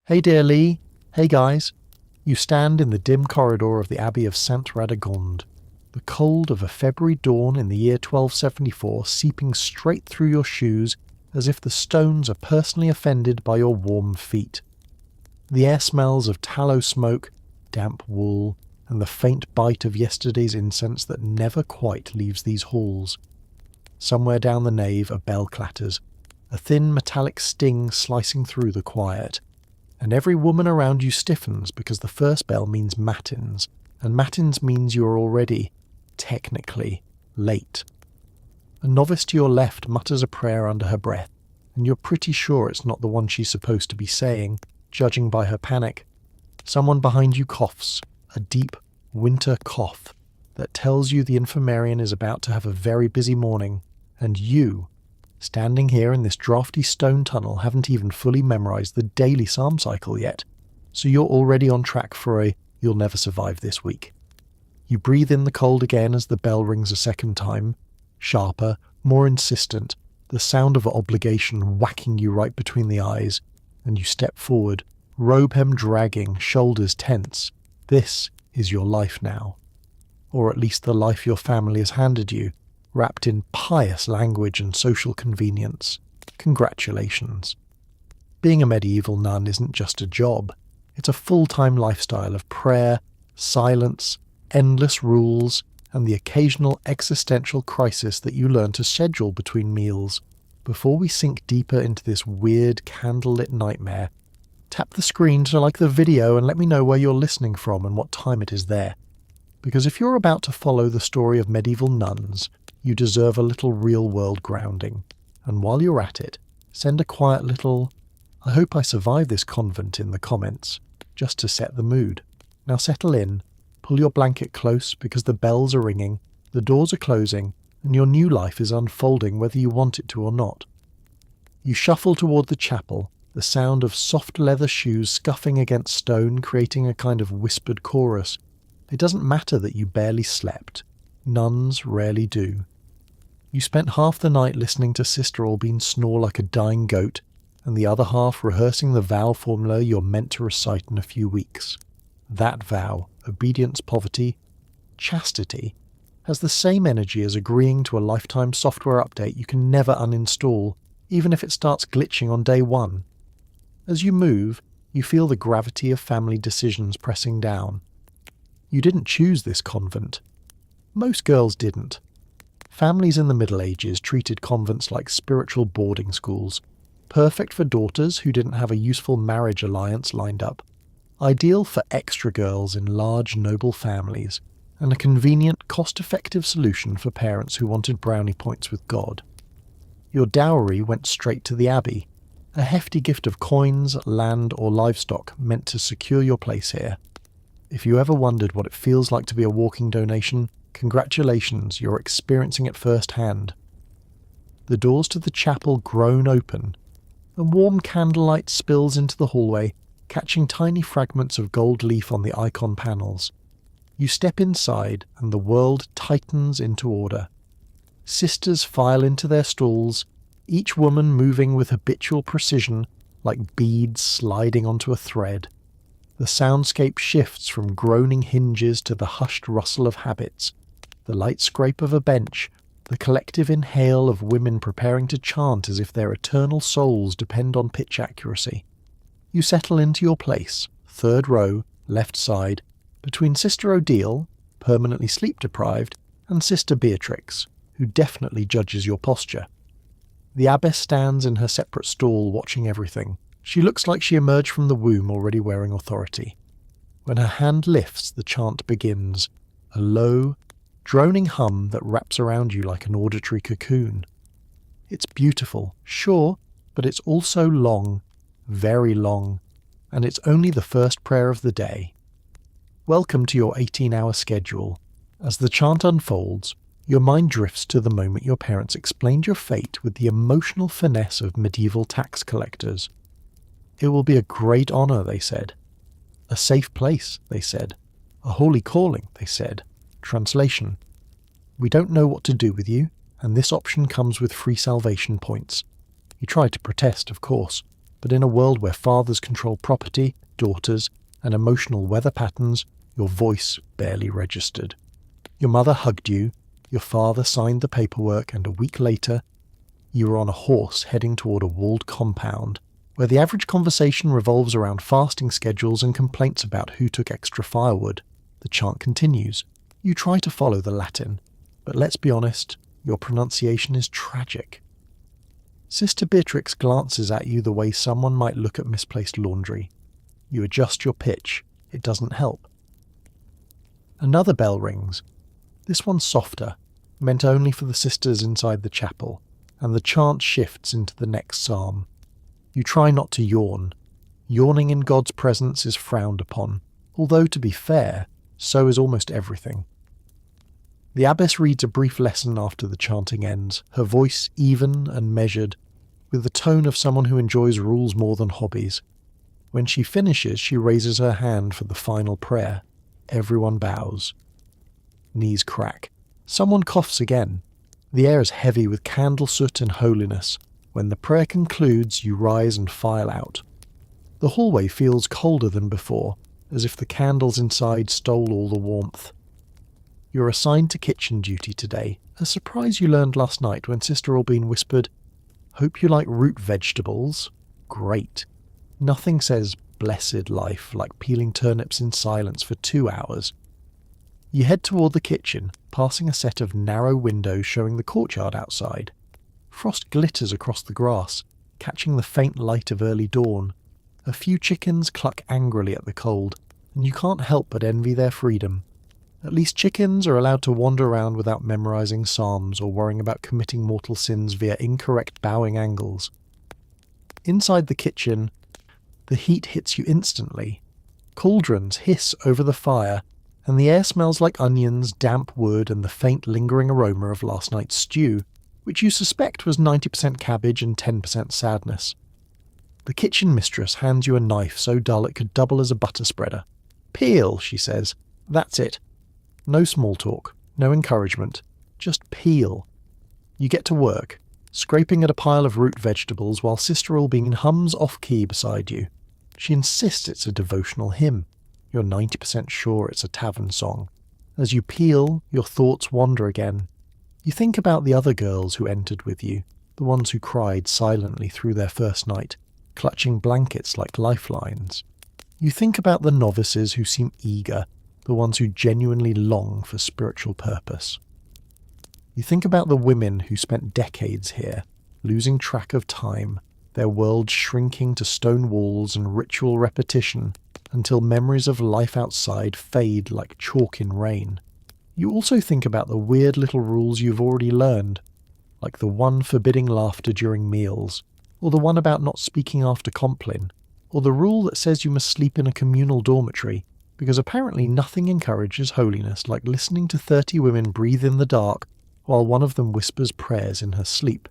Hey dear Lee. Hey guys. You stand in the dim corridor of the Abbey of Saint Radegonde, the cold of a February dawn in the year 1274 seeping straight through your shoes as if the stones are personally offended by your warm feet. The air smells of tallow smoke, damp wool, and the faint bite of yesterday's incense that never quite leaves these halls. Somewhere down the nave a bell clatters, a thin metallic sting slicing through the quiet, and every woman around you stiffens because the first bell means matins, and matins means you are already, technically, late. A novice to your left mutters a prayer under her breath, and you're pretty sure it's not the one she's supposed to be saying, judging by her panic. Someone behind you coughs, a deep winter cough that tells you the infirmarian is about to have a very busy morning, and you, standing here in this drafty stone tunnel, haven't even fully memorized the daily psalm cycle yet, so you're already on track for a "you'll never survive this week." You breathe in the cold again as the bell rings a second time, sharper, more insistent, the sound of obligation whacking you right between the eyes, and you step forward, robe hem dragging, shoulders tense. This is your life now. Or at least the life your family has handed you, wrapped in pious language and social convenience. Congratulations. Being a medieval nun isn't just a job. It's a full-time lifestyle of prayer, silence, endless rules, and the occasional existential crisis that you learn to schedule between meals. Before we sink deeper into this weird candlelit nightmare, tap the screen to like the video and let me know where you're listening from and what time it is there. Because if you're about to follow the story of medieval nuns, you deserve a little real-world grounding. And while you're at it, send a quiet little "I hope I survive this convent" in the comments, just to set the mood. Now settle in, pull your blanket close because the bells are ringing, the doors are closing, and your new life is unfolding whether you want it to or not. You shuffle toward the chapel, the sound of soft leather shoes scuffing against stone creating a kind of whispered chorus. It doesn't matter that you barely slept. Nuns rarely do. You spent half the night listening to Sister Albine snore like a dying goat, and the other half rehearsing the vow formula you're meant to recite in a few weeks. That vow, obedience, poverty, chastity, has the same energy as agreeing to a lifetime software update you can never uninstall, even if it starts glitching on day one. As you move, you feel the gravity of family decisions pressing down. You didn't choose this convent. Most girls didn't. Families in the Middle Ages treated convents like spiritual boarding schools, perfect for daughters who didn't have a useful marriage alliance lined up, ideal for extra girls in large noble families, and a convenient, cost-effective solution for parents who wanted brownie points with God. Your dowry went straight to the abbey, a hefty gift of coins, land, or livestock meant to secure your place here. If you ever wondered what it feels like to be a walking donation, congratulations, you're experiencing it firsthand. The doors to the chapel groan open, and warm candlelight spills into the hallway, catching tiny fragments of gold leaf on the icon panels. You step inside, and the world tightens into order. Sisters file into their stalls, each woman moving with habitual precision, like beads sliding onto a thread. The soundscape shifts from groaning hinges to the hushed rustle of habits, the light scrape of a bench, the collective inhale of women preparing to chant as if their eternal souls depend on pitch accuracy. You settle into your place, third row, left side, between Sister Odile, permanently sleep-deprived, and Sister Beatrix, who definitely judges your posture. The abbess stands in her separate stall watching everything. She looks like she emerged from the womb already wearing authority. When her hand lifts, the chant begins, a low, droning hum that wraps around you like an auditory cocoon. It's beautiful, sure, but it's also long, very long, and it's only the first prayer of the day. Welcome to your 18-hour schedule. As the chant unfolds, your mind drifts to the moment your parents explained your fate with the emotional finesse of medieval tax collectors. It will be a great honor, they said. A safe place, they said. A holy calling, they said. Translation: we don't know what to do with you, and this option comes with free salvation points. You tried to protest, of course, but in a world where fathers control property, daughters, and emotional weather patterns, your voice barely registered. Your mother hugged you, your father signed the paperwork, and a week later, you were on a horse heading toward a walled compound, where the average conversation revolves around fasting schedules and complaints about who took extra firewood. The chant continues. You try to follow the Latin, but let's be honest, your pronunciation is tragic. Sister Beatrix glances at you the way someone might look at misplaced laundry. You adjust your pitch. It doesn't help. Another bell rings. This one's softer, meant only for the sisters inside the chapel, and the chant shifts into the next psalm. You try not to yawn. Yawning in God's presence is frowned upon, although, to be fair, so is almost everything. The abbess reads a brief lesson after the chanting ends, her voice even and measured, with the tone of someone who enjoys rules more than hobbies. When she finishes, she raises her hand for the final prayer. Everyone bows. Knees crack. Someone coughs again. The air is heavy with candle soot and holiness. When the prayer concludes, you rise and file out. The hallway feels colder than before, as if the candles inside stole all the warmth. You're assigned to kitchen duty today, a surprise you learned last night when Sister Albine whispered, "Hope you like root vegetables." Great. Nothing says blessed life like peeling turnips in silence for 2 hours. You head toward the kitchen, passing a set of narrow windows showing the courtyard outside. Frost glitters across the grass, catching the faint light of early dawn. A few chickens cluck angrily at the cold, and you can't help but envy their freedom. At least chickens are allowed to wander around without memorizing psalms or worrying about committing mortal sins via incorrect bowing angles. Inside the kitchen, the heat hits you instantly. Cauldrons hiss over the fire, and the air smells like onions, damp wood, and the faint lingering aroma of last night's stew, which you suspect was 90% cabbage and 10% sadness. The kitchen mistress hands you a knife so dull it could double as a butter spreader. "Peel," she says. "That's it. No small talk, no encouragement. Just peel." You get to work, scraping at a pile of root vegetables while Sister Albine hums off-key beside you. She insists it's a devotional hymn. You're 90% sure it's a tavern song. As you peel, your thoughts wander again. You think about the other girls who entered with you, the ones who cried silently through their first night, clutching blankets like lifelines. You think about the novices who seem eager, the ones who genuinely long for spiritual purpose. You think about the women who spent decades here, losing track of time, their world shrinking to stone walls and ritual repetition until memories of life outside fade like chalk in rain. You also think about the weird little rules you've already learned, like the one forbidding laughter during meals, or the one about not speaking after Compline, or the rule that says you must sleep in a communal dormitory, because apparently nothing encourages holiness like listening to 30 women breathe in the dark while one of them whispers prayers in her sleep.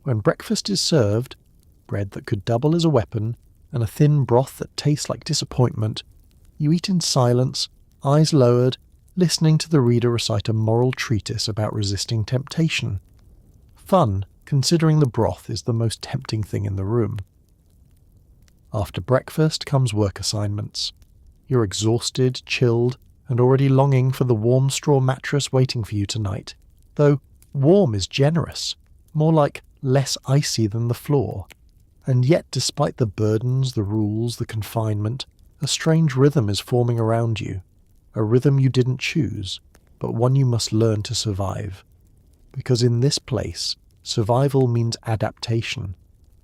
When breakfast is served, bread that could double as a weapon, and a thin broth that tastes like disappointment, you eat in silence, eyes lowered, listening to the reader recite a moral treatise about resisting temptation. Fun, considering the broth is the most tempting thing in the room. After breakfast comes work assignments. You're exhausted, chilled, and already longing for the warm straw mattress waiting for you tonight. Though warm is generous, more like less icy than the floor. And yet, despite the burdens, the rules, the confinement, a strange rhythm is forming around you. A rhythm you didn't choose, but one you must learn to survive. Because in this place, survival means adaptation.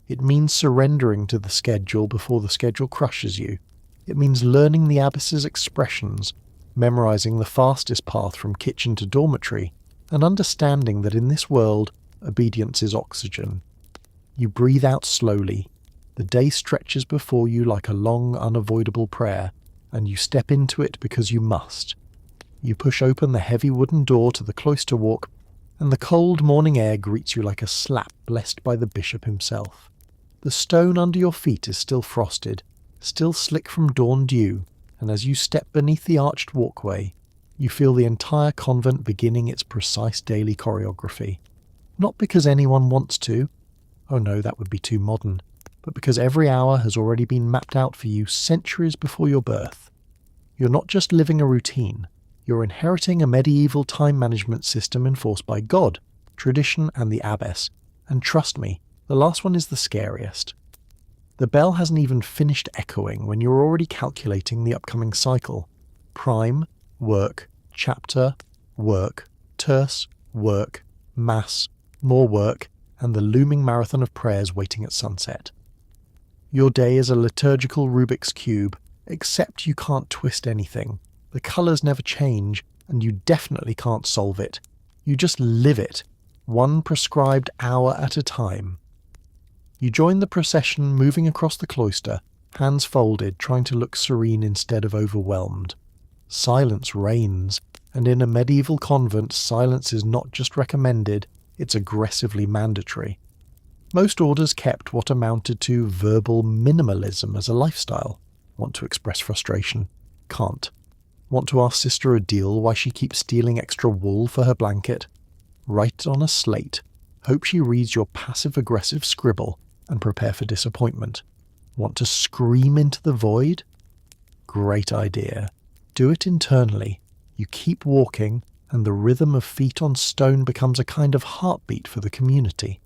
It means surrendering to the schedule before the schedule crushes you. It means learning the abbess's expressions, memorizing the fastest path from kitchen to dormitory, and understanding that in this world, obedience is oxygen. You breathe out slowly. The day stretches before you like a long, unavoidable prayer, and you step into it because you must. You push open the heavy wooden door to the cloister walk, and the cold morning air greets you like a slap blessed by the bishop himself. The stone under your feet is still frosted, still slick from dawn dew, and as you step beneath the arched walkway, you feel the entire convent beginning its precise daily choreography. Not because anyone wants to, oh no, that would be too modern, but because every hour has already been mapped out for you centuries before your birth. You're not just living a routine, you're inheriting a medieval time management system enforced by God, tradition, and the abbess. And trust me, the last one is the scariest. The bell hasn't even finished echoing when you're already calculating the upcoming cycle. Prime, work, chapter, work, terce, work, mass, more work, and the looming marathon of prayers waiting at sunset. Your day is a liturgical Rubik's Cube, except you can't twist anything. The colours never change, and you definitely can't solve it. You just live it, one prescribed hour at a time. You join the procession moving across the cloister, hands folded, trying to look serene instead of overwhelmed. Silence reigns, and in a medieval convent, silence is not just recommended, it's aggressively mandatory. Most orders kept what amounted to verbal minimalism as a lifestyle. Want to express frustration? Can't. Want to ask Sister Odile why she keeps stealing extra wool for her blanket? Write it on a slate. Hope she reads your passive-aggressive scribble and prepare for disappointment. Want to scream into the void? Great idea. Do it internally. You keep walking, and the rhythm of feet on stone becomes a kind of heartbeat for the community.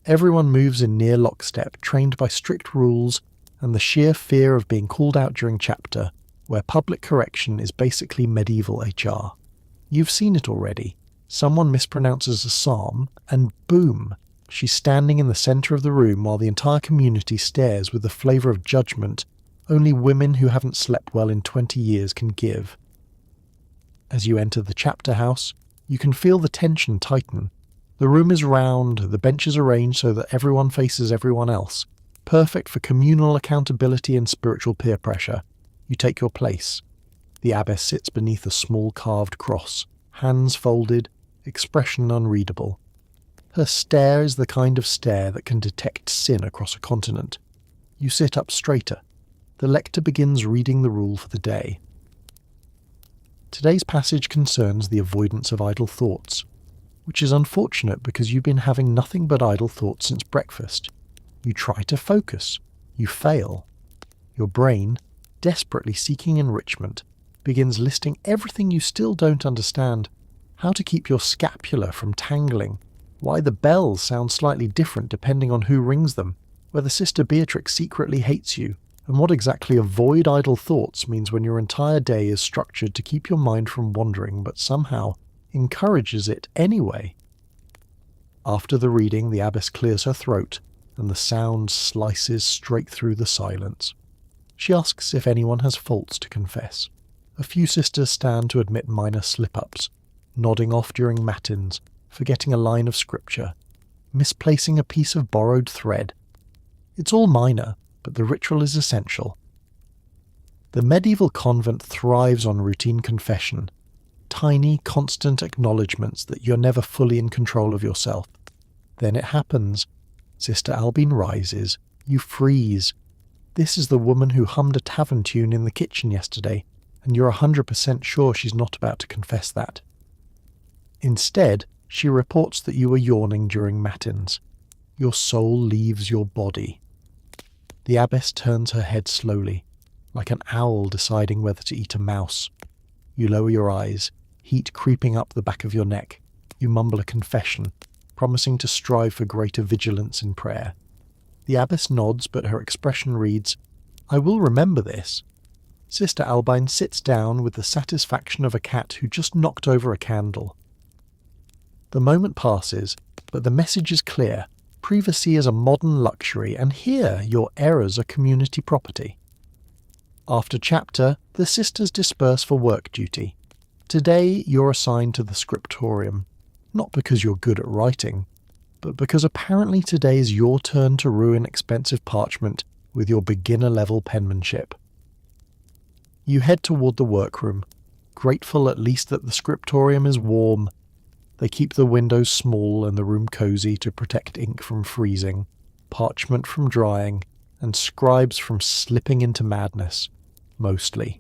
Everyone moves in near lockstep, trained by strict rules and the sheer fear of being called out during chapter, where public correction is basically medieval HR. You've seen it already. Someone mispronounces a psalm, and boom, she's standing in the centre of the room while the entire community stares with the flavour of judgment only women who haven't slept well in 20 years can give. As you enter the chapter house, you can feel the tension tighten. The room is round, the benches arranged so that everyone faces everyone else, perfect for communal accountability and spiritual peer pressure. You take your place. The abbess sits beneath a small carved cross, hands folded, expression unreadable. Her stare is the kind of stare that can detect sin across a continent. You sit up straighter. The lector begins reading the rule for the day. Today's passage concerns the avoidance of idle thoughts, which is unfortunate because you've been having nothing but idle thoughts since breakfast. You try to focus. You fail. Your brain, desperately seeking enrichment, begins listing everything you still don't understand. How to keep your scapula from tangling, why the bells sound slightly different depending on who rings them, whether Sister Beatrix secretly hates you, and what exactly avoid idle thoughts means when your entire day is structured to keep your mind from wandering but somehow encourages it anyway. After the reading, the abbess clears her throat, and the sound slices straight through the silence. She asks if anyone has faults to confess. A few sisters stand to admit minor slip-ups, nodding off during matins, forgetting a line of scripture, misplacing a piece of borrowed thread. It's all minor, but the ritual is essential. The medieval convent thrives on routine confession, tiny, constant acknowledgements that you're never fully in control of yourself. Then it happens. Sister Albine rises. You freeze. This is the woman who hummed a tavern tune in the kitchen yesterday, and you're 100% sure she's not about to confess that. Instead, she reports that you were yawning during matins. Your soul leaves your body. The abbess turns her head slowly, like an owl deciding whether to eat a mouse. You lower your eyes, heat creeping up the back of your neck. You mumble a confession, promising to strive for greater vigilance in prayer. The abbess nods, but her expression reads, "I will remember this." Sister Albine sits down with the satisfaction of a cat who just knocked over a candle. The moment passes, but the message is clear. Privacy is a modern luxury, and here your errors are community property. After chapter, the sisters disperse for work duty. Today you're assigned to the scriptorium, not because you're good at writing, but because apparently today is your turn to ruin expensive parchment with your beginner-level penmanship. You head toward the workroom, grateful at least that the scriptorium is warm. They keep the windows small and the room cosy to protect ink from freezing, parchment from drying, and scribes from slipping into madness, mostly.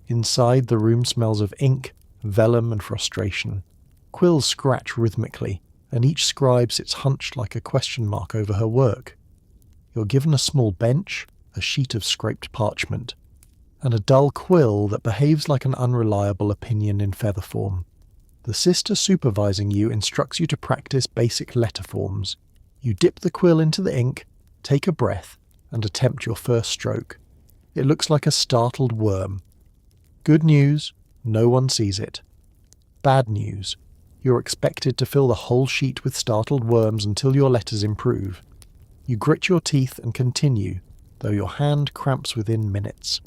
Inside, the room smells of ink, vellum, and frustration. Quills scratch rhythmically, and each scribe sits hunched like a question mark over her work. You're given a small bench, a sheet of scraped parchment, and a dull quill that behaves like an unreliable opinion in feather form. The sister supervising you instructs you to practice basic letter forms. You dip the quill into the ink, take a breath, and attempt your first stroke. It looks like a startled worm. Good news, no one sees it. Bad news, you're expected to fill the whole sheet with startled worms until your letters improve. You grit your teeth and continue, though your hand cramps within minutes.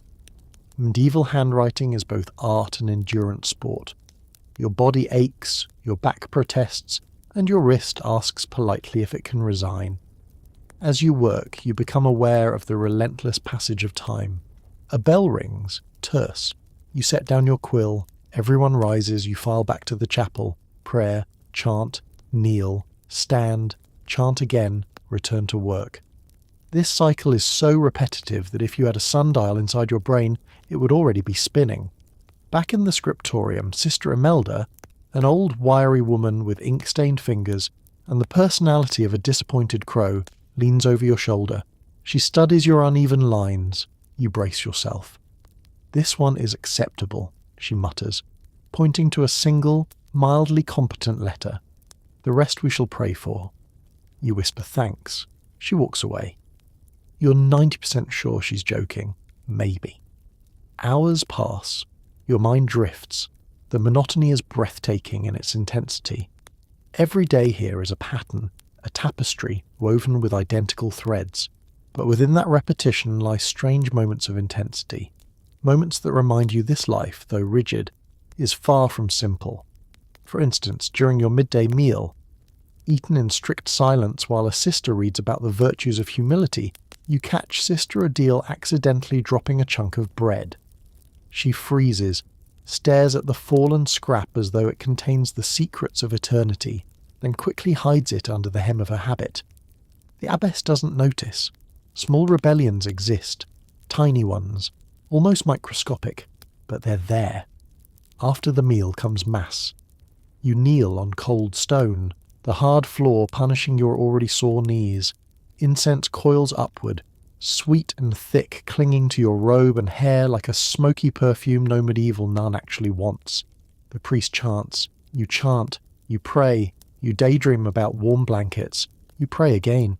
Medieval handwriting is both art and endurance sport. Your body aches, your back protests, and your wrist asks politely if it can resign. As you work, you become aware of the relentless passage of time. A bell rings, terse. You set down your quill, everyone rises, you file back to the chapel, prayer, chant, kneel, stand, chant again, return to work. This cycle is so repetitive that if you had a sundial inside your brain, it would already be spinning. Back in the scriptorium, Sister Imelda, an old wiry woman with ink-stained fingers and the personality of a disappointed crow, leans over your shoulder. She studies your uneven lines. You brace yourself. "This one is acceptable," she mutters, pointing to a single, mildly competent letter. "The rest we shall pray for." You whisper thanks. She walks away. You're 90% sure she's joking. Maybe. Hours pass. Your mind drifts. The monotony is breathtaking in its intensity. Every day here is a pattern, a tapestry woven with identical threads. But within that repetition lie strange moments of intensity. Moments that remind you this life, though rigid, is far from simple. For instance, during your midday meal, eaten in strict silence while a sister reads about the virtues of humility, you catch Sister Adele accidentally dropping a chunk of bread. She freezes, stares at the fallen scrap as though it contains the secrets of eternity, then quickly hides it under the hem of her habit. The abbess doesn't notice. Small rebellions exist, tiny ones, almost microscopic, but they're there. After the meal comes Mass. You kneel on cold stone, the hard floor punishing your already sore knees. Incense coils upward, sweet and thick, clinging to your robe and hair like a smoky perfume no medieval nun actually wants. The priest chants. You chant. You pray. You daydream about warm blankets. You pray again.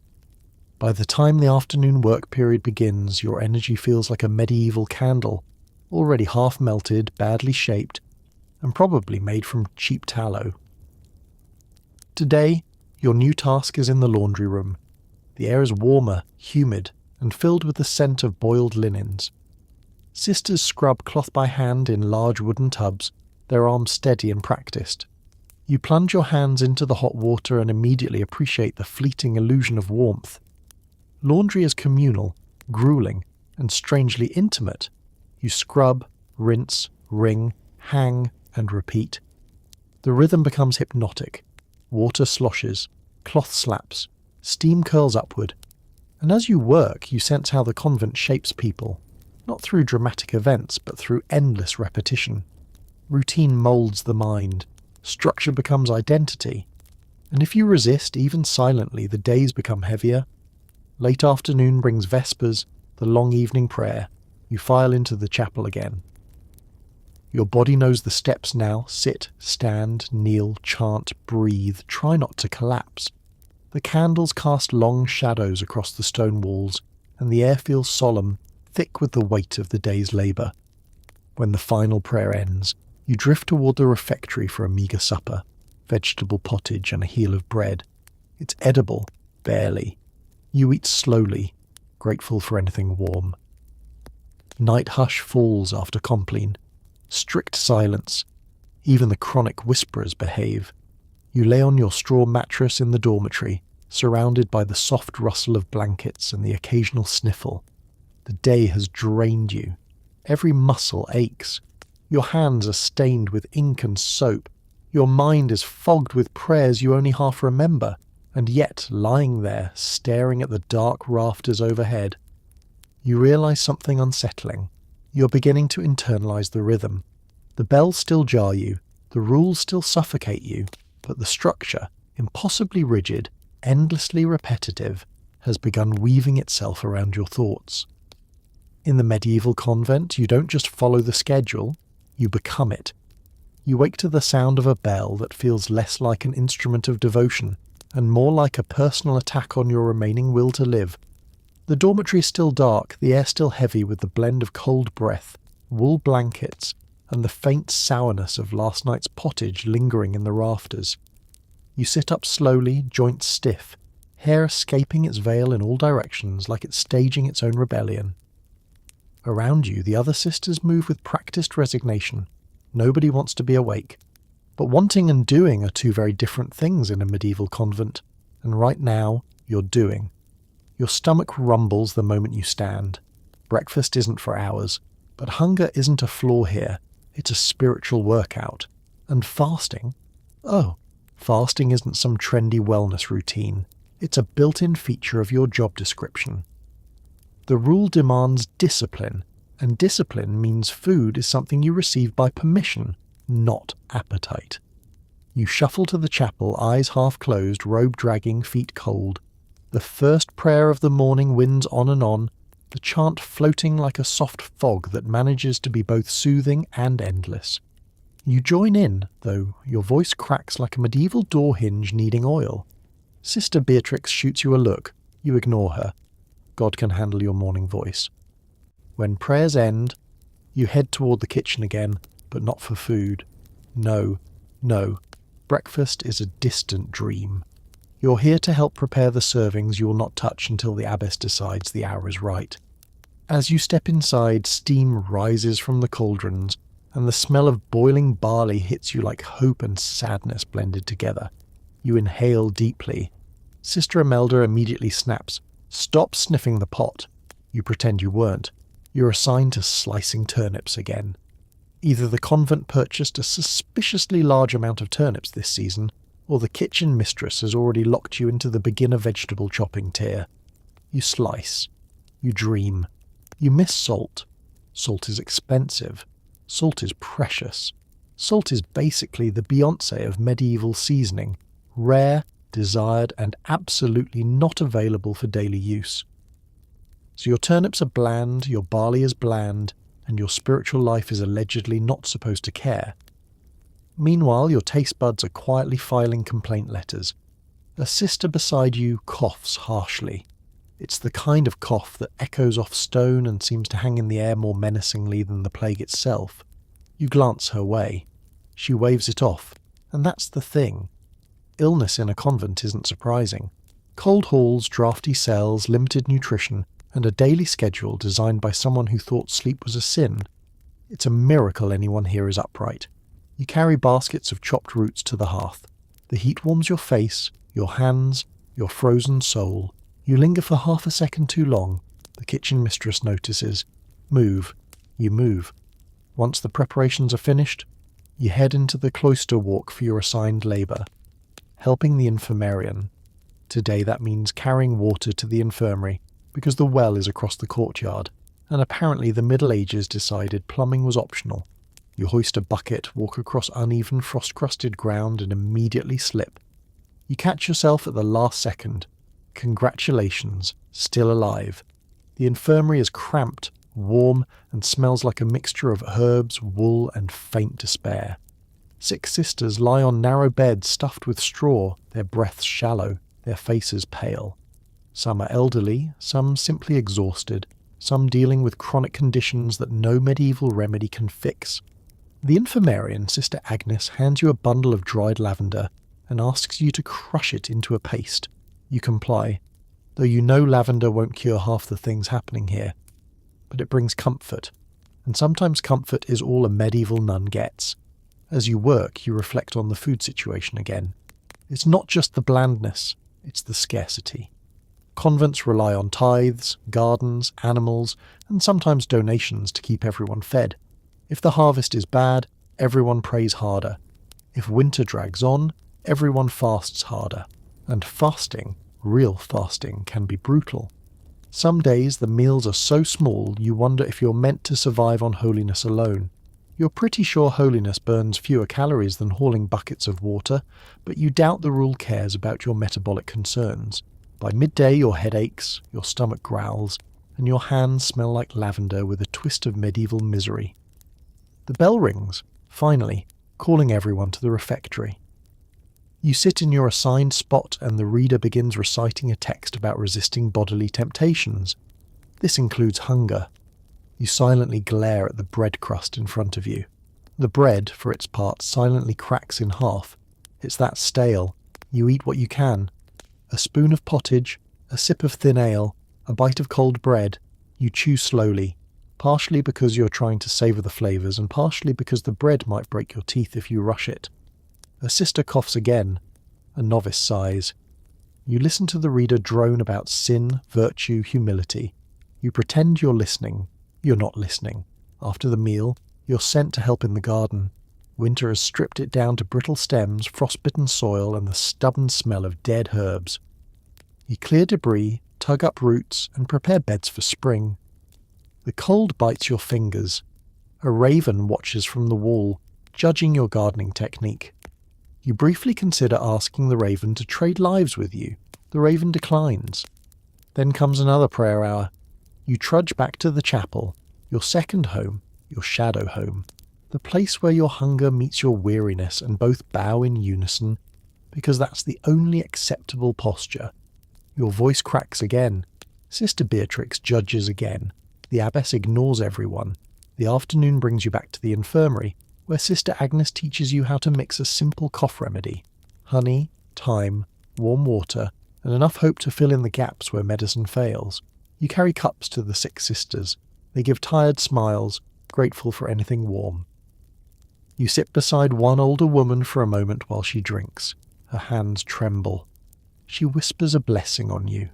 By the time the afternoon work period begins, your energy feels like a medieval candle, already half melted, badly shaped, and probably made from cheap tallow. Today, your new task is in the laundry room. The air is warmer, humid, and filled with the scent of boiled linens. Sisters scrub cloth by hand in large wooden tubs, their arms steady and practiced. You plunge your hands into the hot water and immediately appreciate the fleeting illusion of warmth. Laundry is communal, grueling, and strangely intimate. You scrub, rinse, wring, hang, and repeat. The rhythm becomes hypnotic. Water sloshes, cloth slaps, steam curls upward, and as you work you sense how the convent shapes people, not through dramatic events but through endless repetition. Routine moulds the mind, structure becomes identity, and if you resist even silently the days become heavier. Late afternoon brings vespers, the long evening prayer. You file into the chapel again. Your body knows the steps now. Sit, stand, kneel, chant, breathe. Try not to collapse. The candles cast long shadows across the stone walls, and the air feels solemn, thick with the weight of the day's labour. When the final prayer ends, you drift toward the refectory for a meagre supper, vegetable pottage and a heel of bread. It's edible, barely. You eat slowly, grateful for anything warm. Night hush falls after Compline. Strict silence. Even the chronic whisperers behave. You lay on your straw mattress in the dormitory, surrounded by the soft rustle of blankets and the occasional sniffle. The day has drained you. Every muscle aches. Your hands are stained with ink and soap. Your mind is fogged with prayers you only half remember, and yet lying there, staring at the dark rafters overhead, you realise something unsettling. You're beginning to internalise the rhythm. The bells still jar you, the rules still suffocate you, but the structure, impossibly rigid, endlessly repetitive, has begun weaving itself around your thoughts. In the medieval convent, you don't just follow the schedule, you become it. You wake to the sound of a bell that feels less like an instrument of devotion and more like a personal attack on your remaining will to live. The dormitory is still dark, the air still heavy with the blend of cold breath, wool blankets, and the faint sourness of last night's pottage lingering in the rafters. You sit up slowly, joints stiff, hair escaping its veil in all directions like it's staging its own rebellion. Around you, the other sisters move with practiced resignation. Nobody wants to be awake. But wanting and doing are two very different things in a medieval convent, and right now, you're doing. Your stomach rumbles the moment you stand. Breakfast isn't for hours, but hunger isn't a flaw here, it's a spiritual workout. And fasting? Oh, fasting isn't some trendy wellness routine, it's a built-in feature of your job description. The rule demands discipline, and discipline means food is something you receive by permission, not appetite. You shuffle to the chapel, eyes half closed, robe dragging, feet cold. The first prayer of the morning winds on, the chant floating like a soft fog that manages to be both soothing and endless. You join in, though your voice cracks like a medieval door hinge needing oil. Sister Beatrix shoots you a look. You ignore her. God can handle your morning voice. When prayers end, you head toward the kitchen again, but not for food. No. Breakfast is a distant dream. You're here to help prepare the servings you will not touch until the abbess decides the hour is right. As you step inside, steam rises from the cauldrons, and the smell of boiling barley hits you like hope and sadness blended together. You inhale deeply. Sister Imelda immediately snaps, "Stop sniffing the pot." You pretend you weren't. You're assigned to slicing turnips again. Either the convent purchased a suspiciously large amount of turnips this season, or the kitchen mistress has already locked you into the beginner vegetable chopping tier. You slice. You dream. You miss salt. Salt is expensive. Salt is precious. Salt is basically the Beyoncé of medieval seasoning, rare, desired, and absolutely not available for daily use. So your turnips are bland, your barley is bland, and your spiritual life is allegedly not supposed to care. Meanwhile, your taste buds are quietly filing complaint letters. A sister beside you coughs harshly. It's the kind of cough that echoes off stone and seems to hang in the air more menacingly than the plague itself. You glance her way. She waves it off, and that's the thing. Illness in a convent isn't surprising. Cold halls, drafty cells, limited nutrition, and a daily schedule designed by someone who thought sleep was a sin. It's a miracle anyone here is upright. You carry baskets of chopped roots to the hearth. The heat warms your face, your hands, your frozen soul. You linger for half a second too long. The kitchen mistress notices. Move. You move. Once the preparations are finished, you head into the cloister walk for your assigned labour. Helping the infirmarian. Today that means carrying water to the infirmary, because the well is across the courtyard, and apparently the Middle Ages decided plumbing was optional. You hoist a bucket, walk across uneven frost-crusted ground, and immediately slip. You catch yourself at the last second. Congratulations, still alive. The infirmary is cramped, warm, and smells like a mixture of herbs, wool, and faint despair. 6 sisters lie on narrow beds stuffed with straw, their breaths shallow, their faces pale. Some are elderly, some simply exhausted, some dealing with chronic conditions that no medieval remedy can fix. The infirmarian, Sister Agnes, hands you a bundle of dried lavender and asks you to crush it into a paste. You comply, though you know lavender won't cure half the things happening here. But it brings comfort, and sometimes comfort is all a medieval nun gets. As you work, you reflect on the food situation again. It's not just the blandness, it's the scarcity. Convents rely on tithes, gardens, animals, and sometimes donations to keep everyone fed. If the harvest is bad, everyone prays harder. If winter drags on, everyone fasts harder. And fasting, real fasting, can be brutal. Some days the meals are so small you wonder if you're meant to survive on holiness alone. You're pretty sure holiness burns fewer calories than hauling buckets of water, but you doubt the rule cares about your metabolic concerns. By midday your head aches, your stomach growls, and your hands smell like lavender with a twist of medieval misery. The bell rings, finally, calling everyone to the refectory. You sit in your assigned spot and the reader begins reciting a text about resisting bodily temptations. This includes hunger. You silently glare at the bread crust in front of you. The bread, for its part, silently cracks in half. It's that stale. You eat what you can. A spoon of pottage, a sip of thin ale, a bite of cold bread. You chew slowly, partially because you're trying to savour the flavours and partially because the bread might break your teeth if you rush it. A sister coughs again. A novice sighs. You listen to the reader drone about sin, virtue, humility. You pretend you're listening. You're not listening. After the meal, you're sent to help in the garden. Winter has stripped it down to brittle stems, frostbitten soil, and the stubborn smell of dead herbs. You clear debris, tug up roots, and prepare beds for spring. The cold bites your fingers. A raven watches from the wall, judging your gardening technique. You briefly consider asking the raven to trade lives with you. The raven declines. Then comes another prayer hour. You trudge back to the chapel, your second home, your shadow home, the place where your hunger meets your weariness and both bow in unison, because that's the only acceptable posture. Your voice cracks again. Sister Beatrix judges again. The abbess ignores everyone. The afternoon brings you back to the infirmary, where Sister Agnes teaches you how to mix a simple cough remedy. Honey, thyme, warm water, and enough hope to fill in the gaps where medicine fails. You carry cups to the sick sisters. They give tired smiles, grateful for anything warm. You sit beside one older woman for a moment while she drinks. Her hands tremble. She whispers a blessing on you.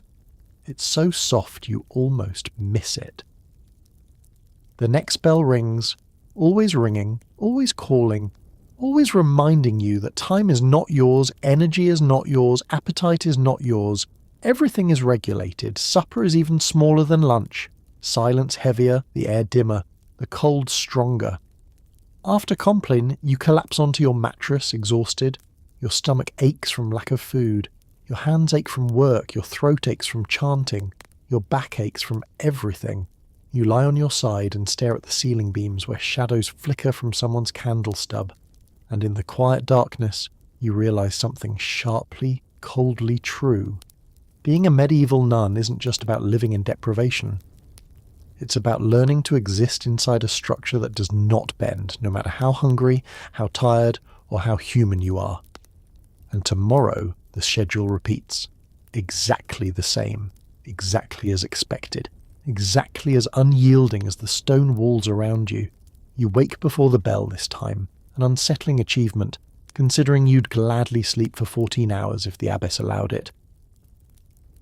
It's so soft you almost miss it. The next bell rings, always ringing, always calling, always reminding you that time is not yours, energy is not yours, appetite is not yours. Everything is regulated. Supper is even smaller than lunch. Silence heavier, the air dimmer, the cold stronger. After Compline, you collapse onto your mattress, exhausted. Your stomach aches from lack of food. Your hands ache from work. Your throat aches from chanting. Your back aches from everything. You lie on your side and stare at the ceiling beams where shadows flicker from someone's candle stub. And in the quiet darkness, you realise something sharply, coldly true. Being a medieval nun isn't just about living in deprivation. It's about learning to exist inside a structure that does not bend, no matter how hungry, how tired, or how human you are. And tomorrow, the schedule repeats. Exactly the same. Exactly as expected. Exactly as unyielding as the stone walls around you. You wake before the bell this time, an unsettling achievement, considering you'd gladly sleep for 14 hours if the abbess allowed it.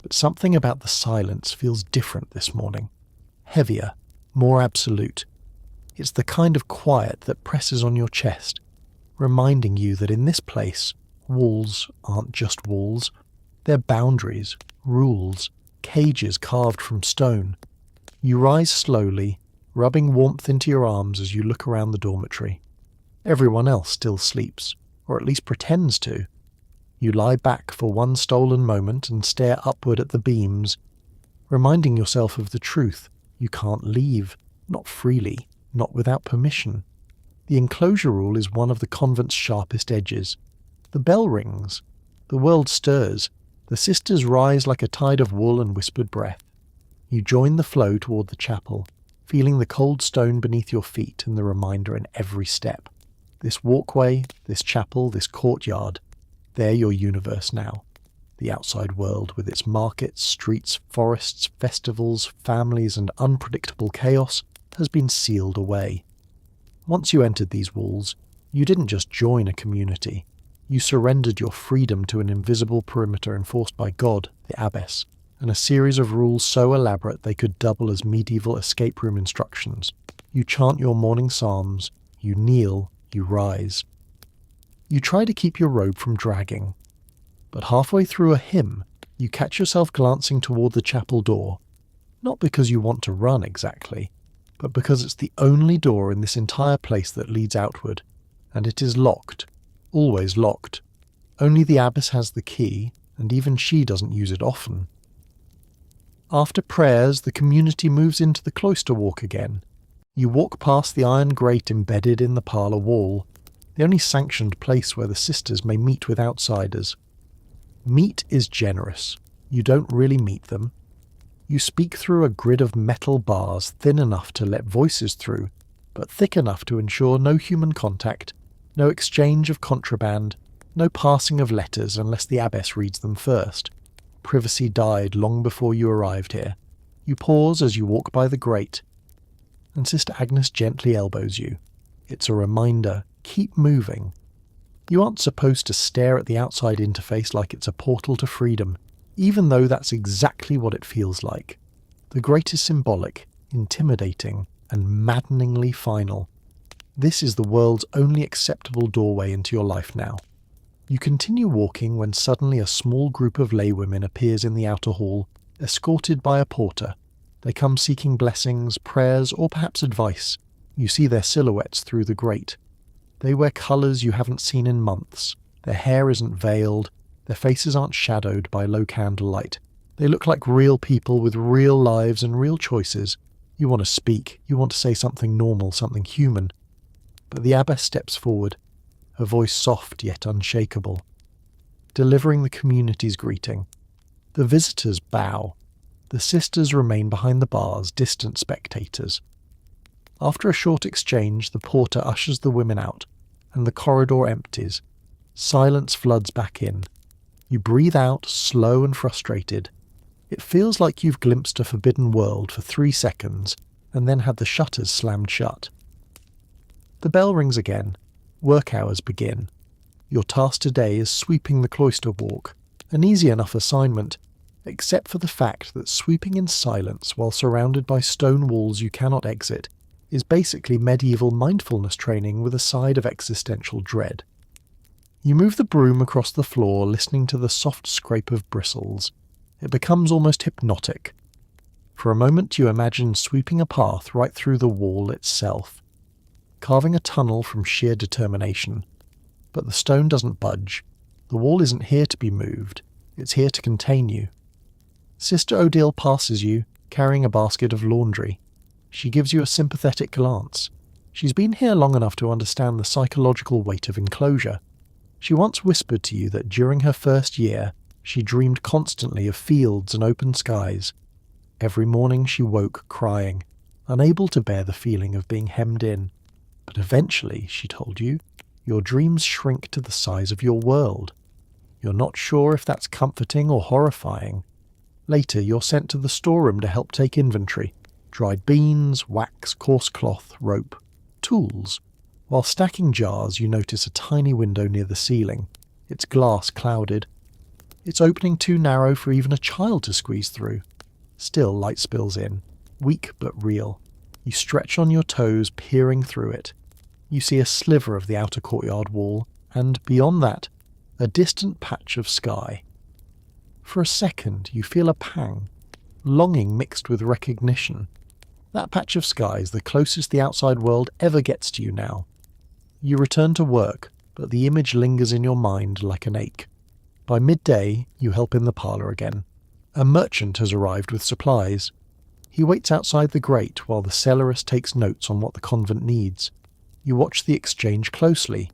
But something about the silence feels different this morning. Heavier, more absolute. It's the kind of quiet that presses on your chest, reminding you that in this place, walls aren't just walls. They're boundaries, rules, cages carved from stone. You rise slowly, rubbing warmth into your arms as you look around the dormitory. Everyone else still sleeps, or at least pretends to. You lie back for one stolen moment and stare upward at the beams, reminding yourself of the truth. You can't leave, not freely, not without permission. The enclosure rule is one of the convent's sharpest edges. The bell rings. The world stirs. The sisters rise like a tide of wool and whispered breath. You join the flow toward the chapel, feeling the cold stone beneath your feet and the reminder in every step. This walkway, this chapel, this courtyard, they're your universe now. The outside world, with its markets, streets, forests, festivals, families, and unpredictable chaos, has been sealed away. Once you entered these walls, you didn't just join a community. You surrendered your freedom to an invisible perimeter enforced by God, the abbess, and a series of rules so elaborate they could double as medieval escape room instructions. You chant your morning psalms, you kneel, you rise. You try to keep your robe from dragging, but halfway through a hymn, you catch yourself glancing toward the chapel door, not because you want to run exactly, but because it's the only door in this entire place that leads outward, and it is locked, always locked. Only the abbess has the key, and even she doesn't use it often. After prayers, the community moves into the cloister walk again. You walk past the iron grate embedded in the parlour wall, the only sanctioned place where the sisters may meet with outsiders. Meet is generous. You don't really meet them. You speak through a grid of metal bars thin enough to let voices through, but thick enough to ensure no human contact, no exchange of contraband, no passing of letters unless the abbess reads them first. Privacy died long before you arrived here. You pause as you walk by the grate, and Sister Agnes gently elbows you. It's a reminder, keep moving. You aren't supposed to stare at the outside interface like it's a portal to freedom, even though that's exactly what it feels like. The grate is symbolic, intimidating, and maddeningly final. This is the world's only acceptable doorway into your life now. You continue walking when suddenly a small group of laywomen appears in the outer hall, escorted by a porter. They come seeking blessings, prayers, or perhaps advice. You see their silhouettes through the grate. They wear colours you haven't seen in months. Their hair isn't veiled. Their faces aren't shadowed by low candlelight. They look like real people with real lives and real choices. You want to speak. You want to say something normal, something human. But the abbess steps forward, her voice soft yet unshakable, delivering the community's greeting. The visitors bow. The sisters remain behind the bars, distant spectators. After a short exchange, the porter ushers the women out, and the corridor empties. Silence floods back in. You breathe out, slow and frustrated. It feels like you've glimpsed a forbidden world for 3 seconds, and then had the shutters slammed shut. The bell rings again. Work hours begin. Your task today is sweeping the cloister walk, an easy enough assignment, except for the fact that sweeping in silence while surrounded by stone walls you cannot exit is basically medieval mindfulness training with a side of existential dread. You move the broom across the floor, listening to the soft scrape of bristles. It becomes almost hypnotic. For a moment you imagine sweeping a path right through the wall itself, carving a tunnel from sheer determination. But the stone doesn't budge. The wall isn't here to be moved. It's here to contain you. Sister Odile passes you, carrying a basket of laundry. She gives you a sympathetic glance. She's been here long enough to understand the psychological weight of enclosure. She once whispered to you that during her first year, she dreamed constantly of fields and open skies. Every morning she woke crying, unable to bear the feeling of being hemmed in. But eventually, she told you, your dreams shrink to the size of your world. You're not sure if that's comforting or horrifying. Later, you're sent to the storeroom to help take inventory. Dried beans, wax, coarse cloth, rope, tools. While stacking jars, you notice a tiny window near the ceiling. Its glass clouded. Its opening too narrow for even a child to squeeze through. Still, light spills in, weak but real. You stretch on your toes, peering through it. You see a sliver of the outer courtyard wall, and beyond that, a distant patch of sky. For a second, you feel a pang, longing mixed with recognition. That patch of sky is the closest the outside world ever gets to you now. You return to work, but the image lingers in your mind like an ache. By midday, you help in the parlour again. A merchant has arrived with supplies. He waits outside the grate while the cellarist takes notes on what the convent needs. You watch the exchange closely.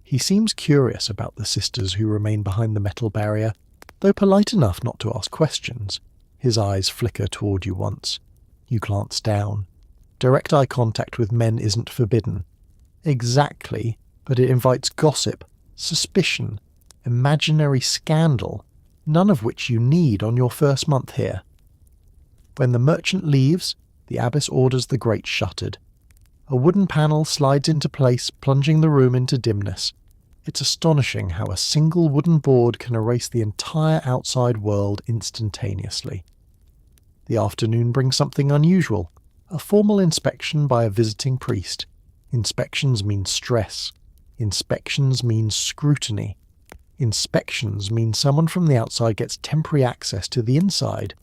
He seems curious about the sisters who remain behind the metal barrier, though polite enough not to ask questions. His eyes flicker toward you once. You glance down. Direct eye contact with men isn't forbidden. Exactly, but it invites gossip, suspicion, imaginary scandal, none of which you need on your first month here. When the merchant leaves, the abbess orders the grate shuttered. A wooden panel slides into place, plunging the room into dimness. It's astonishing how a single wooden board can erase the entire outside world instantaneously. The afternoon brings something unusual, a formal inspection by a visiting priest. Inspections mean stress. Inspections mean scrutiny. Inspections mean someone from the outside gets temporary access to the inside,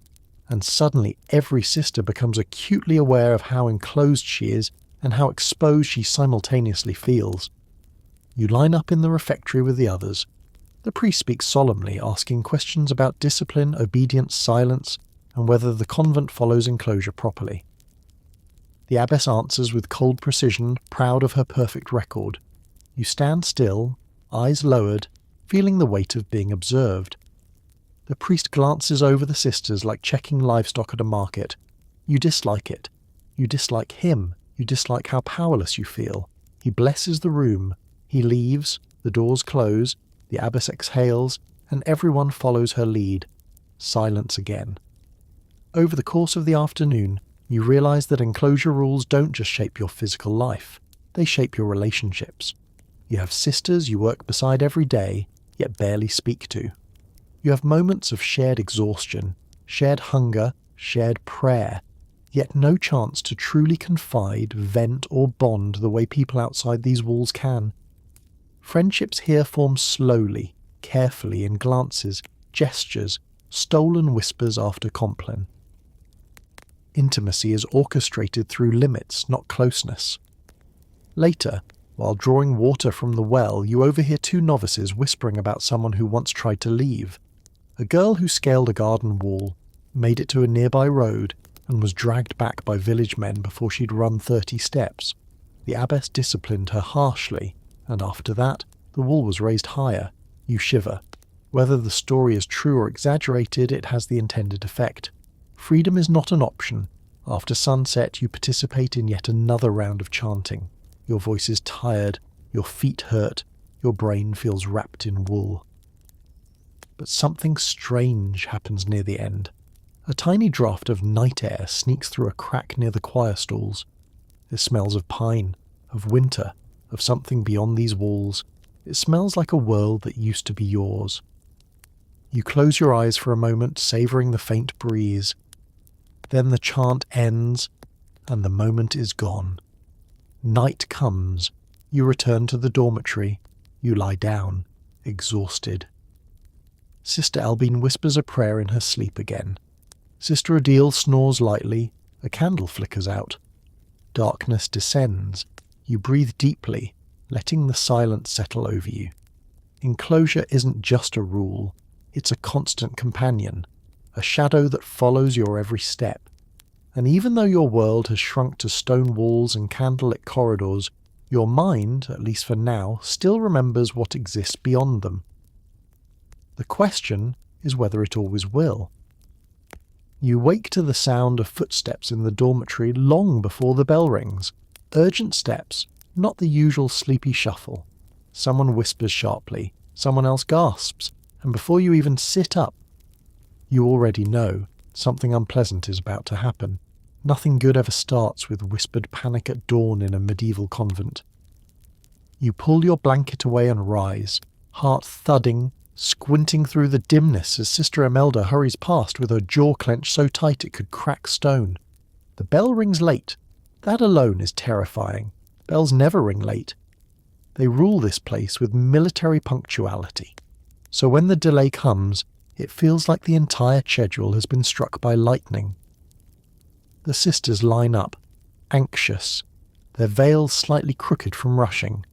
and suddenly every sister becomes acutely aware of how enclosed she is and how exposed she simultaneously feels. You line up in the refectory with the others. The priest speaks solemnly, asking questions about discipline, obedience, silence, and whether the convent follows enclosure properly. The abbess answers with cold precision, proud of her perfect record. You stand still, eyes lowered, feeling the weight of being observed. The priest glances over the sisters like checking livestock at a market. You dislike it. You dislike him. You dislike how powerless you feel. He blesses the room. He leaves, the doors close, the abbess exhales, and everyone follows her lead. Silence again. Over the course of the afternoon, you realize that enclosure rules don't just shape your physical life, they shape your relationships. You have sisters you work beside every day, yet barely speak to. You have moments of shared exhaustion, shared hunger, shared prayer, yet no chance to truly confide, vent, or bond the way people outside these walls can. Friendships here form slowly, carefully, in glances, gestures, stolen whispers after compline. Intimacy is orchestrated through limits, not closeness. Later, while drawing water from the well, you overhear two novices whispering about someone who once tried to leave. A girl who scaled a garden wall, made it to a nearby road, and was dragged back by village men before she'd run 30 steps. The abbess disciplined her harshly, and after that, the wall was raised higher. You shiver. Whether the story is true or exaggerated, it has the intended effect. Freedom is not an option. After sunset, you participate in yet another round of chanting. Your voice is tired, your feet hurt, your brain feels wrapped in wool. But something strange happens near the end. A tiny draught of night air sneaks through a crack near the choir stalls. It smells of pine, of winter, of something beyond these walls. It smells like a world that used to be yours. You close your eyes for a moment, savouring the faint breeze. Then the chant ends, and the moment is gone. Night comes. You return to the dormitory. You lie down, exhausted. Sister Albine whispers a prayer in her sleep again. Sister Odile snores lightly. A candle flickers out. Darkness descends. You breathe deeply, letting the silence settle over you. Enclosure isn't just a rule. It's a constant companion, a shadow that follows your every step. And even though your world has shrunk to stone walls and candlelit corridors, your mind, at least for now, still remembers what exists beyond them. The question is whether it always will. You wake to the sound of footsteps in the dormitory long before the bell rings. Urgent steps, not the usual sleepy shuffle. Someone whispers sharply, someone else gasps, and before you even sit up, you already know something unpleasant is about to happen. Nothing good ever starts with whispered panic at dawn in a medieval convent. You pull your blanket away and rise, heart thudding, squinting through the dimness as Sister Imelda hurries past with her jaw clenched so tight it could crack stone. The bell rings late. That alone is terrifying. Bells never ring late. They rule this place with military punctuality. So when the delay comes, it feels like the entire schedule has been struck by lightning. The sisters line up, anxious, their veils slightly crooked from rushing.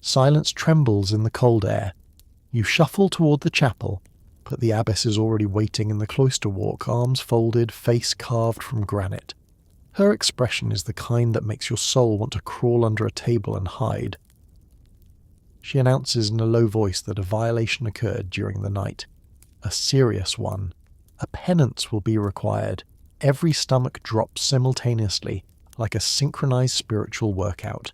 Silence trembles in the cold air. You shuffle toward the chapel, but the abbess is already waiting in the cloister walk, arms folded, face carved from granite. Her expression is the kind that makes your soul want to crawl under a table and hide. She announces in a low voice that a violation occurred during the night. A serious one. A penance will be required. Every stomach drops simultaneously, like a synchronized spiritual workout.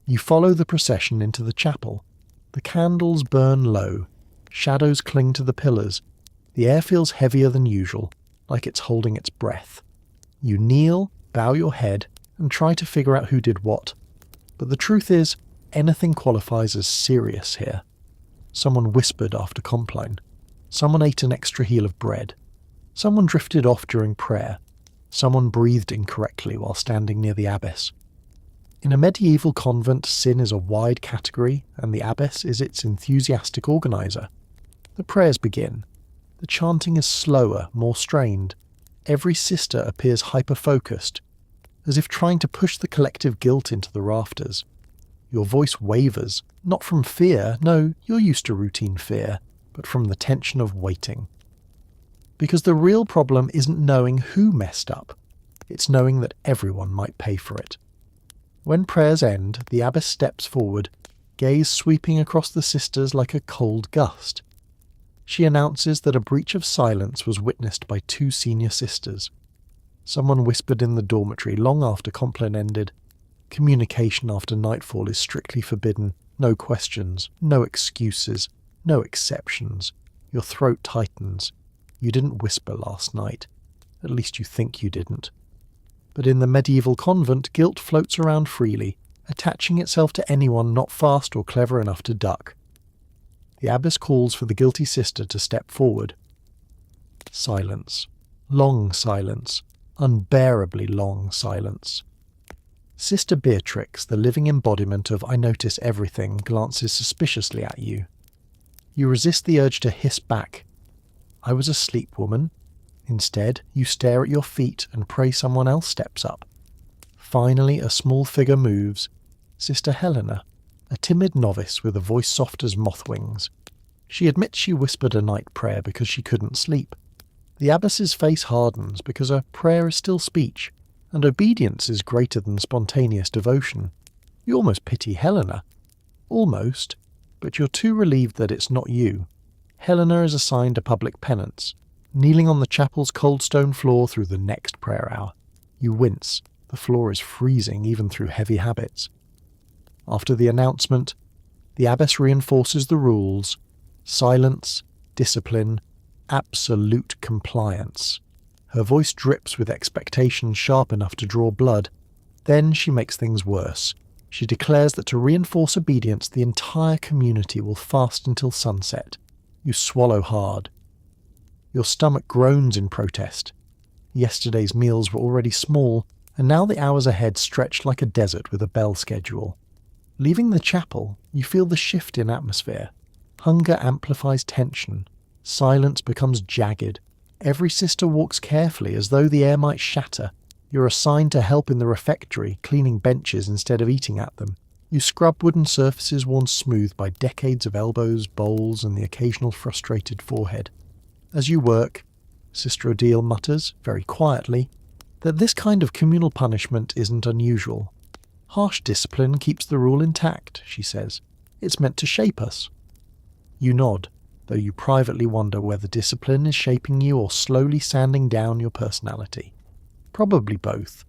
You follow the procession into the chapel. The candles burn low. Shadows cling to the pillars. The air feels heavier than usual, like it's holding its breath. You kneel, bow your head, and try to figure out who did what. But the truth is, anything qualifies as serious here. Someone whispered after compline. Someone ate an extra heel of bread. Someone drifted off during prayer. Someone breathed incorrectly while standing near the abbess. In a medieval convent, sin is a wide category, and the abbess is its enthusiastic organizer. The prayers begin. The chanting is slower, more strained. Every sister appears hyper-focused, as if trying to push the collective guilt into the rafters. Your voice wavers, not from fear, no, you're used to routine fear, but from the tension of waiting. Because the real problem isn't knowing who messed up, it's knowing that everyone might pay for it. When prayers end, the abbess steps forward, gaze sweeping across the sisters like a cold gust. She announces that a breach of silence was witnessed by 2 senior sisters. Someone whispered in the dormitory long after Compline ended, "Communication after nightfall is strictly forbidden. No questions, no excuses, no exceptions. Your throat tightens. You didn't whisper last night. At least you think you didn't." But in the medieval convent, guilt floats around freely, attaching itself to anyone not fast or clever enough to duck. The abbess calls for the guilty sister to step forward. Silence. Long silence. Unbearably long silence. Sister Beatrix, the living embodiment of "I notice everything," glances suspiciously at you. You resist the urge to hiss back, "I was asleep, woman." Instead, you stare at your feet and pray someone else steps up. Finally, a small figure moves. Sister Helena, a timid novice with a voice soft as moth wings. She admits she whispered a night prayer because she couldn't sleep. The abbess's face hardens because a prayer is still speech, and obedience is greater than spontaneous devotion. You almost pity Helena. Almost, but you're too relieved that it's not you. Helena is assigned a public penance, kneeling on the chapel's cold stone floor through the next prayer hour. You wince. The floor is freezing even through heavy habits. After the announcement, the abbess reinforces the rules: silence, discipline, absolute compliance. Her voice drips with expectation sharp enough to draw blood. Then she makes things worse. She declares that to reinforce obedience, the entire community will fast until sunset. You swallow hard. Your stomach groans in protest. Yesterday's meals were already small, and now the hours ahead stretched like a desert with a bell schedule. Leaving the chapel, you feel the shift in atmosphere. Hunger amplifies tension. Silence becomes jagged. Every sister walks carefully as though the air might shatter. You're assigned to help in the refectory, cleaning benches instead of eating at them. You scrub wooden surfaces worn smooth by decades of elbows, bowls, and the occasional frustrated forehead. As you work, Sister Odile mutters, very quietly, that this kind of communal punishment isn't unusual. "Harsh discipline keeps the rule intact," she says. "It's meant to shape us." You nod, though you privately wonder whether discipline is shaping you or slowly sanding down your personality. Probably both.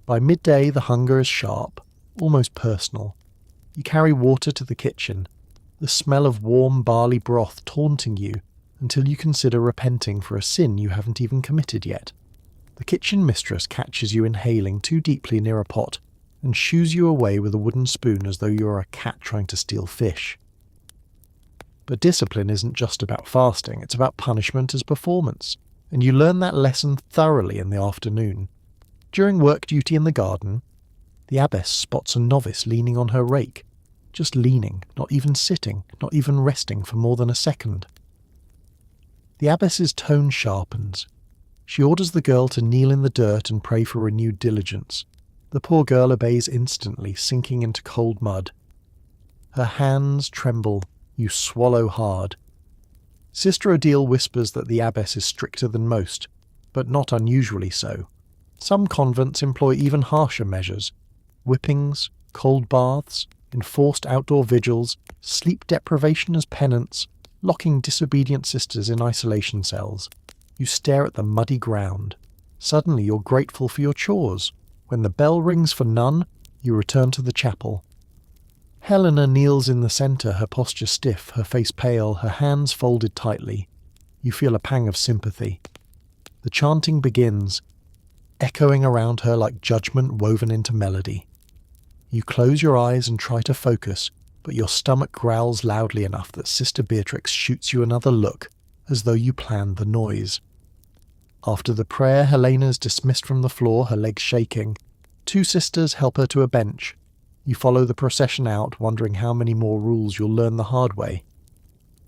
By midday, the hunger is sharp, almost personal. You carry water to the kitchen, the smell of warm barley broth taunting you until you consider repenting for a sin you haven't even committed yet. The kitchen mistress catches you inhaling too deeply near a pot and shoos you away with a wooden spoon as though you're a cat trying to steal fish. But discipline isn't just about fasting, it's about punishment as performance, and you learn that lesson thoroughly in the afternoon. During work duty in the garden, the abbess spots a novice leaning on her rake. Just leaning, not even sitting, not even resting for more than a second. The abbess's tone sharpens. She orders the girl to kneel in the dirt and pray for renewed diligence. The poor girl obeys instantly, sinking into cold mud. Her hands tremble. You swallow hard. Sister Odile whispers that the abbess is stricter than most, but not unusually so. Some convents employ even harsher measures: whippings, cold baths, enforced outdoor vigils, sleep deprivation as penance, locking disobedient sisters in isolation cells. You stare at the muddy ground. Suddenly you're grateful for your chores. When the bell rings for none, you return to the chapel. Helena kneels in the centre, her posture stiff, her face pale, her hands folded tightly. You feel a pang of sympathy. The chanting begins, echoing around her like judgment woven into melody. You close your eyes and try to focus, but your stomach growls loudly enough that Sister Beatrix shoots you another look, as though you planned the noise. After the prayer, Helena is dismissed from the floor, her legs shaking. 2 sisters help her to a bench. You follow the procession out, wondering how many more rules you'll learn the hard way.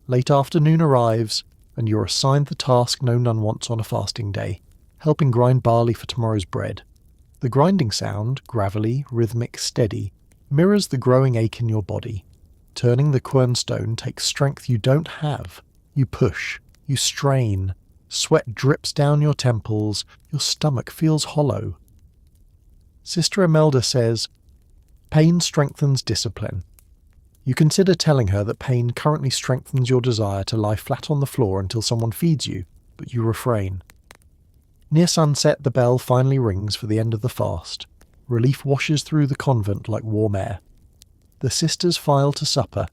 Late afternoon arrives, and you're assigned the task no nun wants on a fasting day, helping grind barley for tomorrow's bread. The grinding sound, gravelly, rhythmic, steady, mirrors the growing ache in your body. Turning the quernstone takes strength you don't have. You push, you strain, sweat drips down your temples, your stomach feels hollow. Sister Imelda says, pain strengthens discipline. You consider telling her that pain currently strengthens your desire to lie flat on the floor until someone feeds you, but you refrain. Near sunset, the bell finally rings for the end of the fast. Relief washes through the convent like warm air. The sisters file to supper,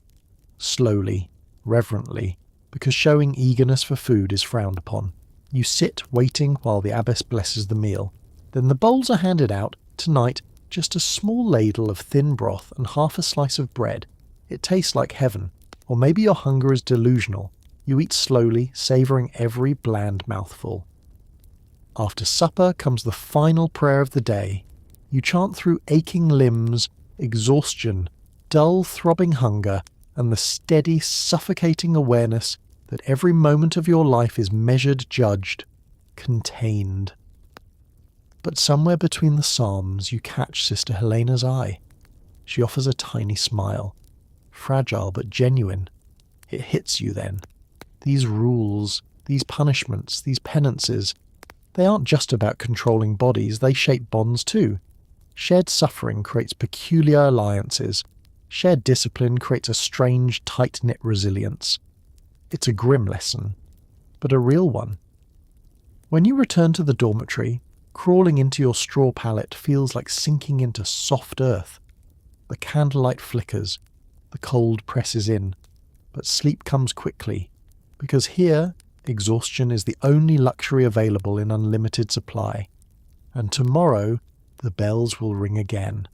slowly, reverently, because showing eagerness for food is frowned upon. You sit waiting while the abbess blesses the meal. Then the bowls are handed out. Tonight, just a small ladle of thin broth and half a slice of bread. It tastes like heaven, or maybe your hunger is delusional. You eat slowly, savouring every bland mouthful. After supper comes the final prayer of the day. You chant through aching limbs, exhaustion, dull throbbing hunger, and the steady, suffocating awareness that every moment of your life is measured, judged, contained. But somewhere between the psalms you catch Sister Helena's eye. She offers a tiny smile. Fragile but genuine. It hits you then. These rules, these punishments, these penances, they aren't just about controlling bodies, they shape bonds too. Shared suffering creates peculiar alliances. Shared discipline creates a strange, tight-knit resilience. It's a grim lesson, but a real one. When you return to the dormitory, crawling into your straw pallet feels like sinking into soft earth. The candlelight flickers, the cold presses in, but sleep comes quickly, because here, exhaustion is the only luxury available in unlimited supply. And tomorrow, the bells will ring again,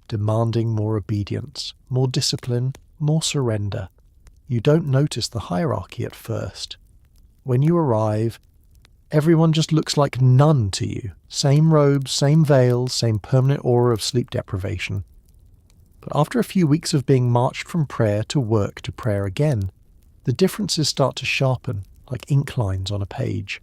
demanding more obedience, more discipline, more surrender. You don't notice the hierarchy at first. When you arrive, everyone just looks like none to you. Same robes, same veils, same permanent aura of sleep deprivation. But after a few weeks of being marched from prayer to work to prayer again, the differences start to sharpen, like ink lines on a page.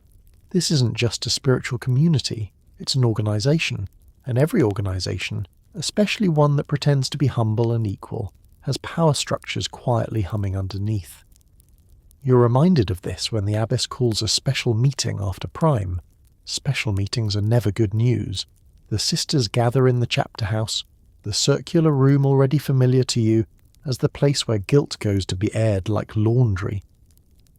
This isn't just a spiritual community, it's an organisation, and every organisation, especially one that pretends to be humble and equal, has power structures quietly humming underneath. You're reminded of this when the abbess calls a special meeting after prime. Special meetings are never good news. The sisters gather in the chapter house, the circular room already familiar to you as the place where guilt goes to be aired like laundry.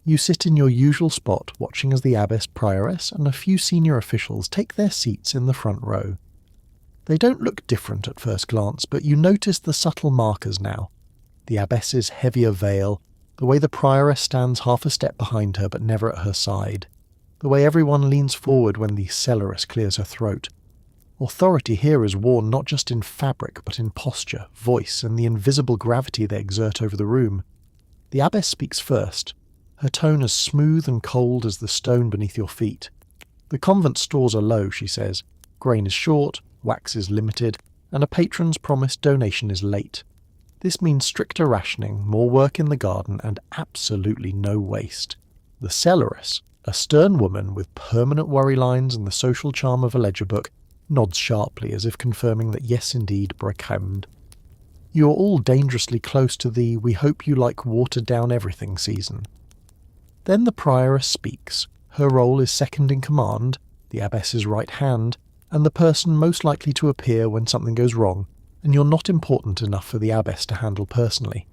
You sit in your usual spot watching as the abbess, prioress and a few senior officials take their seats in the front row. They don't look different at first glance, but you notice the subtle markers now. The abbess's heavier veil, the way the prioress stands half a step behind her but never at her side, the way everyone leans forward when the cellaress clears her throat. Authority here is worn not just in fabric but in posture, voice, and the invisible gravity they exert over the room. The abbess speaks first, her tone as smooth and cold as the stone beneath your feet. The convent stores are low, she says. Grain is short, wax is limited, and a patron's promised donation is late. This means stricter rationing, more work in the garden, and absolutely no waste. The cellaress, a stern woman with permanent worry lines and the social charm of a ledger book, nods sharply as if confirming that yes indeed, Breckhound. You are all dangerously close to the "we hope you like watered down everything" season. Then the prioress speaks. Her role is second in command, the abbess's right hand, and the person most likely to appear when something goes wrong, and you're not important enough for the abbess to handle personally.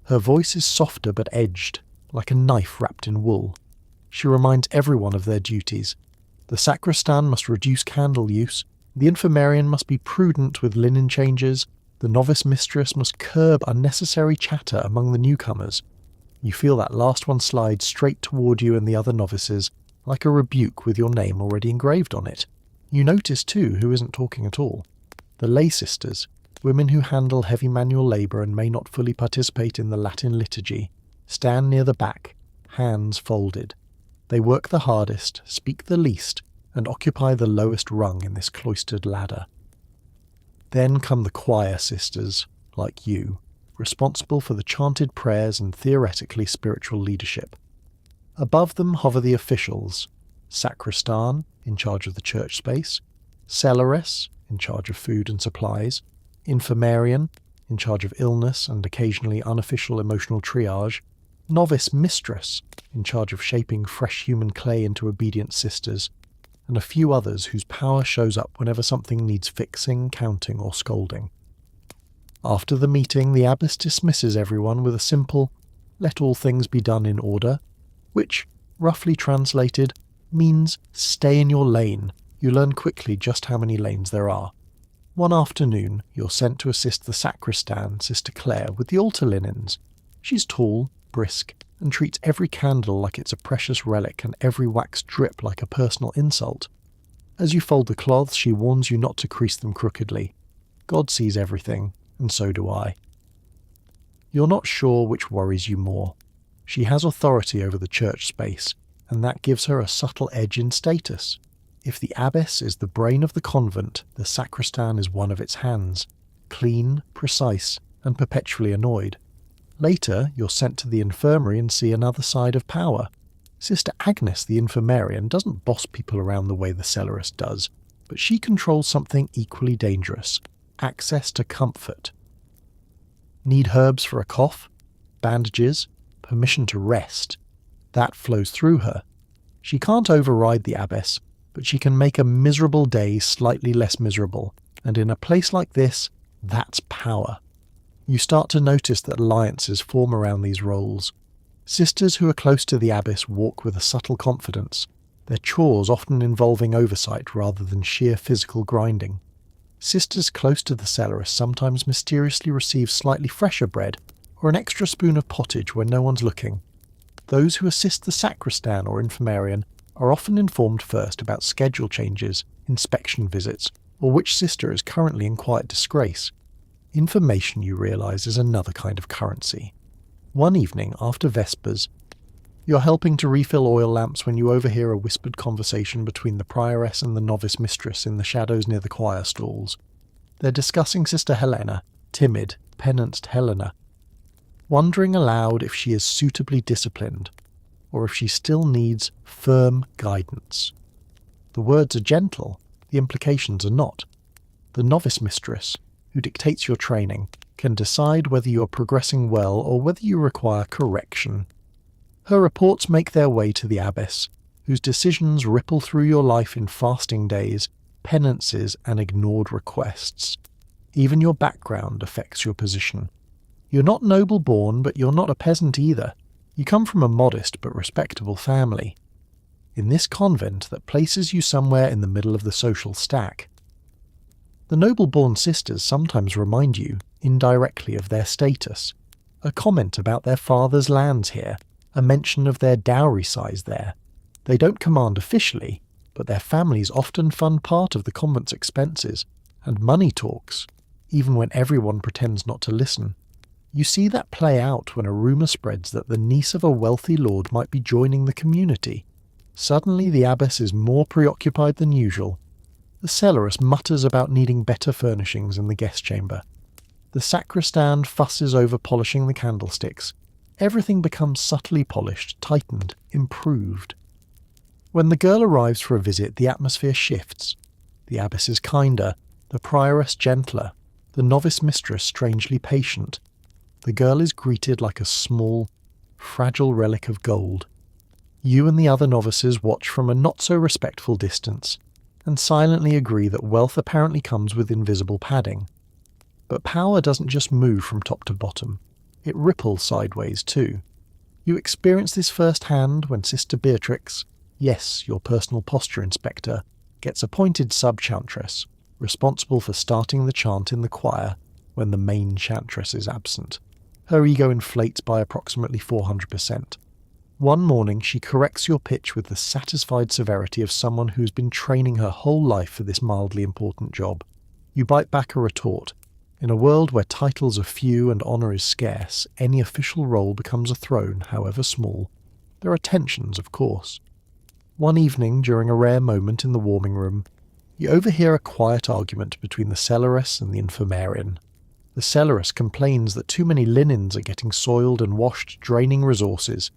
Her voice is softer but edged, like a knife wrapped in wool. She reminds everyone of their duties. The sacristan must reduce candle use, the infirmarian must be prudent with linen changes, the novice mistress must curb unnecessary chatter among the newcomers. You feel that last one slide straight toward you and the other novices, like a rebuke with your name already engraved on it. You notice too who isn't talking at all. The lay sisters, women who handle heavy manual labour and may not fully participate in the Latin liturgy, stand near the back, hands folded. They work the hardest, speak the least, and occupy the lowest rung in this cloistered ladder. Then come the choir sisters, like you, responsible for the chanted prayers and theoretically spiritual leadership. Above them hover the officials, sacristan, in charge of the church space, cellaress, in charge of food and supplies, infirmarian, in charge of illness and occasionally unofficial emotional triage, novice mistress, in charge of shaping fresh human clay into obedient sisters, and a few others whose power shows up whenever something needs fixing, counting, or scolding. After the meeting, the abbess dismisses everyone with a simple, "Let all things be done in order," which, roughly translated, means stay in your lane. You learn quickly just how many lanes there are. One afternoon, you're sent to assist the sacristan, Sister Claire, with the altar linens. She's tall, brisk, and treats every candle like it's a precious relic and every wax drip like a personal insult. As you fold the cloths, she warns you not to crease them crookedly. God sees everything, and so do I. You're not sure which worries you more. She has authority over the church space, and that gives her a subtle edge in status. If the abbess is the brain of the convent, the sacristan is one of its hands, clean, precise, and perpetually annoyed. Later, you're sent to the infirmary and see another side of power. Sister Agnes, the infirmarian, doesn't boss people around the way the cellarist does, but she controls something equally dangerous: access to comfort. Need herbs for a cough? Bandages? Permission to rest? That flows through her. She can't override the abbess, but she can make a miserable day slightly less miserable, and in a place like this, that's power. You start to notice that alliances form around these roles. Sisters who are close to the abbess walk with a subtle confidence, their chores often involving oversight rather than sheer physical grinding. Sisters close to the cellarist sometimes mysteriously receive slightly fresher bread or an extra spoon of pottage when no one's looking. Those who assist the sacristan or infirmarian are often informed first about schedule changes, inspection visits, or which sister is currently in quiet disgrace. Information, you realise, is another kind of currency. One evening, after Vespers, you're helping to refill oil lamps when you overhear a whispered conversation between the prioress and the novice mistress in the shadows near the choir stalls. They're discussing Sister Helena, timid, penanced Helena, wondering aloud if she is suitably disciplined, or if she still needs firm guidance. The words are gentle, the implications are not. The novice mistress, who dictates your training, can decide whether you're progressing well or whether you require correction. Her reports make their way to the abbess, whose decisions ripple through your life in fasting days, penances, and ignored requests. Even your background affects your position. You're not noble-born, but you're not a peasant either. You come from a modest but respectable family. In this convent that places you somewhere in the middle of the social stack. The noble-born sisters sometimes remind you, indirectly, of their status. A comment about their father's lands here, a mention of their dowry size there. They don't command officially, but their families often fund part of the convent's expenses, and money talks, even when everyone pretends not to listen. You see that play out when a rumour spreads that the niece of a wealthy lord might be joining the community. Suddenly the abbess is more preoccupied than usual. The cellarist mutters about needing better furnishings in the guest chamber. The sacristan fusses over polishing the candlesticks. Everything becomes subtly polished, tightened, improved. When the girl arrives for a visit, the atmosphere shifts. The abbess is kinder, the prioress gentler, the novice mistress strangely patient. The girl is greeted like a small, fragile relic of gold. You and the other novices watch from a not-so-respectful distance, and silently agree that wealth apparently comes with invisible padding. But power doesn't just move from top to bottom. It ripples sideways too. You experience this firsthand when Sister Beatrix, yes, your personal posture inspector, gets appointed sub-chantress, responsible for starting the chant in the choir when the main chantress is absent. Her ego inflates by approximately 400%. One morning she corrects your pitch with the satisfied severity of someone who's been training her whole life for this mildly important job. You bite back a retort. In a world where titles are few and honour is scarce, any official role becomes a throne, however small. There are tensions, of course. One evening, during a rare moment in the warming room, you overhear a quiet argument between the cellaress and the infirmarian. The cellaress complains that too many linens are getting soiled and washed, draining resources.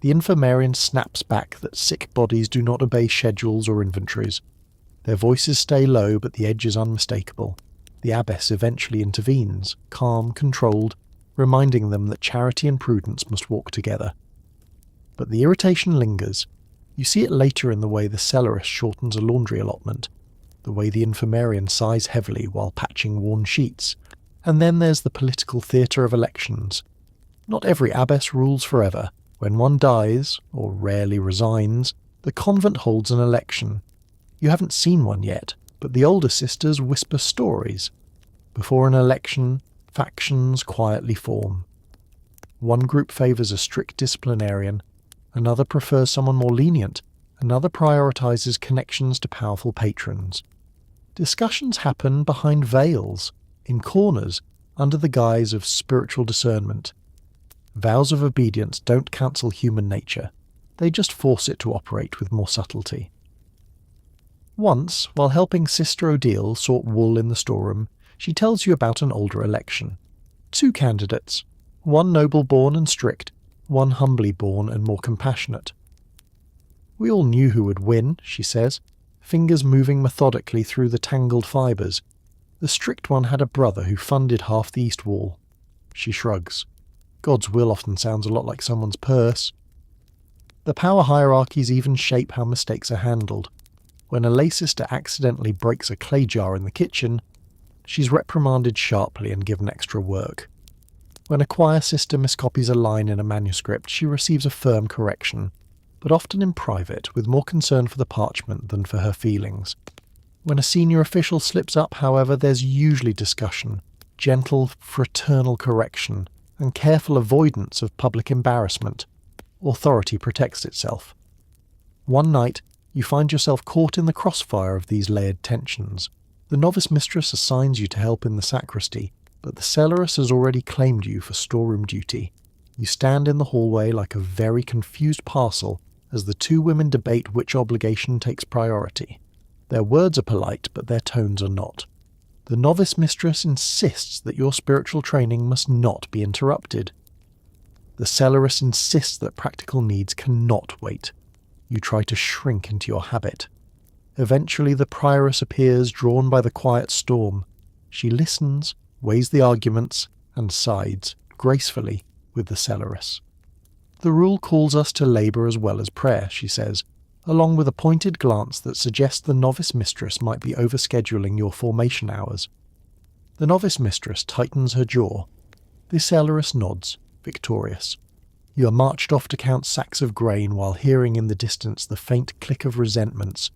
The infirmarian snaps back that sick bodies do not obey schedules or inventories. Their voices stay low, but the edge is unmistakable. The abbess eventually intervenes, calm, controlled, reminding them that charity and prudence must walk together. But the irritation lingers. You see it later in the way the cellarist shortens a laundry allotment, the way the infirmarian sighs heavily while patching worn sheets, and then there's the political theatre of elections. Not every abbess rules forever. When one dies, or rarely resigns, the convent holds an election. You haven't seen one yet, but the older sisters whisper stories. Before an election, factions quietly form. One group favours a strict disciplinarian, another prefers someone more lenient, another prioritises connections to powerful patrons. Discussions happen behind veils, in corners, under the guise of spiritual discernment. Vows of obedience don't cancel human nature, they just force it to operate with more subtlety. Once, while helping Sister Odile sort wool in the storeroom, she tells you about an older election. 2 candidates, one noble-born and strict, one humbly born and more compassionate. We all knew who would win, she says, fingers moving methodically through the tangled fibres. The strict one had a brother who funded half the east wall. She shrugs. God's will often sounds a lot like someone's purse. The power hierarchies even shape how mistakes are handled. When a lay sister accidentally breaks a clay jar in the kitchen, she's reprimanded sharply and given extra work. When a choir sister miscopies a line in a manuscript, she receives a firm correction, but often in private, with more concern for the parchment than for her feelings. When a senior official slips up, however, there's usually discussion, gentle, fraternal correction, and careful avoidance of public embarrassment. Authority protects itself. One night, you find yourself caught in the crossfire of these layered tensions. The novice mistress assigns you to help in the sacristy, but the cellarist has already claimed you for storeroom duty. You stand in the hallway like a very confused parcel as the 2 women debate which obligation takes priority. Their words are polite, but their tones are not. The novice mistress insists that your spiritual training must not be interrupted. The cellarist insists that practical needs cannot wait. You try to shrink into your habit. Eventually the prioress appears, drawn by the quiet storm. She listens, weighs the arguments, and sides, gracefully, with the cellarist. The rule calls us to labour as well as prayer, she says, along with a pointed glance that suggests the novice mistress might be overscheduling your formation hours. The novice mistress tightens her jaw. The cellarist nods, victorious. You are marched off to count sacks of grain while hearing in the distance the faint click of resentments,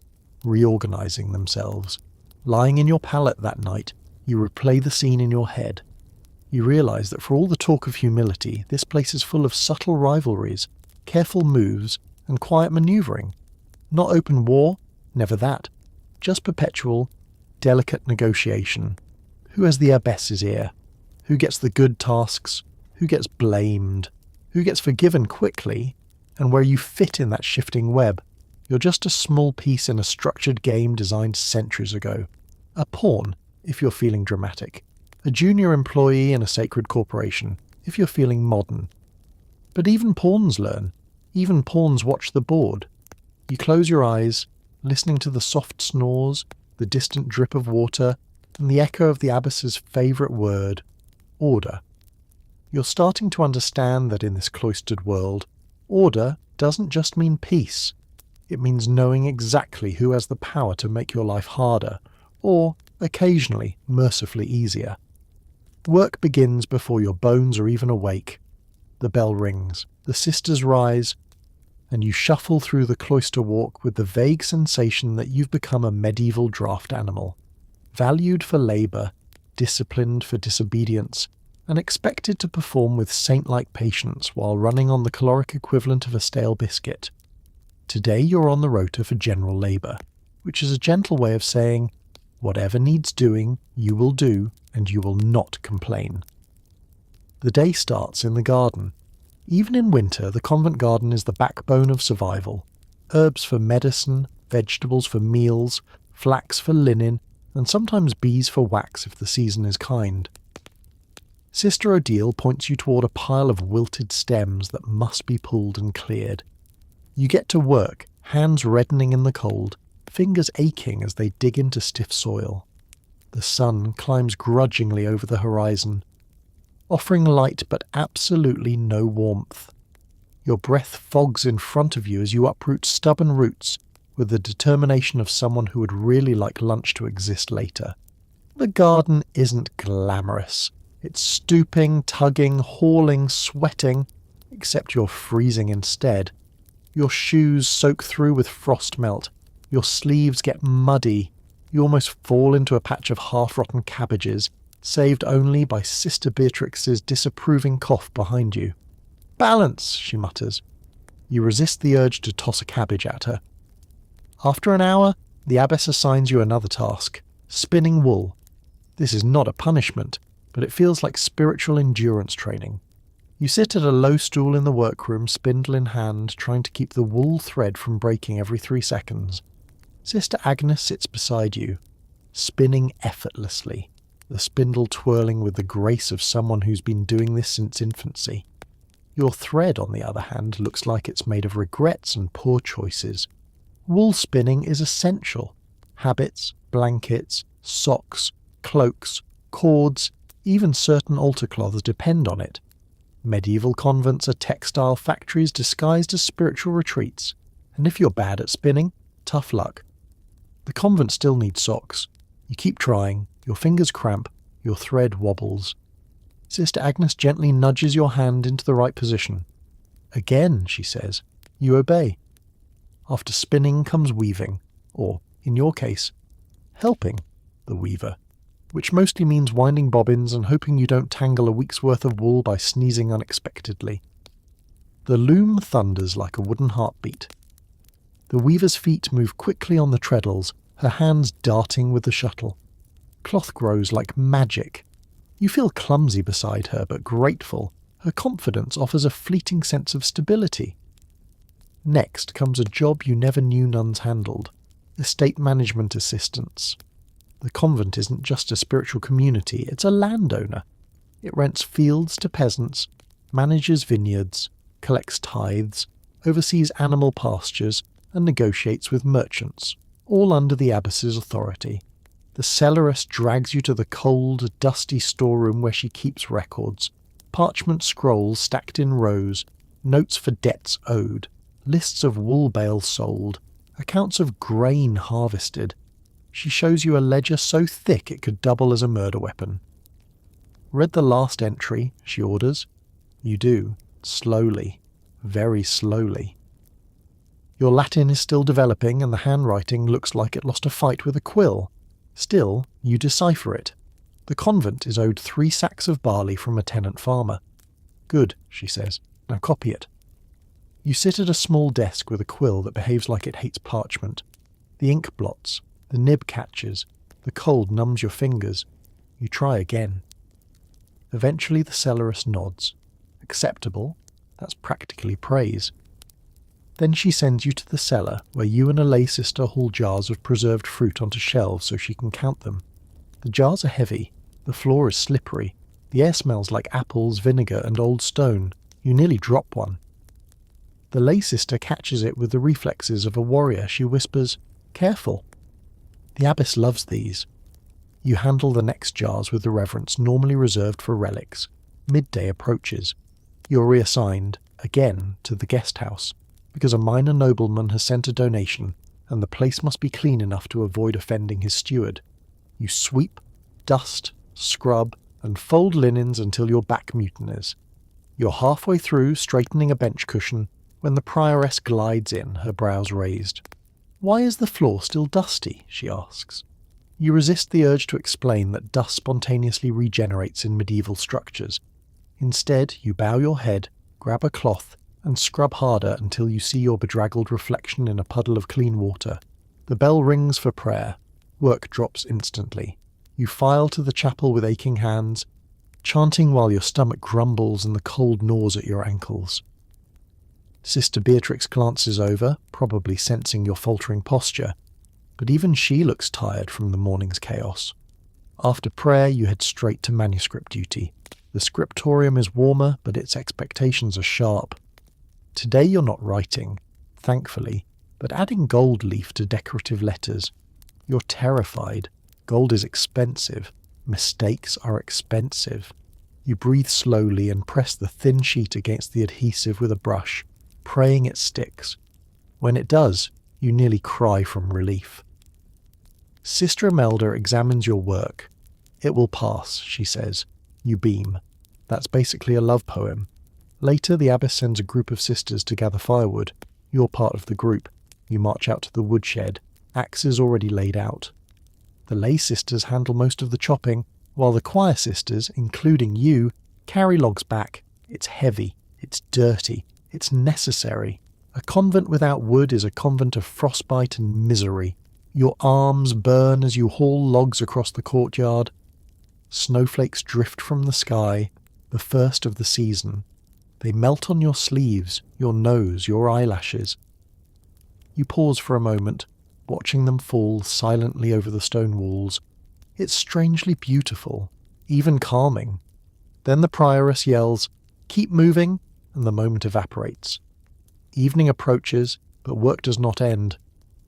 reorganising themselves. Lying in your pallet that night, you replay the scene in your head. You realise that for all the talk of humility, this place is full of subtle rivalries, careful moves, and quiet manoeuvring. Not open war, never that. Just perpetual, delicate negotiation. Who has the abbess's ear? Who gets the good tasks? Who gets blamed? Who gets forgiven quickly? And where you fit in that shifting web. You're just a small piece in a structured game designed centuries ago. A pawn, if you're feeling dramatic. A junior employee in a sacred corporation, if you're feeling modern. But even pawns learn. Even pawns watch the board. You close your eyes, listening to the soft snores, the distant drip of water, and the echo of the abbess's favourite word, order. You're starting to understand that in this cloistered world, order doesn't just mean peace. It means knowing exactly who has the power to make your life harder, or, occasionally, mercifully easier. Work begins before your bones are even awake. The bell rings, the sisters rise, and you shuffle through the cloister walk with the vague sensation that you've become a medieval draft animal, valued for labour, disciplined for disobedience, and expected to perform with saint-like patience while running on the caloric equivalent of a stale biscuit. Today you're on the rota for general labour, which is a gentle way of saying, whatever needs doing, you will do, and you will not complain. The day starts in the garden. Even in winter, the convent garden is the backbone of survival. Herbs for medicine, vegetables for meals, flax for linen, and sometimes bees for wax if the season is kind. Sister Odile points you toward a pile of wilted stems that must be pulled and cleared. You get to work, hands reddening in the cold, fingers aching as they dig into stiff soil. The sun climbs grudgingly over the horizon, offering light but absolutely no warmth. Your breath fogs in front of you as you uproot stubborn roots with the determination of someone who would really like lunch to exist later. The garden isn't glamorous. It's stooping, tugging, hauling, sweating, except you're freezing instead. Your shoes soak through with frost melt. Your sleeves get muddy. You almost fall into a patch of half-rotten cabbages, saved only by Sister Beatrix's disapproving cough behind you. "Balance," she mutters. You resist the urge to toss a cabbage at her. After an hour, the abbess assigns you another task, spinning wool. This is not a punishment, but it feels like spiritual endurance training. You sit at a low stool in the workroom, spindle in hand, trying to keep the wool thread from breaking every 3 seconds. Sister Agnes sits beside you, spinning effortlessly, the spindle twirling with the grace of someone who's been doing this since infancy. Your thread, on the other hand, looks like it's made of regrets and poor choices. Wool spinning is essential. Habits, blankets, socks, cloaks, cords, even certain altar cloths depend on it. Medieval convents are textile factories disguised as spiritual retreats, and if you're bad at spinning, tough luck. The convent still needs socks. You keep trying, your fingers cramp, your thread wobbles. Sister Agnes gently nudges your hand into the right position. Again, she says, you obey. After spinning comes weaving, or, in your case, helping the weaver, which mostly means winding bobbins and hoping you don't tangle a week's worth of wool by sneezing unexpectedly. The loom thunders like a wooden heartbeat. The weaver's feet move quickly on the treadles, her hands darting with the shuttle. Cloth grows like magic. You feel clumsy beside her, but grateful. Her confidence offers a fleeting sense of stability. Next comes a job you never knew nuns handled: estate management assistants. The convent isn't just a spiritual community, it's a landowner. It rents fields to peasants, manages vineyards, collects tithes, oversees animal pastures, and negotiates with merchants, all under the abbess's authority. The cellaress drags you to the cold, dusty storeroom where she keeps records, parchment scrolls stacked in rows, notes for debts owed, lists of wool bales sold, accounts of grain harvested. She shows you a ledger so thick it could double as a murder weapon. "Read the last entry," she orders. You do, slowly, very slowly. Your Latin is still developing and the handwriting looks like it lost a fight with a quill. Still, you decipher it. The convent is owed 3 sacks of barley from a tenant farmer. "Good," she says. "Now copy it." You sit at a small desk with a quill that behaves like it hates parchment. The ink blots, the nib catches, the cold numbs your fingers. You try again. Eventually the cellaress nods. Acceptable, that's practically praise. Then she sends you to the cellar, where you and a lay sister haul jars of preserved fruit onto shelves so she can count them. The jars are heavy, the floor is slippery, the air smells like apples, vinegar, and old stone. You nearly drop one. The lay sister catches it with the reflexes of a warrior. She whispers, "Careful." The abbess loves these. You handle the next jars with the reverence normally reserved for relics. Midday approaches. You're reassigned, again, to the guest house, because a minor nobleman has sent a donation, and the place must be clean enough to avoid offending his steward. You sweep, dust, scrub, and fold linens until your back mutinies. You're halfway through straightening a bench cushion when the prioress glides in, her brows raised. "Why is the floor still dusty?" she asks. You resist the urge to explain that dust spontaneously regenerates in medieval structures. Instead, you bow your head, grab a cloth, and scrub harder until you see your bedraggled reflection in a puddle of clean water. The bell rings for prayer. Work drops instantly. You file to the chapel with aching hands, chanting while your stomach grumbles and the cold gnaws at your ankles. Sister Beatrix glances over, probably sensing your faltering posture, but even she looks tired from the morning's chaos. After prayer, you head straight to manuscript duty. The scriptorium is warmer, but its expectations are sharp. Today you're not writing, thankfully, but adding gold leaf to decorative letters. You're terrified. Gold is expensive. Mistakes are expensive. You breathe slowly and press the thin sheet against the adhesive with a brush, praying it sticks. When it does, you nearly cry from relief. Sister Imelda examines your work. It will pass, she says. You beam. That's basically a love poem. Later, the abbess sends a group of sisters to gather firewood. You're part of the group. You march out to the woodshed. Axes already laid out. The lay sisters handle most of the chopping, while the choir sisters, including you, carry logs back. It's heavy. It's dirty. It's necessary. A convent without wood is a convent of frostbite and misery. Your arms burn as you haul logs across the courtyard. Snowflakes drift from the sky, the first of the season. They melt on your sleeves, your nose, your eyelashes. You pause for a moment, watching them fall silently over the stone walls. It's strangely beautiful, even calming. Then the prioress yells, "Keep moving," and the moment evaporates. Evening approaches, but work does not end.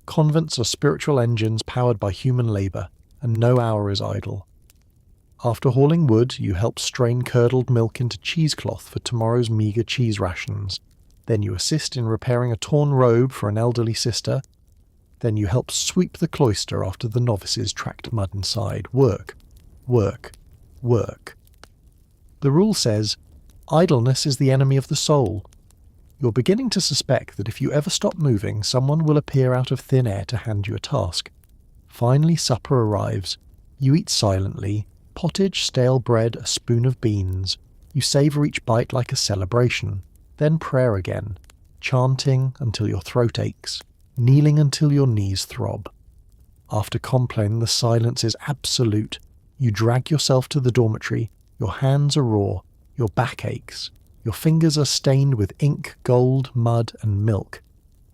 Convents are spiritual engines powered by human labour, and no hour is idle. After hauling wood, you help strain curdled milk into cheesecloth for tomorrow's meagre cheese rations. Then you assist in repairing a torn robe for an elderly sister. Then you help sweep the cloister after the novices tracked mud inside. Work, work, work. The rule says, idleness is the enemy of the soul. You're beginning to suspect that if you ever stop moving, someone will appear out of thin air to hand you a task. Finally, supper arrives. You eat silently. Pottage, stale bread, a spoon of beans. You savour each bite like a celebration. Then prayer again, chanting until your throat aches, kneeling until your knees throb. After compline, the silence is absolute. You drag yourself to the dormitory. Your hands are raw. Your back aches. Your fingers are stained with ink, gold, mud, and milk.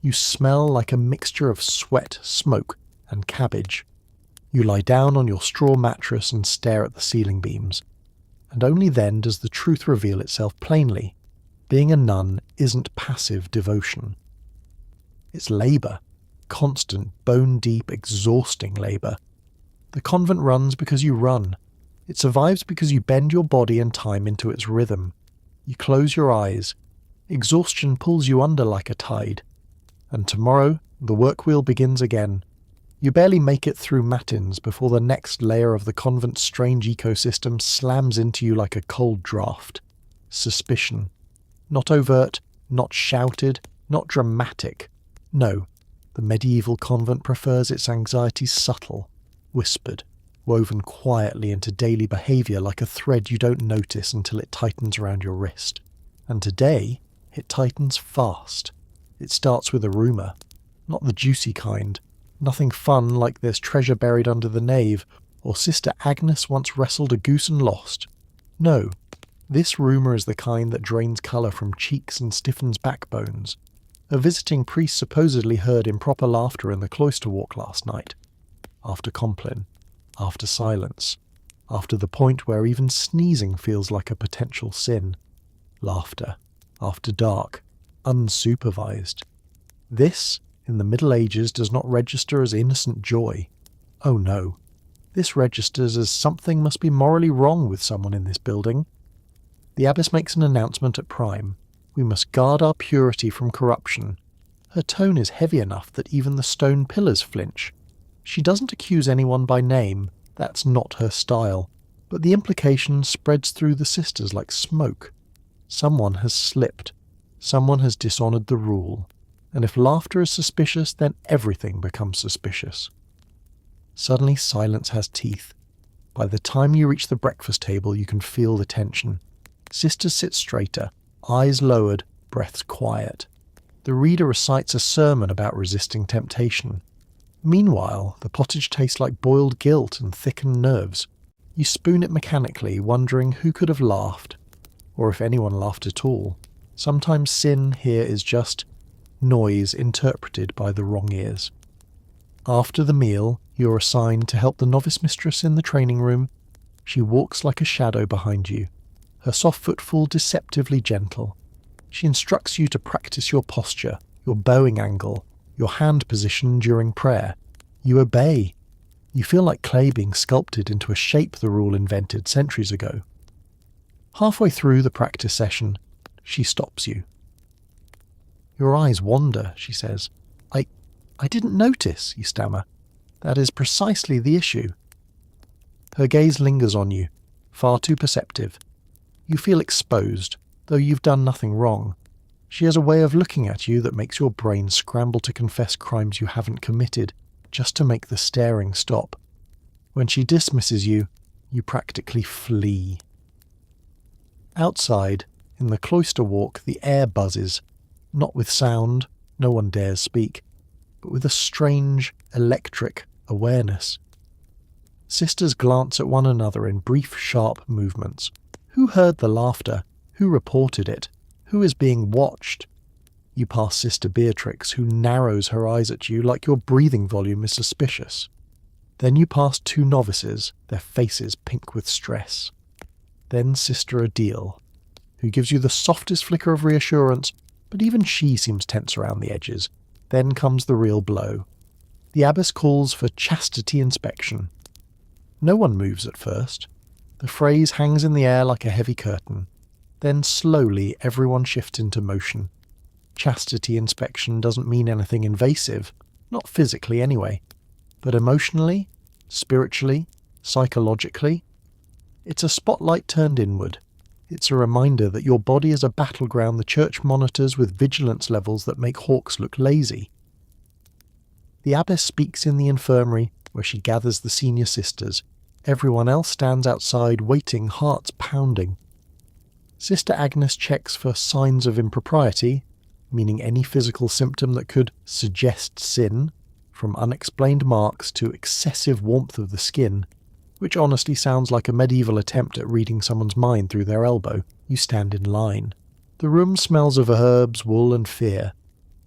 You smell like a mixture of sweat, smoke, and cabbage. You lie down on your straw mattress and stare at the ceiling beams. And only then does the truth reveal itself plainly. Being a nun isn't passive devotion. It's labour. Constant, bone-deep, exhausting labour. The convent runs because you run. It survives because you bend your body and time into its rhythm. You close your eyes. Exhaustion pulls you under like a tide. And tomorrow, the work wheel begins again. You barely make it through matins before the next layer of the convent's strange ecosystem slams into you like a cold draft. Suspicion. Not overt, not shouted, not dramatic. No, the medieval convent prefers its anxieties subtle, whispered, woven quietly into daily behaviour like a thread you don't notice until it tightens around your wrist. And today, it tightens fast. It starts with a rumour. Not the juicy kind. Nothing fun like there's treasure buried under the nave, or Sister Agnes once wrestled a goose and lost. No, this rumour is the kind that drains colour from cheeks and stiffens backbones. A visiting priest supposedly heard improper laughter in the cloister walk last night. After compline. After silence. After the point where even sneezing feels like a potential sin. Laughter. After dark. Unsupervised. This, in the Middle Ages, does not register as innocent joy. Oh no. This registers as something must be morally wrong with someone in this building. The abbess makes an announcement at prime. We must guard our purity from corruption. Her tone is heavy enough that even the stone pillars flinch. She doesn't accuse anyone by name. That's not her style. But the implication spreads through the sisters like smoke. Someone has slipped. Someone has dishonoured the rule. And if laughter is suspicious, then everything becomes suspicious. Suddenly silence has teeth. By the time you reach the breakfast table, you can feel the tension. Sisters sit straighter, eyes lowered, breaths quiet. The reader recites a sermon about resisting temptation. Meanwhile, the pottage tastes like boiled guilt and thickened nerves. You spoon it mechanically, wondering who could have laughed, or if anyone laughed at all. Sometimes sin here is just noise interpreted by the wrong ears. After the meal, you're assigned to help the novice mistress in the training room. She walks like a shadow behind you, her soft footfall deceptively gentle. She instructs you to practice your posture, your bowing angle, your hand position during prayer. You obey. You feel like clay being sculpted into a shape the rule invented centuries ago. Halfway through the practice session, she stops you. Your eyes wander, she says. I didn't notice, you stammer. That is precisely the issue. Her gaze lingers on you, far too perceptive. You feel exposed, though you've done nothing wrong. She has a way of looking at you that makes your brain scramble to confess crimes you haven't committed, just to make the staring stop. When she dismisses you, you practically flee. Outside, in the cloister walk, the air buzzes, not with sound, no one dares speak, but with a strange, electric awareness. Sisters glance at one another in brief, sharp movements. Who heard the laughter? Who reported it? Who is being watched? You pass Sister Beatrix, who narrows her eyes at you like your breathing volume is suspicious. Then you pass two novices, their faces pink with stress. Then Sister Odile, who gives you the softest flicker of reassurance, but even she seems tense around the edges. Then comes the real blow. The abbess calls for chastity inspection. No one moves at first. The phrase hangs in the air like a heavy curtain. Then slowly everyone shifts into motion. Chastity inspection doesn't mean anything invasive, not physically anyway, but emotionally, spiritually, psychologically. It's a spotlight turned inward. It's a reminder that your body is a battleground the church monitors with vigilance levels that make hawks look lazy. The abbess speaks in the infirmary, where she gathers the senior sisters. Everyone else stands outside waiting, hearts pounding. Sister Agnes checks for signs of impropriety, meaning any physical symptom that could suggest sin, from unexplained marks to excessive warmth of the skin, which honestly sounds like a medieval attempt at reading someone's mind through their elbow. You stand in line. The room smells of herbs, wool and fear.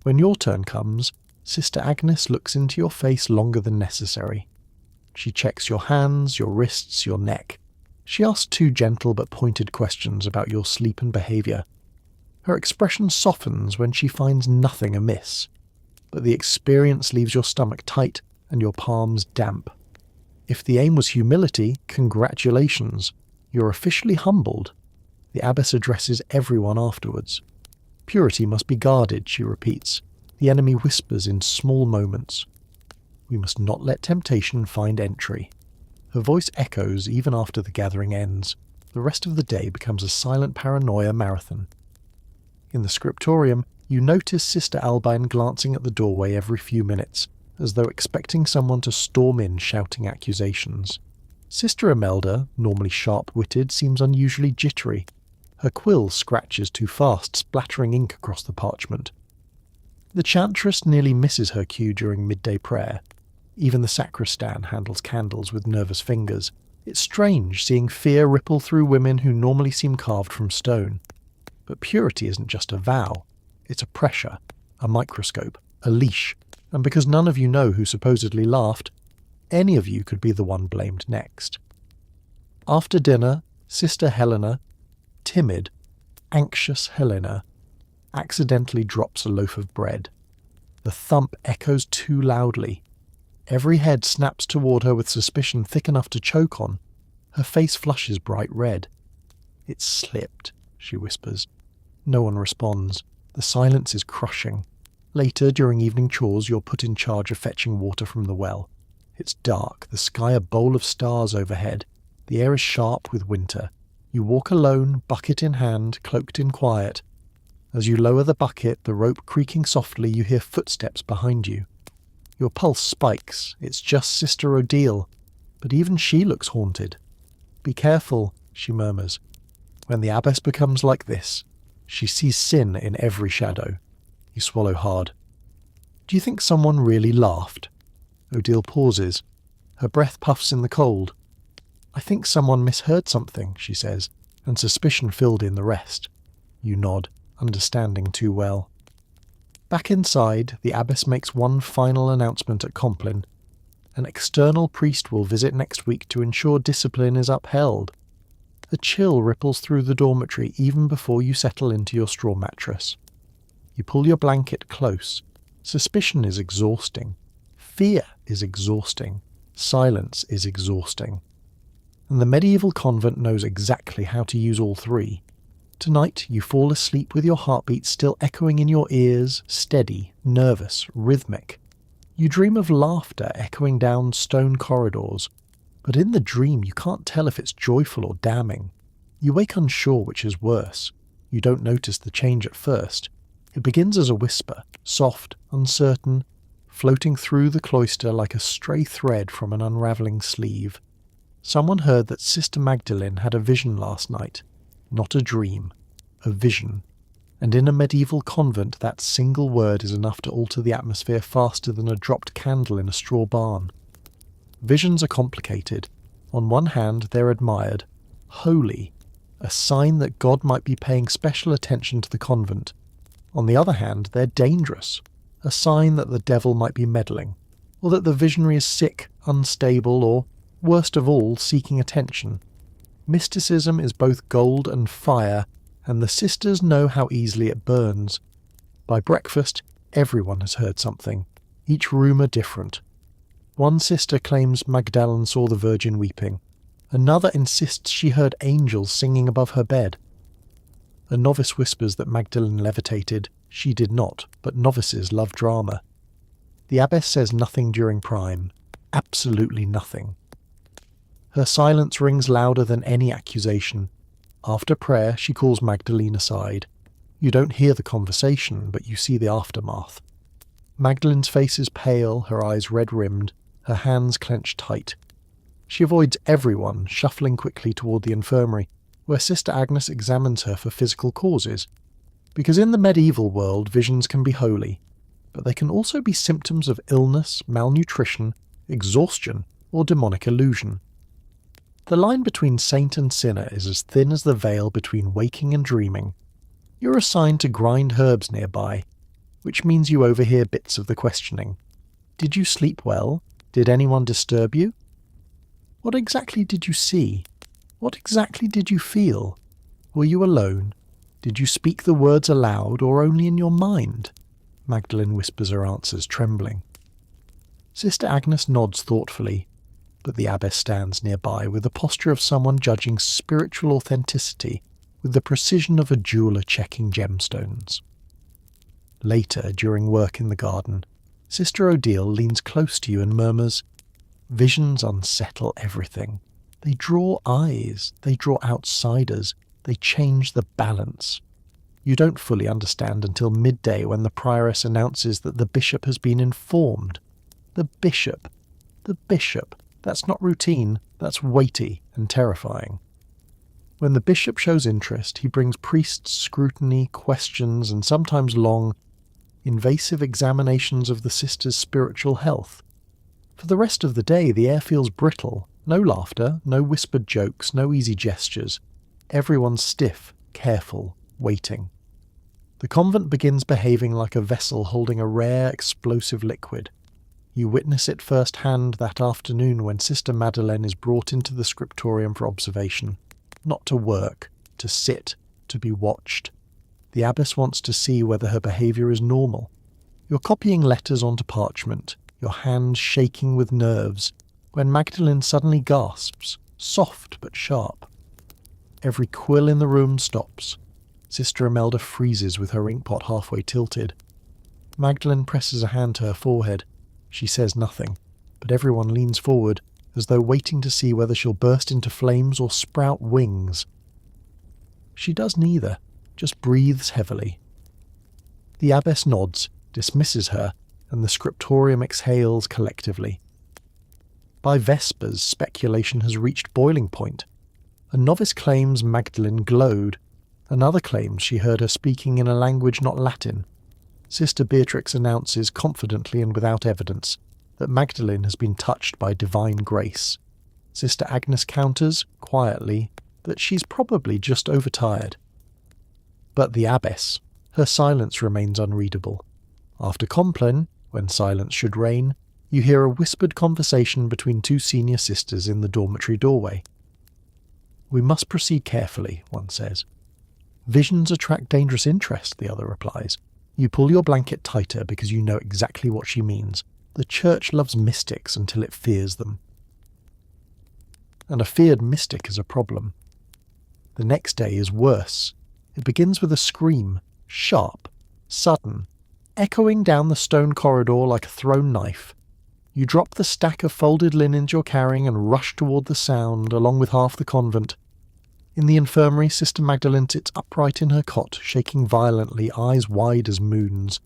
When your turn comes, Sister Agnes looks into your face longer than necessary. She checks your hands, your wrists, your neck. She asks two gentle but pointed questions about your sleep and behaviour. Her expression softens when she finds nothing amiss, but the experience leaves your stomach tight and your palms damp. If the aim was humility, congratulations. You're officially humbled. The abbess addresses everyone afterwards. Purity must be guarded, she repeats. The enemy whispers in small moments. We must not let temptation find entry. Her voice echoes even after the gathering ends. The rest of the day becomes a silent paranoia marathon. In the scriptorium, you notice Sister Albine glancing at the doorway every few minutes, as though expecting someone to storm in shouting accusations. Sister Imelda, normally sharp-witted, seems unusually jittery. Her quill scratches too fast, splattering ink across the parchment. The chantress nearly misses her cue during midday prayer. Even the sacristan handles candles with nervous fingers. It's strange seeing fear ripple through women who normally seem carved from stone. But purity isn't just a vow. It's a pressure, a microscope, a leash. And because none of you know who supposedly laughed, any of you could be the one blamed next. After dinner, Sister Helena, timid, anxious Helena, accidentally drops a loaf of bread. The thump echoes too loudly. Every head snaps toward her with suspicion thick enough to choke on. Her face flushes bright red. It slipped, she whispers. No one responds. The silence is crushing. Later, during evening chores, you're put in charge of fetching water from the well. It's dark, the sky a bowl of stars overhead. The air is sharp with winter. You walk alone, bucket in hand, cloaked in quiet. As you lower the bucket, the rope creaking softly, you hear footsteps behind you. Your pulse spikes. It's just Sister Odile, but even she looks haunted. Be careful, she murmurs. When the abbess becomes like this, she sees sin in every shadow. You swallow hard. Do you think someone really laughed? Odile pauses. Her breath puffs in the cold. I think someone misheard something, she says, and suspicion filled in the rest. You nod, understanding too well. Back inside, the abbess makes one final announcement at Compline. An external priest will visit next week to ensure discipline is upheld. A chill ripples through the dormitory even before you settle into your straw mattress. You pull your blanket close. Suspicion is exhausting. Fear is exhausting. Silence is exhausting. And the medieval convent knows exactly how to use all three. Tonight you fall asleep with your heartbeat still echoing in your ears, steady, nervous, rhythmic. You dream of laughter echoing down stone corridors, but in the dream you can't tell if it's joyful or damning. You wake unsure which is worse. You don't notice the change at first. It begins as a whisper, soft, uncertain, floating through the cloister like a stray thread from an unravelling sleeve. Someone heard that Sister Magdalene had a vision last night. Not a dream, a vision. And in a medieval convent that single word is enough to alter the atmosphere faster than a dropped candle in a straw barn. Visions are complicated. On one hand, they're admired, holy, a sign that God might be paying special attention to the convent. On the other hand, they're dangerous, a sign that the devil might be meddling, or that the visionary is sick, unstable, or, worst of all, seeking attention. Mysticism is both gold and fire, and the sisters know how easily it burns. By breakfast, everyone has heard something, each rumour different. One sister claims Magdalene saw the Virgin weeping. Another insists she heard angels singing above her bed. A novice whispers that Magdalene levitated. She did not, but novices love drama. The abbess says nothing during prime. Absolutely nothing. Her silence rings louder than any accusation. After prayer, she calls Magdalene aside. You don't hear the conversation, but you see the aftermath. Magdalene's face is pale, her eyes red-rimmed, her hands clenched tight. She avoids everyone, shuffling quickly toward the infirmary, where Sister Agnes examines her for physical causes. Because in the medieval world, visions can be holy, but they can also be symptoms of illness, malnutrition, exhaustion, or demonic illusion. The line between saint and sinner is as thin as the veil between waking and dreaming. You're assigned to grind herbs nearby, which means you overhear bits of the questioning. Did you sleep well? Did anyone disturb you? What exactly did you see? What exactly did you feel? Were you alone? Did you speak the words aloud or only in your mind? Magdalene whispers her answers, trembling. Sister Agnes nods thoughtfully, but the abbess stands nearby with the posture of someone judging spiritual authenticity with the precision of a jeweller checking gemstones. Later, during work in the garden, Sister Odile leans close to you and murmurs, "Visions unsettle everything. They draw eyes, they draw outsiders, they change the balance." You don't fully understand until midday when the prioress announces that the bishop has been informed. The bishop. That's not routine, that's weighty and terrifying. When the bishop shows interest, he brings priests' scrutiny, questions, and sometimes long, invasive examinations of the sister's spiritual health. For the rest of the day, the air feels brittle. No laughter, no whispered jokes, no easy gestures. Everyone's stiff, careful, waiting. The convent begins behaving like a vessel holding a rare, explosive liquid. You witness it firsthand that afternoon when Sister Madeleine is brought into the scriptorium for observation. Not to work, to sit, to be watched. The abbess wants to see whether her behaviour is normal. You're copying letters onto parchment, your hands shaking with nerves, when Magdalene suddenly gasps, soft but sharp. Every quill in the room stops. Sister Imelda freezes with her inkpot halfway tilted. Magdalene presses a hand to her forehead. She says nothing, but everyone leans forward, as though waiting to see whether she'll burst into flames or sprout wings. She does neither, just breathes heavily. The abbess nods, dismisses her, and the scriptorium exhales collectively. By Vespers, speculation has reached boiling point. A novice claims Magdalene glowed. Another claims she heard her speaking in a language not Latin. Sister Beatrix announces confidently and without evidence that Magdalene has been touched by divine grace. Sister Agnes counters, quietly, that she's probably just overtired. But the abbess, her silence remains unreadable. After Compline, when silence should reign, you hear a whispered conversation between two senior sisters in the dormitory doorway. "We must proceed carefully," one says. "Visions attract dangerous interest," the other replies. You pull your blanket tighter because you know exactly what she means. The church loves mystics until it fears them. And a feared mystic is a problem. The next day is worse. It begins with a scream, sharp, sudden, echoing down the stone corridor like a thrown knife. You drop the stack of folded linens you're carrying and rush toward the sound, along with half the convent. In the infirmary, Sister Magdalene sits upright in her cot, shaking violently, eyes wide as moons.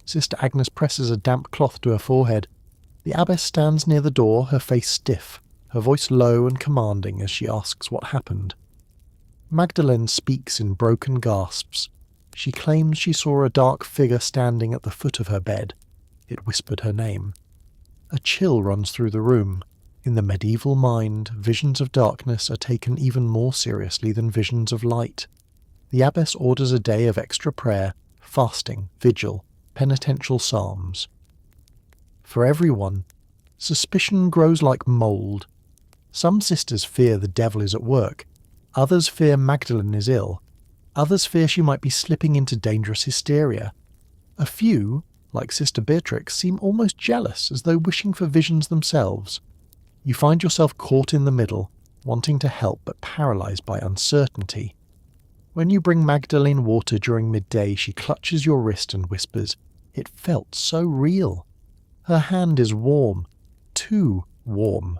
Sister Agnes presses a damp cloth to her forehead. The abbess stands near the door, her face stiff, her voice low and commanding as she asks what happened. Magdalene speaks in broken gasps. She claims she saw a dark figure standing at the foot of her bed. It whispered her name. A chill runs through the room. In the medieval mind, visions of darkness are taken even more seriously than visions of light. The abbess orders a day of extra prayer, fasting, vigil, penitential psalms. For everyone, suspicion grows like mould. Some sisters fear the devil is at work. Others fear Magdalene is ill. Others fear she might be slipping into dangerous hysteria. A few, like Sister Beatrix, seem almost jealous, as though wishing for visions themselves. You find yourself caught in the middle, wanting to help but paralysed by uncertainty. When you bring Magdalene water during midday, she clutches your wrist and whispers, "It felt so real." Her hand is warm, too warm.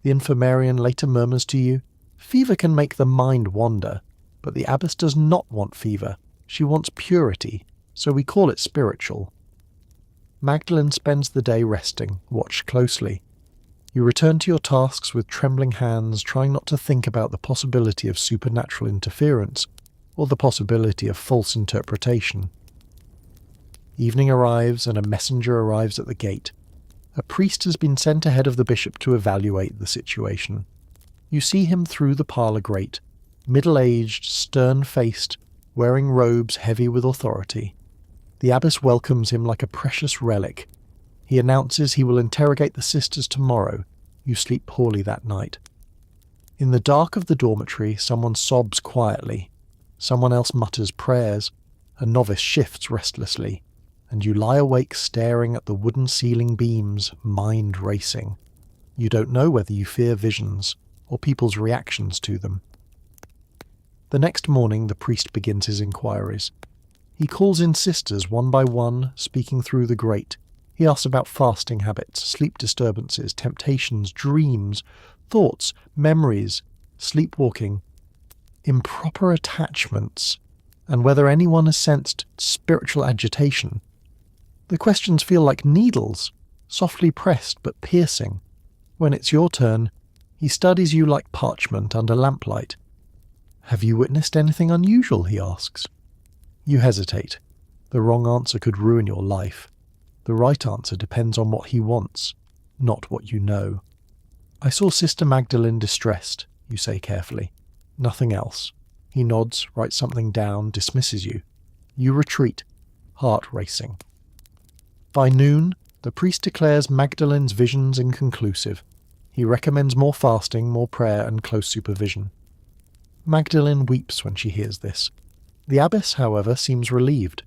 The infirmarian later murmurs to you, "Fever can make the mind wander, but the abbess does not want fever. She wants purity, so we call it spiritual." Magdalene spends the day resting, watched closely. You return to your tasks with trembling hands, trying not to think about the possibility of supernatural interference or the possibility of false interpretation. Evening arrives and a messenger arrives at the gate. A priest has been sent ahead of the bishop to evaluate the situation. You see him through the parlour grate, middle-aged, stern-faced, wearing robes heavy with authority. The abbess welcomes him like a precious relic. He announces he will interrogate the sisters tomorrow. You sleep poorly that night. In the dark of the dormitory, someone sobs quietly. Someone else mutters prayers. A novice shifts restlessly, and you lie awake staring at the wooden ceiling beams, mind racing. You don't know whether you fear visions or people's reactions to them. The next morning, the priest begins his inquiries. He calls in sisters one by one, speaking through the grate. He asks about fasting habits, sleep disturbances, temptations, dreams, thoughts, memories, sleepwalking, improper attachments, and whether anyone has sensed spiritual agitation. The questions feel like needles, softly pressed but piercing. When it's your turn, he studies you like parchment under lamplight. "Have you witnessed anything unusual?" he asks. You hesitate. The wrong answer could ruin your life. The right answer depends on what he wants, not what you know. "I saw Sister Magdalene distressed," you say carefully. Nothing else. He nods, writes something down, dismisses you. You retreat, heart racing. By noon, the priest declares Magdalene's visions inconclusive. He recommends more fasting, more prayer, and close supervision. Magdalene weeps when she hears this. The abbess, however, seems relieved.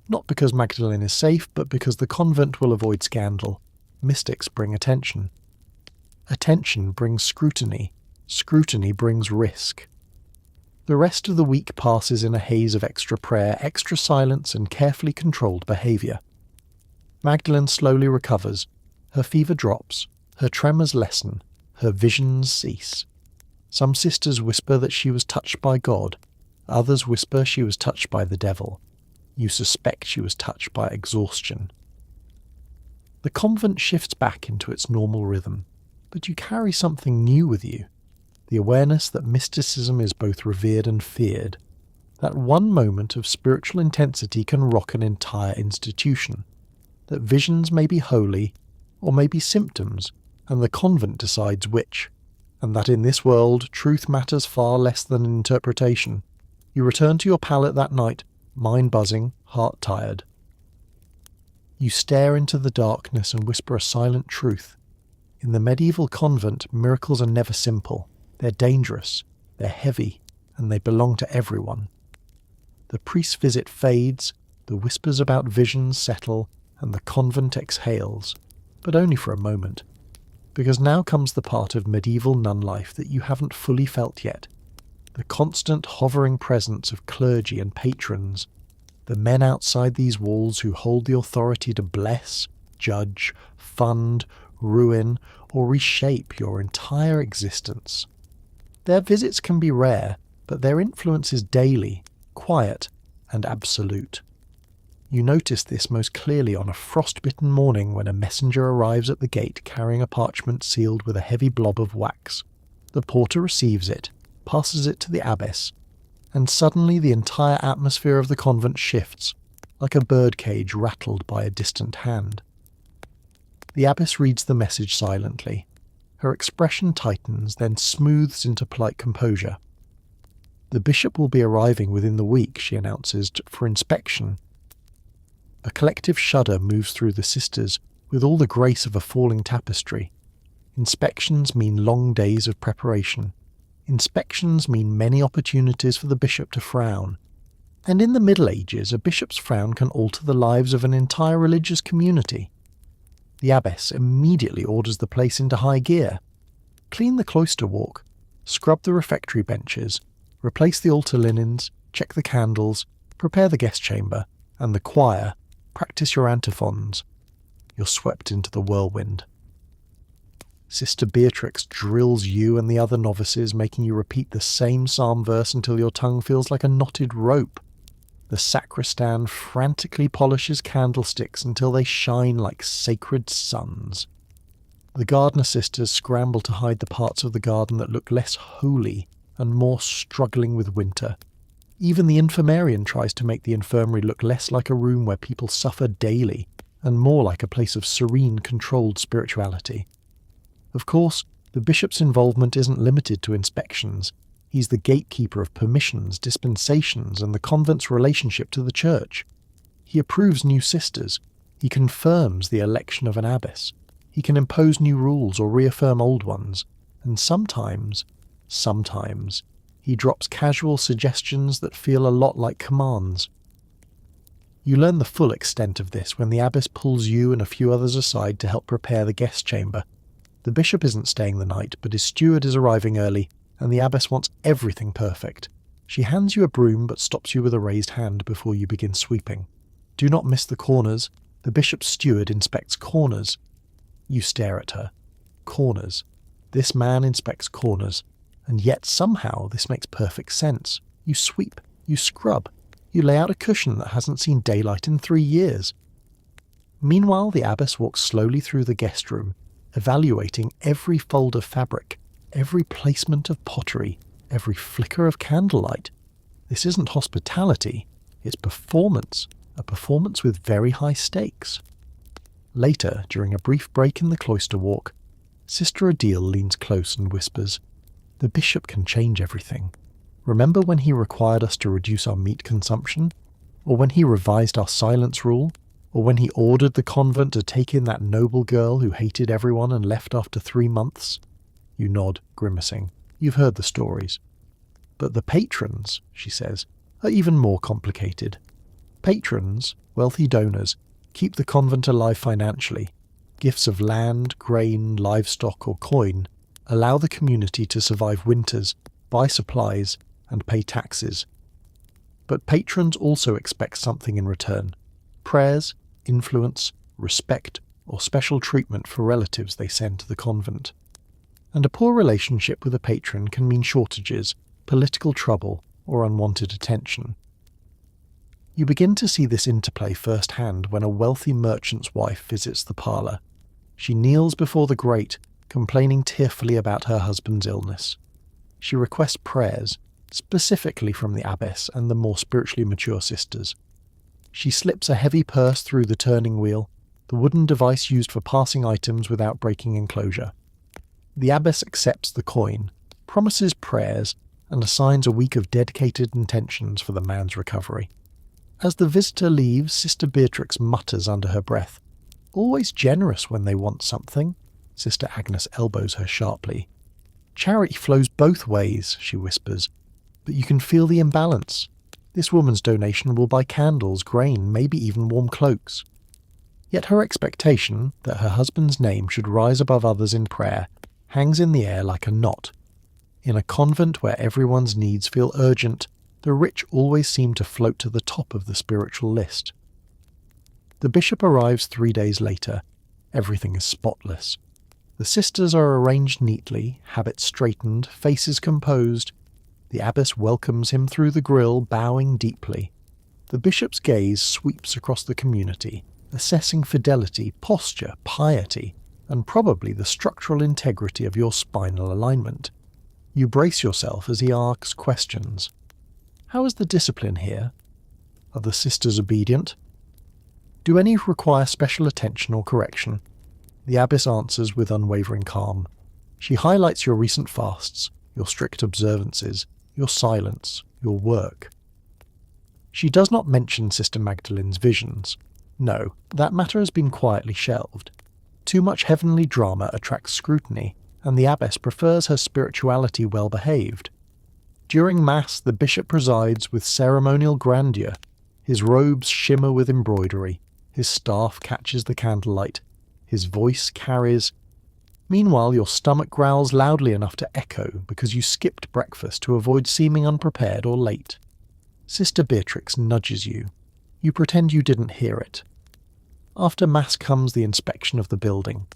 Not because Magdalene is safe, but because the convent will avoid scandal. Mystics bring attention. Attention brings scrutiny. Scrutiny brings risk. The rest of the week passes in a haze of extra prayer, extra silence, and carefully controlled behaviour. Magdalene slowly recovers. Her fever drops. Her tremors lessen. Her visions cease. Some sisters whisper that she was touched by God. Others whisper she was touched by the devil. You suspect she was touched by exhaustion. The convent shifts back into its normal rhythm, but you carry something new with you. The awareness that mysticism is both revered and feared. That one moment of spiritual intensity can rock an entire institution. That visions may be holy, or may be symptoms, and the convent decides which. And that in this world, truth matters far less than interpretation. You return to your pallet that night, mind buzzing, heart tired. You stare into the darkness and whisper a silent truth. In the medieval convent, miracles are never simple. They're dangerous, they're heavy, and they belong to everyone. The priest's visit fades, the whispers about visions settle, and the convent exhales, but only for a moment, because now comes the part of medieval nun life that you haven't fully felt yet, the constant hovering presence of clergy and patrons, the men outside these walls who hold the authority to bless, judge, fund, ruin, or reshape your entire existence. Their visits can be rare, but their influence is daily, quiet, and absolute. You notice this most clearly on a frostbitten morning when a messenger arrives at the gate carrying a parchment sealed with a heavy blob of wax. The porter receives it, passes it to the abbess, and suddenly the entire atmosphere of the convent shifts, like a birdcage rattled by a distant hand. The abbess reads the message silently. Her expression tightens, then smooths into polite composure. The bishop will be arriving within the week, she announces, for inspection. A collective shudder moves through the sisters, with all the grace of a falling tapestry. Inspections mean long days of preparation. Inspections mean many opportunities for the bishop to frown. And in the Middle Ages, a bishop's frown can alter the lives of an entire religious community. The abbess immediately orders the place into high gear. Clean the cloister walk, scrub the refectory benches, replace the altar linens, check the candles, prepare the guest chamber, and the choir, practice your antiphons. You're swept into the whirlwind. Sister Beatrix drills you and the other novices, making you repeat the same psalm verse until your tongue feels like a knotted rope. The sacristan frantically polishes candlesticks until they shine like sacred suns. The gardener sisters scramble to hide the parts of the garden that look less holy and more struggling with winter. Even the infirmarian tries to make the infirmary look less like a room where people suffer daily and more like a place of serene, controlled spirituality. Of course, the bishop's involvement isn't limited to inspections. He's the gatekeeper of permissions, dispensations, and the convent's relationship to the church. He approves new sisters. He confirms the election of an abbess. He can impose new rules or reaffirm old ones. And sometimes, he drops casual suggestions that feel a lot like commands. You learn the full extent of this when the abbess pulls you and a few others aside to help prepare the guest chamber. The bishop isn't staying the night, but his steward is arriving early, and the abbess wants everything perfect. She hands you a broom but stops you with a raised hand before you begin sweeping. Do not miss the corners. The bishop's steward inspects corners. You stare at her. Corners. This man inspects corners. And yet somehow this makes perfect sense. You sweep. You scrub. You lay out a cushion that hasn't seen daylight in 3 years. Meanwhile, the abbess walks slowly through the guest room, evaluating every fold of fabric, every placement of pottery, every flicker of candlelight. This isn't hospitality, it's performance, a performance with very high stakes. Later, during a brief break in the cloister walk, Sister Odile leans close and whispers, "The bishop can change everything. Remember when he required us to reduce our meat consumption? Or when he revised our silence rule? Or when he ordered the convent to take in that noble girl who hated everyone and left after 3 months?" You nod, grimacing. You've heard the stories. But the patrons, she says, are even more complicated. Patrons, wealthy donors, keep the convent alive financially. Gifts of land, grain, livestock, or coin allow the community to survive winters, buy supplies, and pay taxes. But patrons also expect something in return. Prayers, influence, respect, or special treatment for relatives they send to the convent. And a poor relationship with a patron can mean shortages, political trouble, or unwanted attention. You begin to see this interplay firsthand when a wealthy merchant's wife visits the parlour. She kneels before the grate, complaining tearfully about her husband's illness. She requests prayers, specifically from the abbess and the more spiritually mature sisters. She slips a heavy purse through the turning wheel, the wooden device used for passing items without breaking enclosure. The abbess accepts the coin, promises prayers, and assigns a week of dedicated intentions for the man's recovery. As the visitor leaves, Sister Beatrix mutters under her breath, "Always generous when they want something." Sister Agnes elbows her sharply. "Charity flows both ways," she whispers, "but you can feel the imbalance. This woman's donation will buy candles, grain, maybe even warm cloaks." Yet her expectation that her husband's name should rise above others in prayer hangs in the air like a knot. In a convent where everyone's needs feel urgent, the rich always seem to float to the top of the spiritual list. The bishop arrives 3 days later. Everything is spotless. The sisters are arranged neatly, habits straightened, faces composed. The abbess welcomes him through the grille, bowing deeply. The bishop's gaze sweeps across the community, assessing fidelity, posture, piety, and probably the structural integrity of your spinal alignment. You brace yourself as he asks questions. How is the discipline here? Are the sisters obedient? Do any require special attention or correction? The abbess answers with unwavering calm. She highlights your recent fasts, your strict observances, your silence, your work. She does not mention Sister Magdalene's visions. No, that matter has been quietly shelved. Too much heavenly drama attracts scrutiny, and the abbess prefers her spirituality well behaved. During Mass, the bishop presides with ceremonial grandeur. His robes shimmer with embroidery. His staff catches the candlelight. His voice carries. Meanwhile, your stomach growls loudly enough to echo because you skipped breakfast to avoid seeming unprepared or late. Sister Beatrix nudges you. You pretend you didn't hear it. After Mass comes the inspection of the building.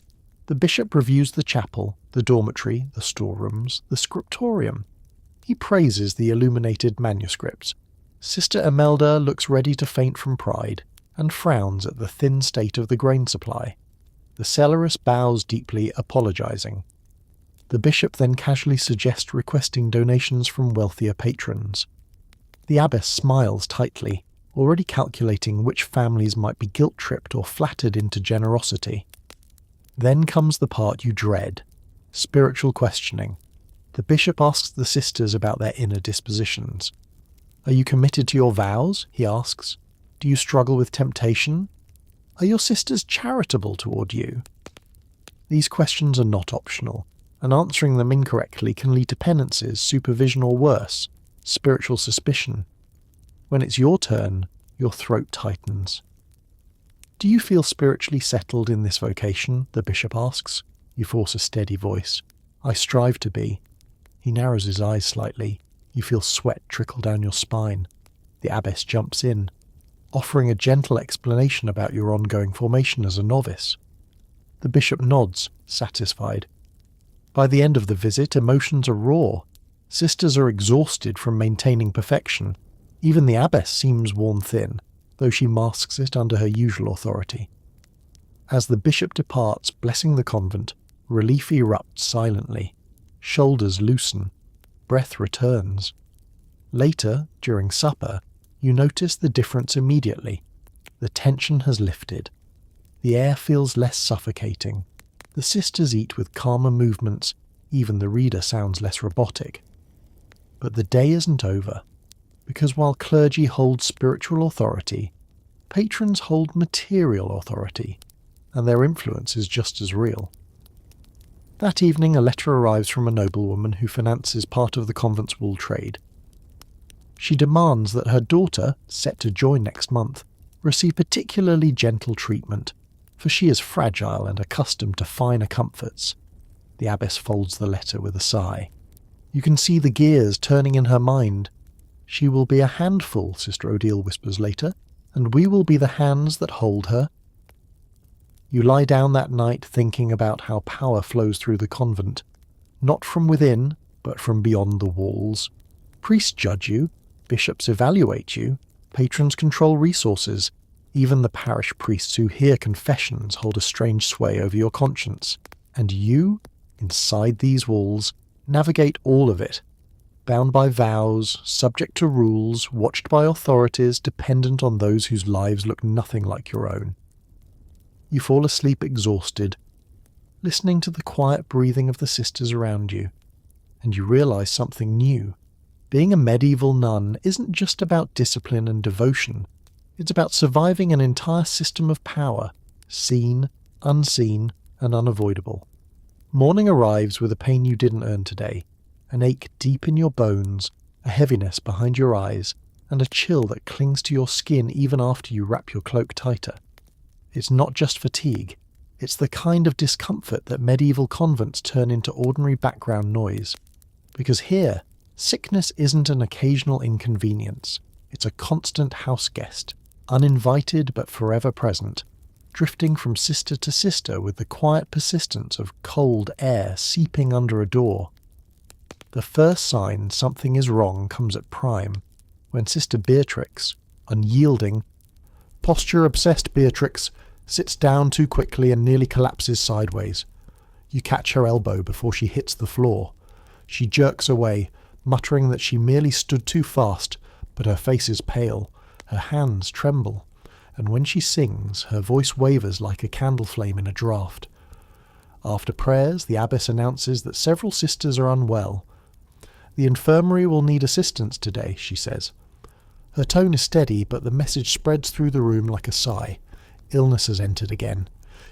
The bishop reviews the chapel, the dormitory, the storerooms, the scriptorium. He praises the illuminated manuscripts. Sister Imelda looks ready to faint from pride, and frowns at the thin state of the grain supply. The cellarist bows deeply, apologizing. The bishop then casually suggests requesting donations from wealthier patrons. The abbess smiles tightly, already calculating which families might be guilt-tripped or flattered into generosity. Then comes the part you dread, spiritual questioning. The bishop asks the sisters about their inner dispositions. Are you committed to your vows? He asks. Do you struggle with temptation? Are your sisters charitable toward you? These questions are not optional, and answering them incorrectly can lead to penances, supervision, or worse, spiritual suspicion. When it's your turn, your throat tightens. Do you feel spiritually settled in this vocation? The bishop asks. You force a steady voice. I strive to be. He narrows his eyes slightly. You feel sweat trickle down your spine. The abbess jumps in, offering a gentle explanation about your ongoing formation as a novice. The bishop nods, satisfied. By the end of the visit, emotions are raw. Sisters are exhausted from maintaining perfection. Even the abbess seems worn thin, though she masks it under her usual authority. As the bishop departs, blessing the convent, relief erupts silently. Shoulders loosen. Breath returns. Later, during supper, you notice the difference immediately. The tension has lifted. The air feels less suffocating. The sisters eat with calmer movements, even the reader sounds less robotic. But the day isn't over, because while clergy hold spiritual authority, patrons hold material authority, and their influence is just as real. That evening a letter arrives from a noblewoman who finances part of the convent's wool trade. She demands that her daughter, set to join next month, receive particularly gentle treatment, for she is fragile and accustomed to finer comforts. The abbess folds the letter with a sigh. You can see the gears turning in her mind. She will be a handful, Sister Odile whispers later, and we will be the hands that hold her. You lie down that night thinking about how power flows through the convent, not from within, but from beyond the walls. Priests judge you, bishops evaluate you, patrons control resources. Even the parish priests who hear confessions hold a strange sway over your conscience. And you, inside these walls, navigate all of it, bound by vows, subject to rules, watched by authorities, dependent on those whose lives look nothing like your own. You fall asleep exhausted, listening to the quiet breathing of the sisters around you, and you realize something new. Being a medieval nun isn't just about discipline and devotion. It's about surviving an entire system of power, seen, unseen, and unavoidable. Morning arrives with a pain you didn't earn today, an ache deep in your bones, a heaviness behind your eyes, and a chill that clings to your skin even after you wrap your cloak tighter. It's not just fatigue. It's the kind of discomfort that medieval convents turn into ordinary background noise. Because here, sickness isn't an occasional inconvenience. It's a constant house guest, uninvited but forever present, drifting from sister to sister with the quiet persistence of cold air seeping under a door. The first sign something is wrong comes at prime, when Sister Beatrix, unyielding, posture-obsessed Beatrix, sits down too quickly and nearly collapses sideways. You catch her elbow before she hits the floor. She jerks away, muttering that she merely stood too fast, but her face is pale, her hands tremble, and when she sings, her voice wavers like a candle flame in a draught. After prayers, the abbess announces that several sisters are unwell. The infirmary will need assistance today, she says. Her tone is steady, but the message spreads through the room like a sigh. Illness has entered again.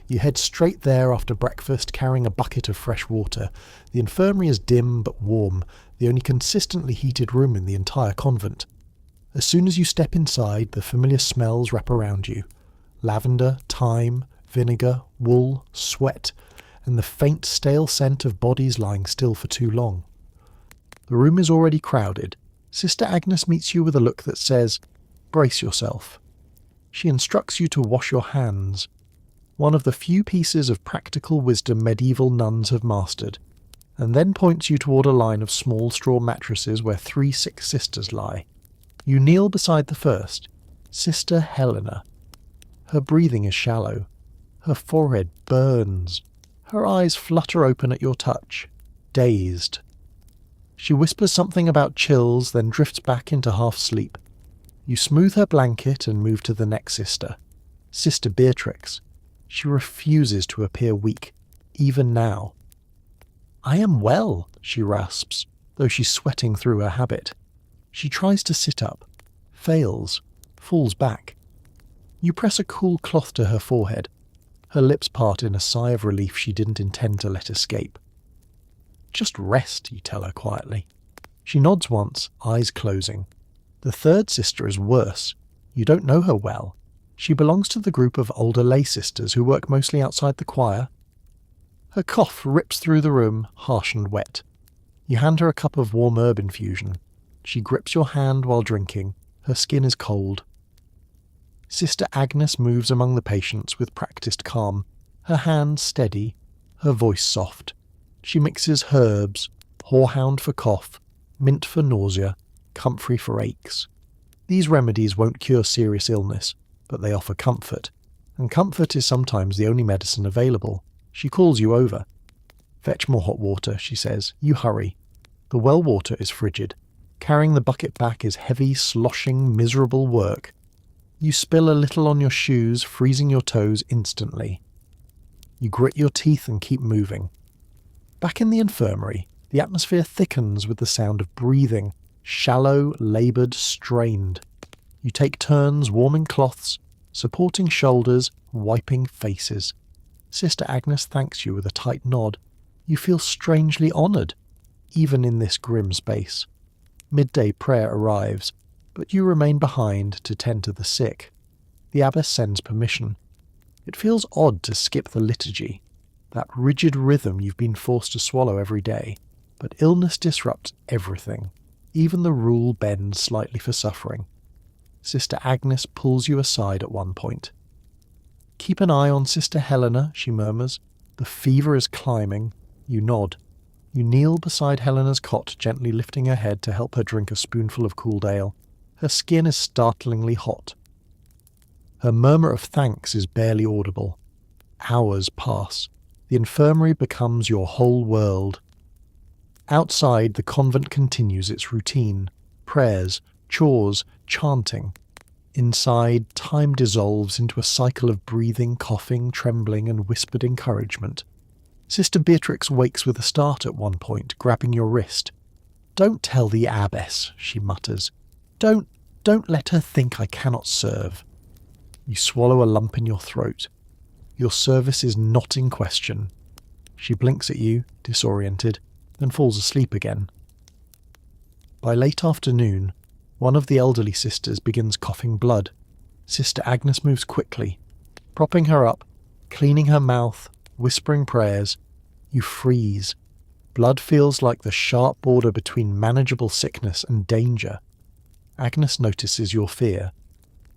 You head straight there after breakfast, carrying a bucket of fresh water. The infirmary is dim but warm, the only consistently heated room in the entire convent. As soon as you step inside, the familiar smells wrap around you. Lavender, thyme, vinegar, wool, sweat, and the faint stale scent of bodies lying still for too long. The room is already crowded. Sister Agnes meets you with a look that says, "Brace yourself." She instructs you to wash your hands, one of the few pieces of practical wisdom medieval nuns have mastered, and then points you toward a line of small straw mattresses where 3 sick sisters lie. You kneel beside the first, Sister Helena. Her breathing is shallow. Her forehead burns. Her eyes flutter open at your touch, dazed. She whispers something about chills, then drifts back into half-sleep. You smooth her blanket and move to the next sister, Sister Beatrix. She refuses to appear weak, even now. "I am well," she rasps, though she's sweating through her habit. She tries to sit up, fails, falls back. You press a cool cloth to her forehead. Her lips part in a sigh of relief she didn't intend to let escape. "Just rest," you tell her quietly. She nods once, eyes closing. The third sister is worse. You don't know her well. She belongs to the group of older lay sisters who work mostly outside the choir. Her cough rips through the room, harsh and wet. You hand her a cup of warm herb infusion. She grips your hand while drinking. Her skin is cold. Sister Agnes moves among the patients with practiced calm, her hands steady, her voice soft. She mixes herbs, horehound for cough, mint for nausea, comfrey for aches. These remedies won't cure serious illness, but they offer comfort, and comfort is sometimes the only medicine available. She calls you over. "Fetch more hot water," she says. You hurry. The well water is frigid. Carrying the bucket back is heavy, sloshing, miserable work. You spill a little on your shoes, freezing your toes instantly. You grit your teeth and keep moving. Back in the infirmary, the atmosphere thickens with the sound of breathing, shallow, laboured, strained. You take turns warming cloths, supporting shoulders, wiping faces. Sister Agnes thanks you with a tight nod. You feel strangely honoured, even in this grim space. Midday prayer arrives, but you remain behind to tend to the sick. The abbess sends permission. It feels odd to skip the liturgy, that rigid rhythm you've been forced to swallow every day, but illness disrupts everything. Even the rule bends slightly for suffering. Sister Agnes pulls you aside at one point. "Keep an eye on Sister Helena," she murmurs. "The fever is climbing." You nod. You kneel beside Helena's cot, gently lifting her head to help her drink a spoonful of cooled ale. Her skin is startlingly hot. Her murmur of thanks is barely audible. Hours pass. The infirmary becomes your whole world. Outside, the convent continues its routine. Prayers, chores, chanting. Inside, time dissolves into a cycle of breathing, coughing, trembling, and whispered encouragement. Sister Beatrix wakes with a start at one point, grabbing your wrist. "Don't tell the abbess," she mutters. Don't let her think I cannot serve." You swallow a lump in your throat. Your service is not in question. She blinks at you, disoriented, then falls asleep again. By late afternoon, one of the elderly sisters begins coughing blood. Sister Agnes moves quickly. Propping her up, cleaning her mouth, whispering prayers, you freeze. Blood feels like the sharp border between manageable sickness and danger. Agnes notices your fear.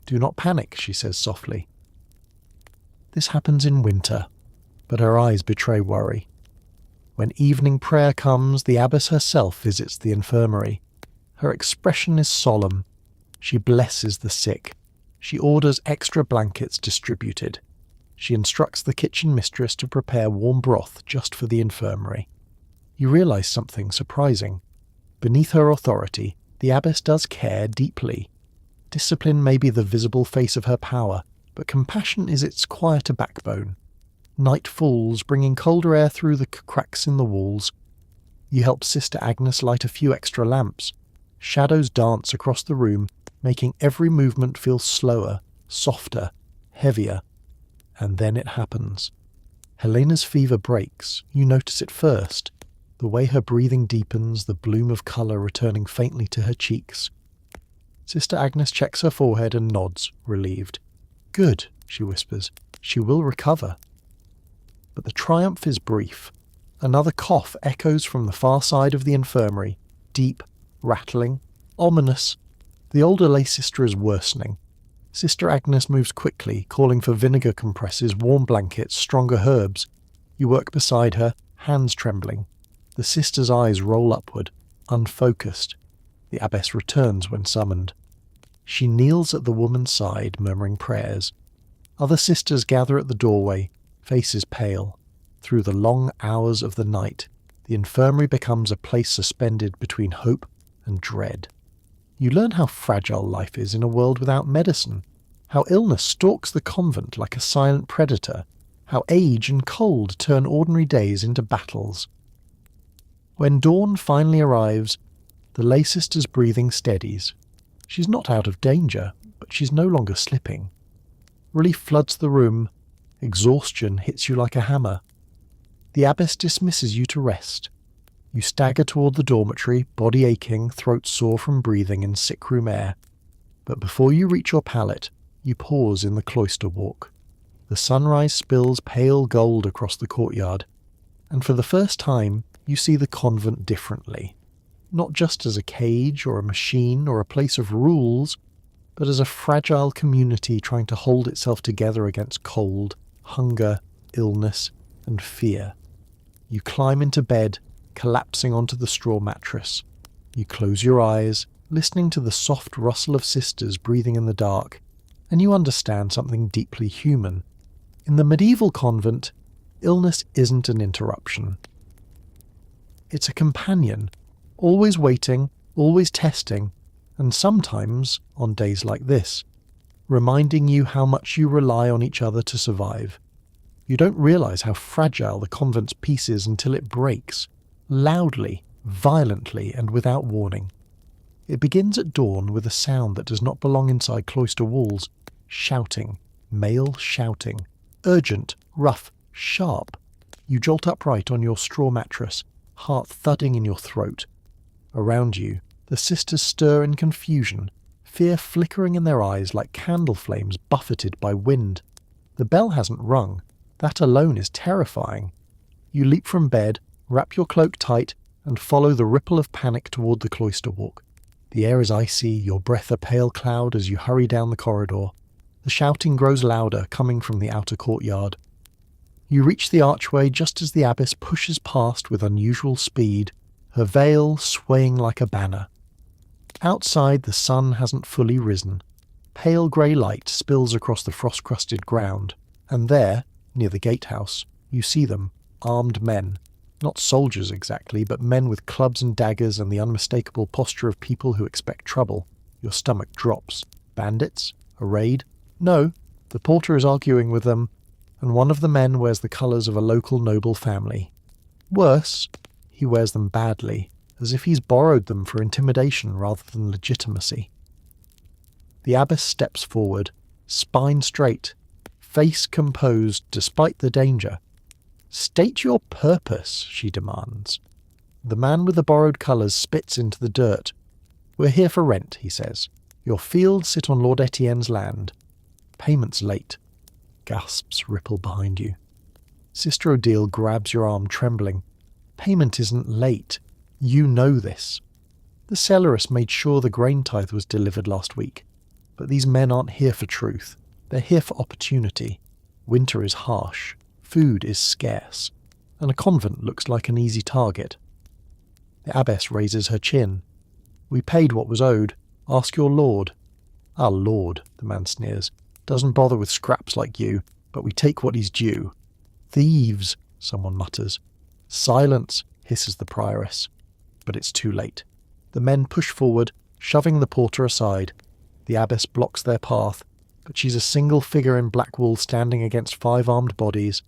"Do not panic," she says softly. This happens in winter, but her eyes betray worry. When evening prayer comes, the abbess herself visits the infirmary. Her expression is solemn. She blesses the sick. She orders extra blankets distributed. She instructs the kitchen mistress to prepare warm broth just for the infirmary. You realize something surprising. Beneath her authority, the abbess does care deeply. Discipline may be the visible face of her power, but compassion is its quieter backbone. Night falls, bringing colder air through the cracks in the walls. You help Sister Agnes light a few extra lamps. Shadows dance across the room, making every movement feel slower, softer, heavier. And then it happens. Helena's fever breaks. You notice it first. The way her breathing deepens, the bloom of colour returning faintly to her cheeks. Sister Agnes checks her forehead and nods, relieved. "Good," she whispers. "She will recover." But the triumph is brief. Another cough echoes from the far side of the infirmary, deep, rattling, ominous. The older lay sister is worsening. Sister Agnes moves quickly, calling for vinegar compresses, warm blankets, stronger herbs. You work beside her, hands trembling. The sister's eyes roll upward, unfocused. The abbess returns when summoned. She kneels at the woman's side, murmuring prayers. Other sisters gather at the doorway, faces pale. Through the long hours of the night, the infirmary becomes a place suspended between hope and dread. You learn how fragile life is in a world without medicine, how illness stalks the convent like a silent predator, how age and cold turn ordinary days into battles. When dawn finally arrives, the lay sister's breathing steadies. She's not out of danger, but she's no longer slipping. Relief floods the room. Exhaustion hits you like a hammer. The abbess dismisses you to rest. You stagger toward the dormitory, body aching, throat sore from breathing in sick room air. But before you reach your pallet, you pause in the cloister walk. The sunrise spills pale gold across the courtyard, and for the first time, you see the convent differently. Not just as a cage or a machine or a place of rules, but as a fragile community trying to hold itself together against cold, hunger, illness, and fear. You climb into bed, collapsing onto the straw mattress. You close your eyes, listening to the soft rustle of sisters breathing in the dark, and you understand something deeply human. In the medieval convent, illness isn't an interruption. It's a companion, always waiting, always testing, and sometimes, on days like this, reminding you how much you rely on each other to survive. You don't realize how fragile the convent's peace is until it breaks, loudly, violently, and without warning. It begins at dawn with a sound that does not belong inside cloister walls. Shouting, male shouting, urgent, rough, sharp. You jolt upright on your straw mattress, heart thudding in your throat. Around you, the sisters stir in confusion, fear flickering in their eyes like candle flames buffeted by wind. The bell hasn't rung. That alone is terrifying. You leap from bed, wrap your cloak tight, and follow the ripple of panic toward the cloister walk. The air is icy, your breath a pale cloud as you hurry down the corridor. The shouting grows louder, coming from the outer courtyard. You reach the archway just as the abbess pushes past with unusual speed, her veil swaying like a banner. Outside, the sun hasn't fully risen. Pale grey light spills across the frost-crusted ground, and there, near the gatehouse, you see them, armed men. Not soldiers exactly, but men with clubs and daggers and the unmistakable posture of people who expect trouble. Your stomach drops. Bandits? A raid? No, the porter is arguing with them, and one of the men wears the colours of a local noble family. Worse, he wears them badly, as if he's borrowed them for intimidation rather than legitimacy. The abbess steps forward, spine straight, face composed despite the danger. "State your purpose," she demands. The man with the borrowed colours spits into the dirt. "We're here for rent," he says. "Your fields sit on Lord Etienne's land. Payment's late." gasps ripple behind you. Sister Odile grabs your arm, trembling. Payment isn't late. You know this. The cellarist made sure the grain tithe was delivered last week. But these men aren't here for truth. They're here for opportunity. Winter is harsh. Food is scarce. And a convent looks like an easy target. The abbess raises her chin. We paid what was owed. Ask your lord. Our lord, the man sneers, doesn't bother with scraps like you, but we take what is due. Thieves, someone mutters. Silence, hisses the prioress. But it's too late. The men push forward, shoving the porter aside. The abbess blocks their path, but she's a single figure in black wool standing against 5 armed bodies.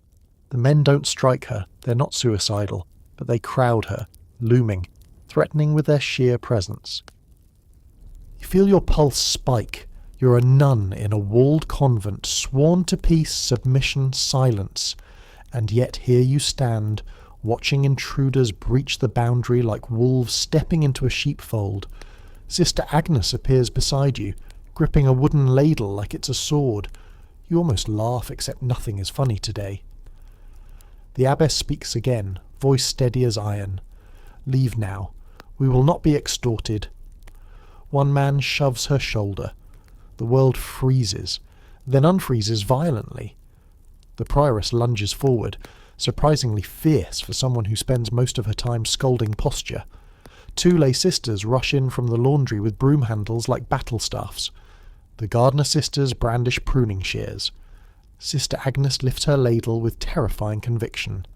The men don't strike her, they're not suicidal, but they crowd her, looming, threatening with their sheer presence. You feel your pulse spike. You're a nun in a walled convent, sworn to peace, submission, silence. And yet here you stand, watching intruders breach the boundary like wolves stepping into a sheepfold. Sister Agnes appears beside you, gripping a wooden ladle like it's a sword. You almost laugh, except nothing is funny today. The abbess speaks again, voice steady as iron. Leave now. We will not be extorted. One man shoves her shoulder. The world freezes, then unfreezes violently. The prioress lunges forward, surprisingly fierce for someone who spends most of her time scolding posture. 2 lay sisters rush in from the laundry with broom handles like battle staffs. The gardener sisters brandish pruning shears. Sister Agnes lifts her ladle with terrifying conviction.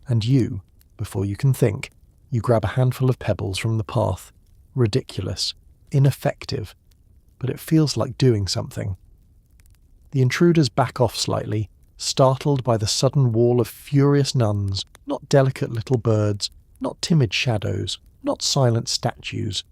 And you, before you can think, you grab a handful of pebbles from the path. Ridiculous. Ineffective. But it feels like doing something. The intruders back off slightly, startled by the sudden wall of furious nuns, not delicate little birds, not timid shadows, not silent statues,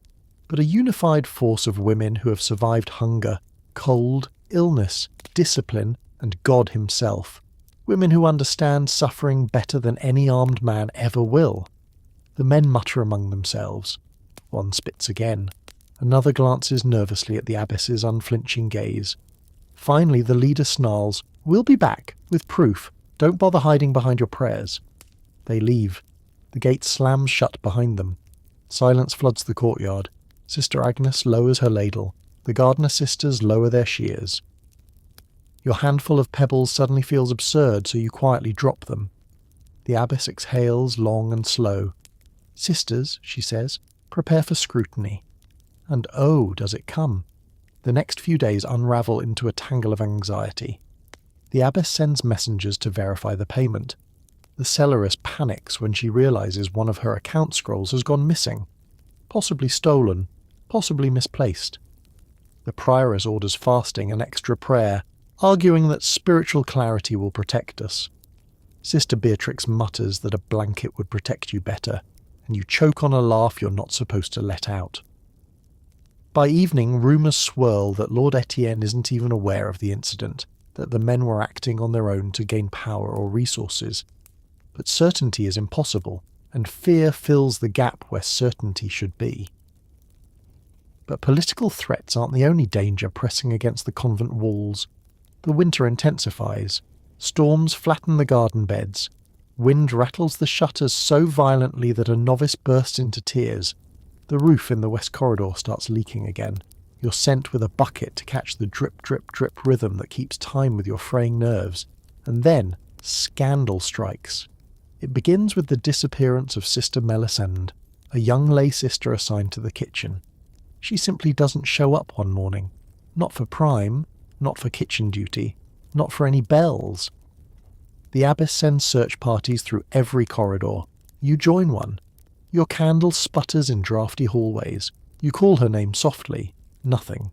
but a unified force of women who have survived hunger, cold, illness, discipline, and God himself. Women who understand suffering better than any armed man ever will. The men mutter among themselves. One spits again. Another glances nervously at the abbess's unflinching gaze. Finally the leader snarls, "We'll be back, with proof. Don't bother hiding behind your prayers." They leave. The gate slams shut behind them. Silence floods the courtyard. Sister Agnes lowers her ladle. The gardener sisters lower their shears. Your handful of pebbles suddenly feels absurd, so you quietly drop them. The abbess exhales long and slow. "Sisters," she says, "prepare for scrutiny." And oh, does it come. The next few days unravel into a tangle of anxiety. The abbess sends messengers to verify the payment. The cellarist panics when she realizes one of her account scrolls has gone missing. Possibly stolen, possibly misplaced. The prioress orders fasting and extra prayer, arguing that spiritual clarity will protect us. Sister Beatrix mutters that a blanket would protect you better, and you choke on a laugh you're not supposed to let out. By evening, rumours swirl that Lord Etienne isn't even aware of the incident, that the men were acting on their own to gain power or resources. But certainty is impossible, and fear fills the gap where certainty should be. But political threats aren't the only danger pressing against the convent walls. The winter intensifies. Storms flatten the garden beds. Wind rattles the shutters so violently that a novice bursts into tears. The roof in the west corridor starts leaking again. You're sent with a bucket to catch the drip, drip, drip rhythm that keeps time with your fraying nerves. And then, scandal strikes. It begins with the disappearance of Sister Melisande, a young lay sister assigned to the kitchen. She simply doesn't show up one morning. Not for prime, not for kitchen duty, not for any bells. The abbess sends search parties through every corridor. You join one. Your candle sputters in drafty hallways. You call her name softly. Nothing.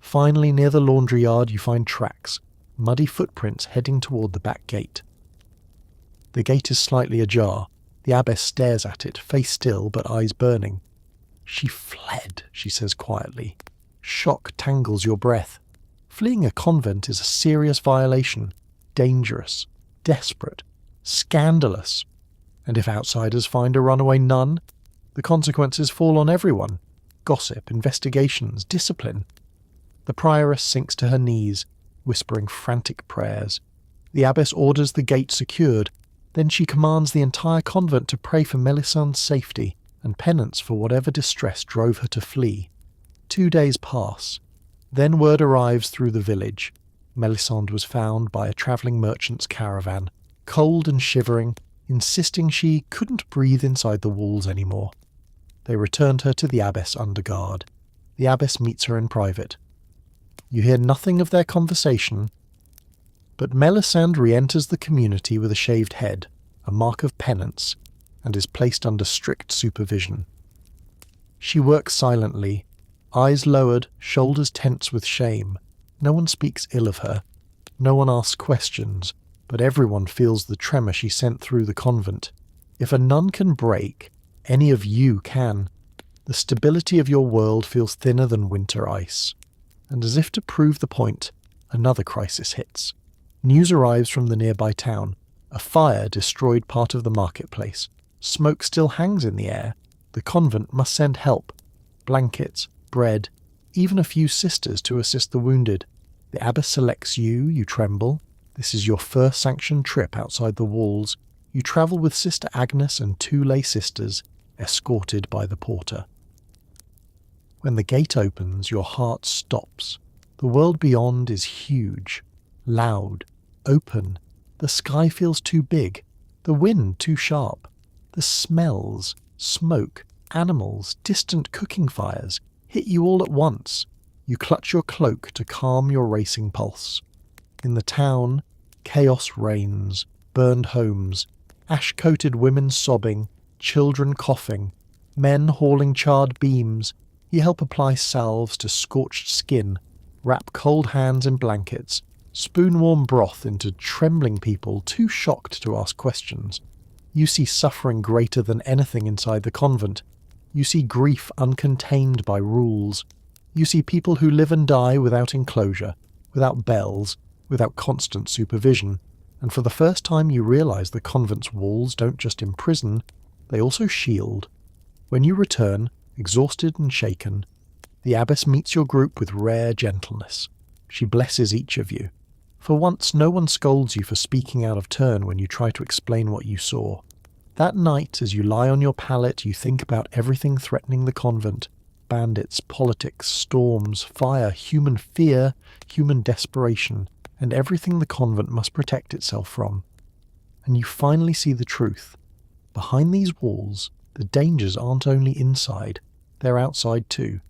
Finally, near the laundry yard, you find tracks, muddy footprints heading toward the back gate. The gate is slightly ajar. The abbess stares at it, face still but eyes burning. "She fled," she says quietly. Shock tangles your breath. Fleeing a convent is a serious violation. Dangerous. Desperate. Scandalous. And if outsiders find a runaway nun, the consequences fall on everyone. Gossip, investigations, discipline. The prioress sinks to her knees. whispering frantic prayers. The abbess orders the gate secured. Then she commands the entire convent to pray for Melisandre's safety and penance for whatever distress drove her to flee. 2 days pass. Then word arrives through the village. Melisandre was found by a travelling merchant's caravan, cold and shivering, insisting she couldn't breathe inside the walls anymore. They returned her to the abbess under guard. The abbess meets her in private. You hear nothing of their conversation, but Melisandre re-enters the community with a shaved head, a mark of penance, and is placed under strict supervision. She works silently, eyes lowered, shoulders tense with shame. No one speaks ill of her. No one asks questions, but everyone feels the tremor she sent through the convent. If a nun can break, any of you can. The stability of your world feels thinner than winter ice. And as if to prove the point, another crisis hits. News arrives from the nearby town. A fire destroyed part of the marketplace. Smoke still hangs in the air. The convent must send help. Blankets, bread, even a few sisters to assist the wounded. The abbess selects you, you tremble. This is your first sanctioned trip outside the walls. You travel with Sister Agnes and 2 lay sisters, escorted by the porter. When the gate opens, your heart stops. The world beyond is huge, loud, open. The sky feels too big, the wind too sharp. The smells, smoke, animals, distant cooking fires hit you all at once. You clutch your cloak to calm your racing pulse. In the town, chaos reigns, burned homes, ash-coated women sobbing, children coughing, men hauling charred beams. You help apply salves to scorched skin, wrap cold hands in blankets, spoon warm broth into trembling people too shocked to ask questions. You see suffering greater than anything inside the convent. You see grief uncontained by rules. You see people who live and die without enclosure, without bells, without constant supervision. And for the first time you realize the convent's walls don't just imprison, they also shield. When you return, exhausted and shaken, the abbess meets your group with rare gentleness. She blesses each of you. For once, no one scolds you for speaking out of turn when you try to explain what you saw. That night, as you lie on your pallet, you think about everything threatening the convent. Bandits, politics, storms, fire, human fear, human desperation, and everything the convent must protect itself from. And you finally see the truth. Behind these walls, the dangers aren't only inside, they're outside too.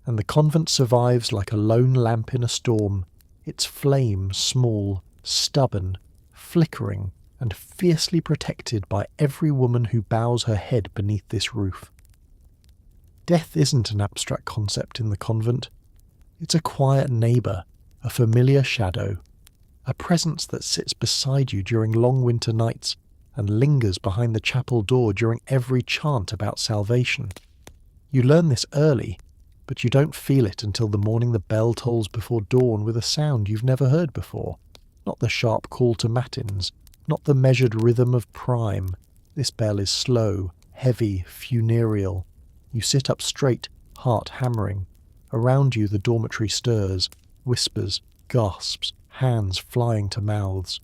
And the convent survives like a lone lamp in a storm, its flame small, stubborn, flickering, and fiercely protected by every woman who bows her head beneath this roof. Death isn't an abstract concept in the convent. It's a quiet neighbour, a familiar shadow, a presence that sits beside you during long winter nights and lingers behind the chapel door during every chant about salvation. You learn this early, but you don't feel it until the morning the bell tolls before dawn with a sound you've never heard before. Not the sharp call to matins, not the measured rhythm of prime. This bell is slow, heavy, funereal. You sit up straight, heart hammering. Around you the dormitory stirs, whispers, gasps, hands flying to mouths.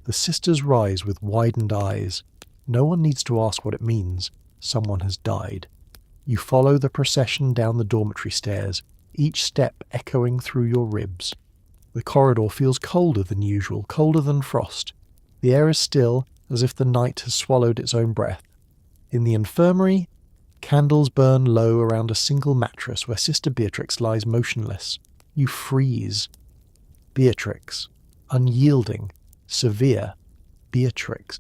The sisters rise with widened eyes. No one needs to ask what it means. Someone has died. You follow the procession down the dormitory stairs, each step echoing through your ribs. The corridor feels colder than usual, colder than frost. The air is still, as if the night has swallowed its own breath. In the infirmary, candles burn low around a single mattress where Sister Beatrix lies motionless. You freeze. Beatrix. Unyielding. Severe. Beatrix.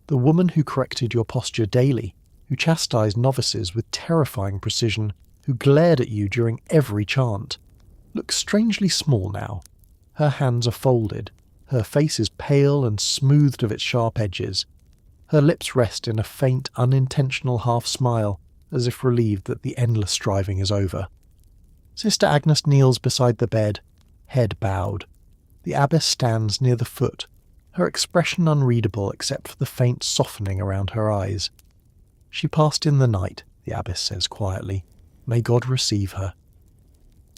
The woman who corrected your posture daily, who chastised novices with terrifying precision, who glared at you during every chant, looks strangely small now. Her hands are folded. Her face is pale and smoothed of its sharp edges. Her lips rest in a faint, unintentional half-smile, as if relieved that the endless striving is over. Sister Agnes kneels beside the bed, head bowed. The abbess stands near the foot, her expression unreadable except for the faint softening around her eyes. She passed in the night, the abbess says quietly. May God receive her.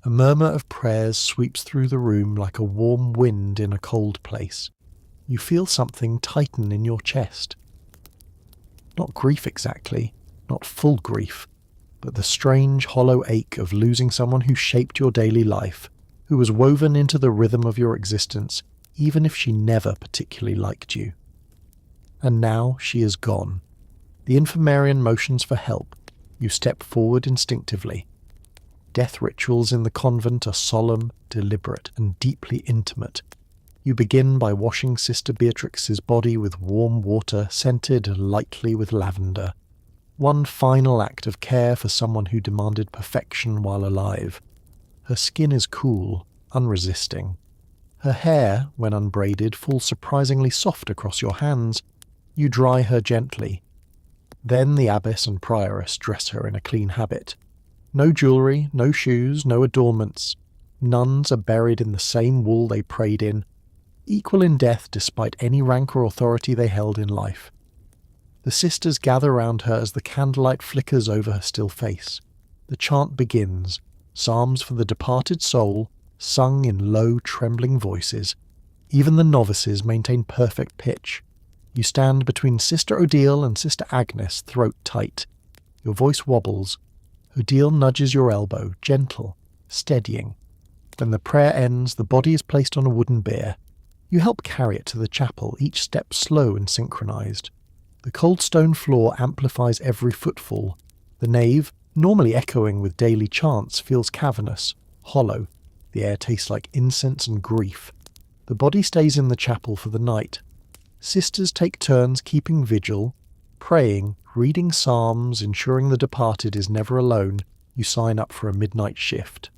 A murmur of prayers sweeps through the room like a warm wind in a cold place. You feel something tighten in your chest. Not grief exactly, not full grief, but the strange hollow ache of losing someone who shaped your daily life, who was woven into the rhythm of your existence, even if she never particularly liked you. And now she is gone. The infirmarian motions for help. You step forward instinctively. Death rituals in the convent are solemn, deliberate, and deeply intimate. You begin by washing Sister Beatrix's body with warm water scented lightly with lavender. One final act of care for someone who demanded perfection while alive. Her skin is cool, unresisting. Her hair, when unbraided, falls surprisingly soft across your hands. You dry her gently. Then the abbess and prioress dress her in a clean habit. No jewellery, no shoes, no adornments. Nuns are buried in the same wool they prayed in, equal in death despite any rank or authority they held in life. The sisters gather round her as the candlelight flickers over her still face. The chant begins, psalms for the departed soul, sung in low, trembling voices. Even the novices maintain perfect pitch. You stand between Sister Odile and Sister Agnes, throat tight. Your voice wobbles. Odile nudges your elbow, gentle, steadying. When the prayer ends, the body is placed on a wooden bier. You help carry it to the chapel, each step slow and synchronized. The cold stone floor amplifies every footfall. The nave, normally echoing with daily chants, feels cavernous, hollow. The air tastes like incense and grief. The body stays in the chapel for the night. Sisters take turns keeping vigil, praying, reading psalms, ensuring the departed is never alone. You sign up for a midnight shift.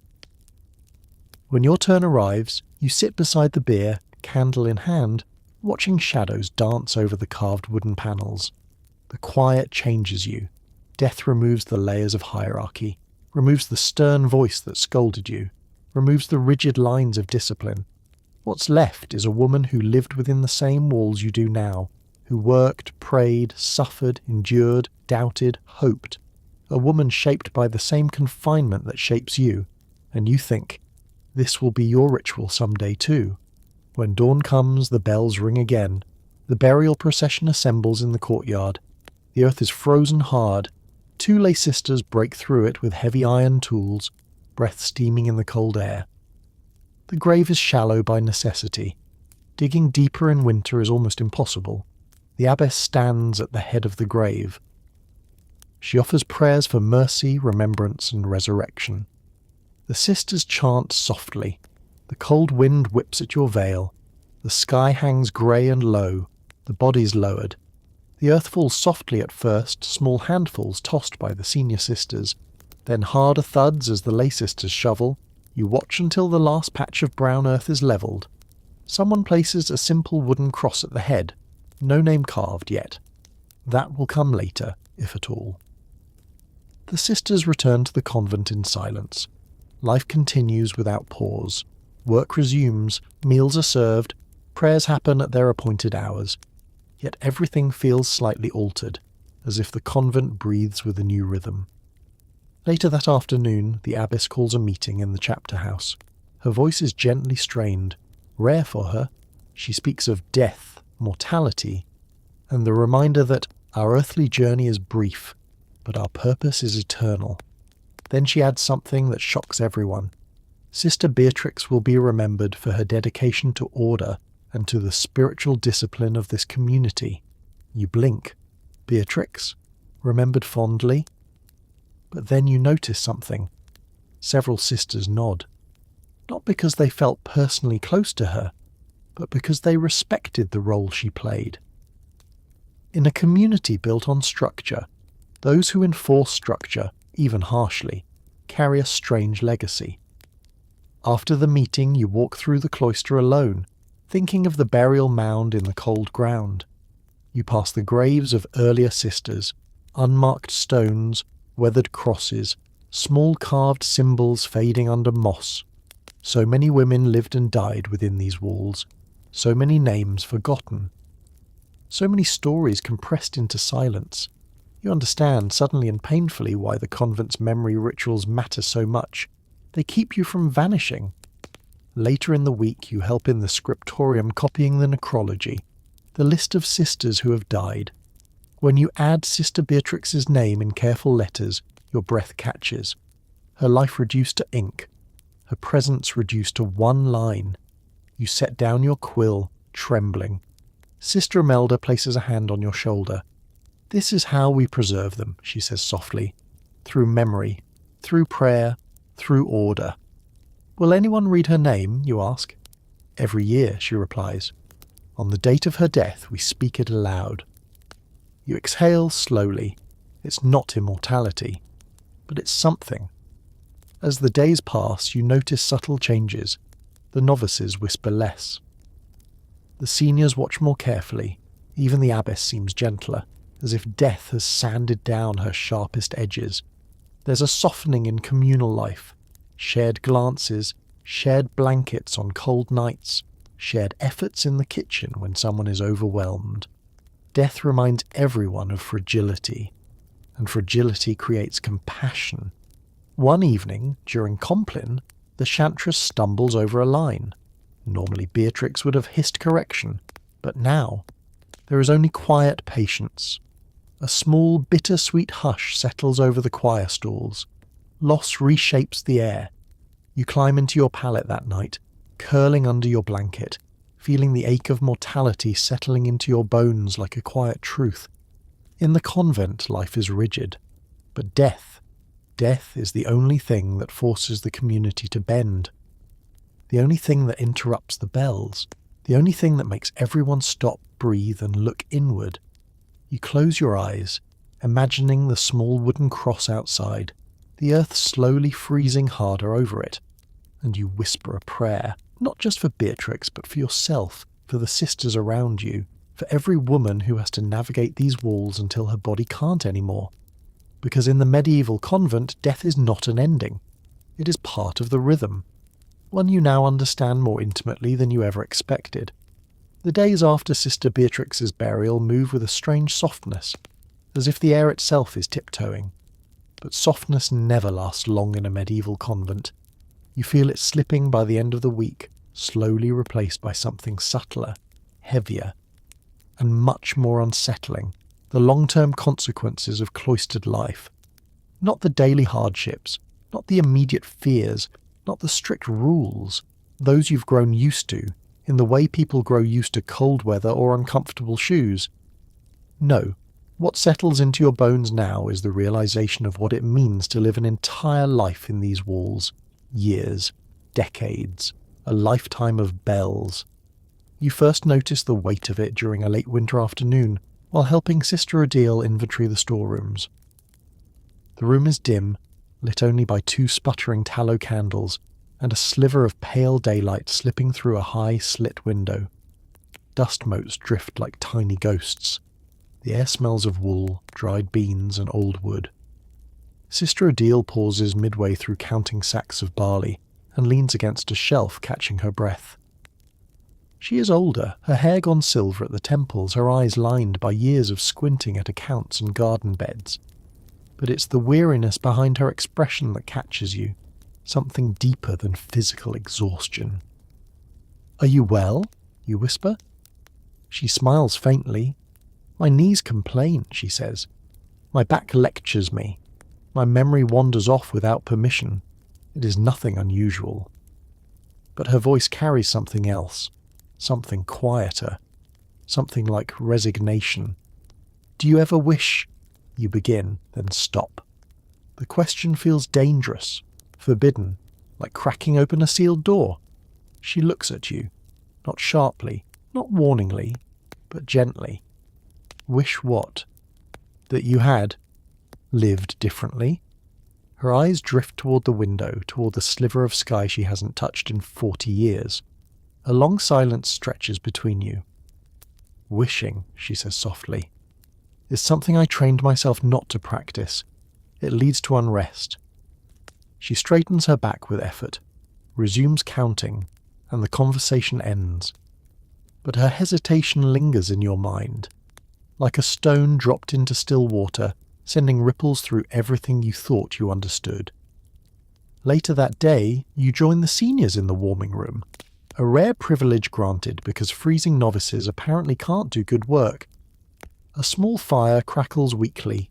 When your turn arrives, you sit beside the bier, candle in hand, watching shadows dance over the carved wooden panels. The quiet changes you. Death removes the layers of hierarchy, removes the stern voice that scolded you, removes the rigid lines of discipline. What's left is a woman who lived within the same walls you do now, who worked, prayed, suffered, endured, doubted, hoped. A woman shaped by the same confinement that shapes you, and you think, this will be your ritual someday too. When dawn comes, the bells ring again. The burial procession assembles in the courtyard. The earth is frozen hard. 2 lay sisters break through it with heavy iron tools, breath steaming in the cold air. The grave is shallow by necessity. Digging deeper in winter is almost impossible. The abbess stands at the head of the grave. She offers prayers for mercy, remembrance, and resurrection. The sisters chant softly. The cold wind whips at your veil. The sky hangs grey and low. The body's lowered. The earth falls softly at first, small handfuls tossed by the senior sisters. Then harder thuds as the lay sisters shovel. You watch until the last patch of brown earth is levelled. Someone places a simple wooden cross at the head. No name carved yet. That will come later, if at all. The sisters return to the convent in silence. Life continues without pause. Work resumes, meals are served, prayers happen at their appointed hours. Yet everything feels slightly altered, as if the convent breathes with a new rhythm. Later that afternoon, the abbess calls a meeting in the chapter house. Her voice is gently strained. Rare for her, she speaks of death, mortality, and the reminder that our earthly journey is brief, but our purpose is eternal. Then she adds something that shocks everyone. Sister Beatrix will be remembered for her dedication to order and to the spiritual discipline of this community. You blink. Beatrix? Remembered fondly? But then you notice something. Several sisters nod. Not because they felt personally close to her, but because they respected the role she played. In a community built on structure, those who enforce structure, even harshly, carry a strange legacy. After the meeting, you walk through the cloister alone, thinking of the burial mound in the cold ground. You pass the graves of earlier sisters, unmarked stones, weathered crosses, small carved symbols fading under moss. So many women lived and died within these walls, so many names forgotten. So many stories compressed into silence. You understand suddenly and painfully why the convent's memory rituals matter so much. They keep you from vanishing. Later in the week, you help in the scriptorium copying the necrology, the list of sisters who have died. When you add Sister Beatrix's name in careful letters, your breath catches. Her life reduced to ink, her presence reduced to one line. You set down your quill, trembling. Sister Imelda places a hand on your shoulder. "This is how we preserve them," she says softly. "Through memory, through prayer, through order." "Will anyone read her name?" you ask. "Every year," she replies. "On the date of her death, we speak it aloud." You exhale slowly. It's not immortality, but it's something. As the days pass, you notice subtle changes. The novices whisper less. The seniors watch more carefully. Even the abbess seems gentler, as if death has sanded down her sharpest edges. There's a softening in communal life. Shared glances, shared blankets on cold nights, shared efforts in the kitchen when someone is overwhelmed. Death reminds everyone of fragility, and fragility creates compassion. One evening, during Compline, the chantress stumbles over a line. Normally Beatrix would have hissed correction, but now there is only quiet patience. A small, bittersweet hush settles over the choir stalls. Loss reshapes the air. You climb into your pallet that night, curling under your blanket, feeling the ache of mortality settling into your bones like a quiet truth. In the convent, life is rigid, but death is the only thing that forces the community to bend. The only thing that interrupts the bells. The only thing that makes everyone stop, breathe, and look inward. You close your eyes, imagining the small wooden cross outside, the earth slowly freezing harder over it, and you whisper a prayer, not just for Beatrix, but for yourself, for the sisters around you, for every woman who has to navigate these walls until her body can't anymore. Because in the medieval convent, death is not an ending. It is part of the rhythm, one you now understand more intimately than you ever expected. The days after Sister Beatrix's burial move with a strange softness, as if the air itself is tiptoeing. But softness never lasts long in a medieval convent. You feel it slipping by the end of the week, slowly replaced by something subtler, heavier, and much more unsettling. The long-term consequences of cloistered life. Not the daily hardships, not the immediate fears, not the strict rules, those you've grown used to, in the way people grow used to cold weather or uncomfortable shoes. No, what settles into your bones now is the realization of what it means to live an entire life in these walls. Years, decades, a lifetime of bells. You first notice the weight of it during a late winter afternoon, while helping Sister Odile inventory the storerooms. The room is dim, lit only by 2 sputtering tallow candles, and a sliver of pale daylight slipping through a high slit window. Dust motes drift like tiny ghosts. The air smells of wool, dried beans, and old wood. Sister Odile pauses midway through counting sacks of barley, and leans against a shelf, catching her breath. She is older, her hair gone silver at the temples, her eyes lined by years of squinting at accounts and garden beds. But it's the weariness behind her expression that catches you, something deeper than physical exhaustion. "Are you well?" you whisper. She smiles faintly. "My knees complain," she says. "My back lectures me. My memory wanders off without permission. It is nothing unusual." But her voice carries something else. Something quieter, something like resignation. "Do you ever wish—" you begin, then stop. The question feels dangerous, forbidden, like cracking open a sealed door. She looks at you, not sharply, not warningly, but gently. "Wish what?" "That you had lived differently." Her eyes drift toward the window, toward the sliver of sky she hasn't touched in 40 years. A long silence stretches between you. "Wishing," she says softly, "is something I trained myself not to practice. It leads to unrest." She straightens her back with effort, resumes counting, and the conversation ends. But her hesitation lingers in your mind, like a stone dropped into still water, sending ripples through everything you thought you understood. Later that day, you join the seniors in the warming room, a rare privilege granted because freezing novices apparently can't do good work. A small fire crackles weakly.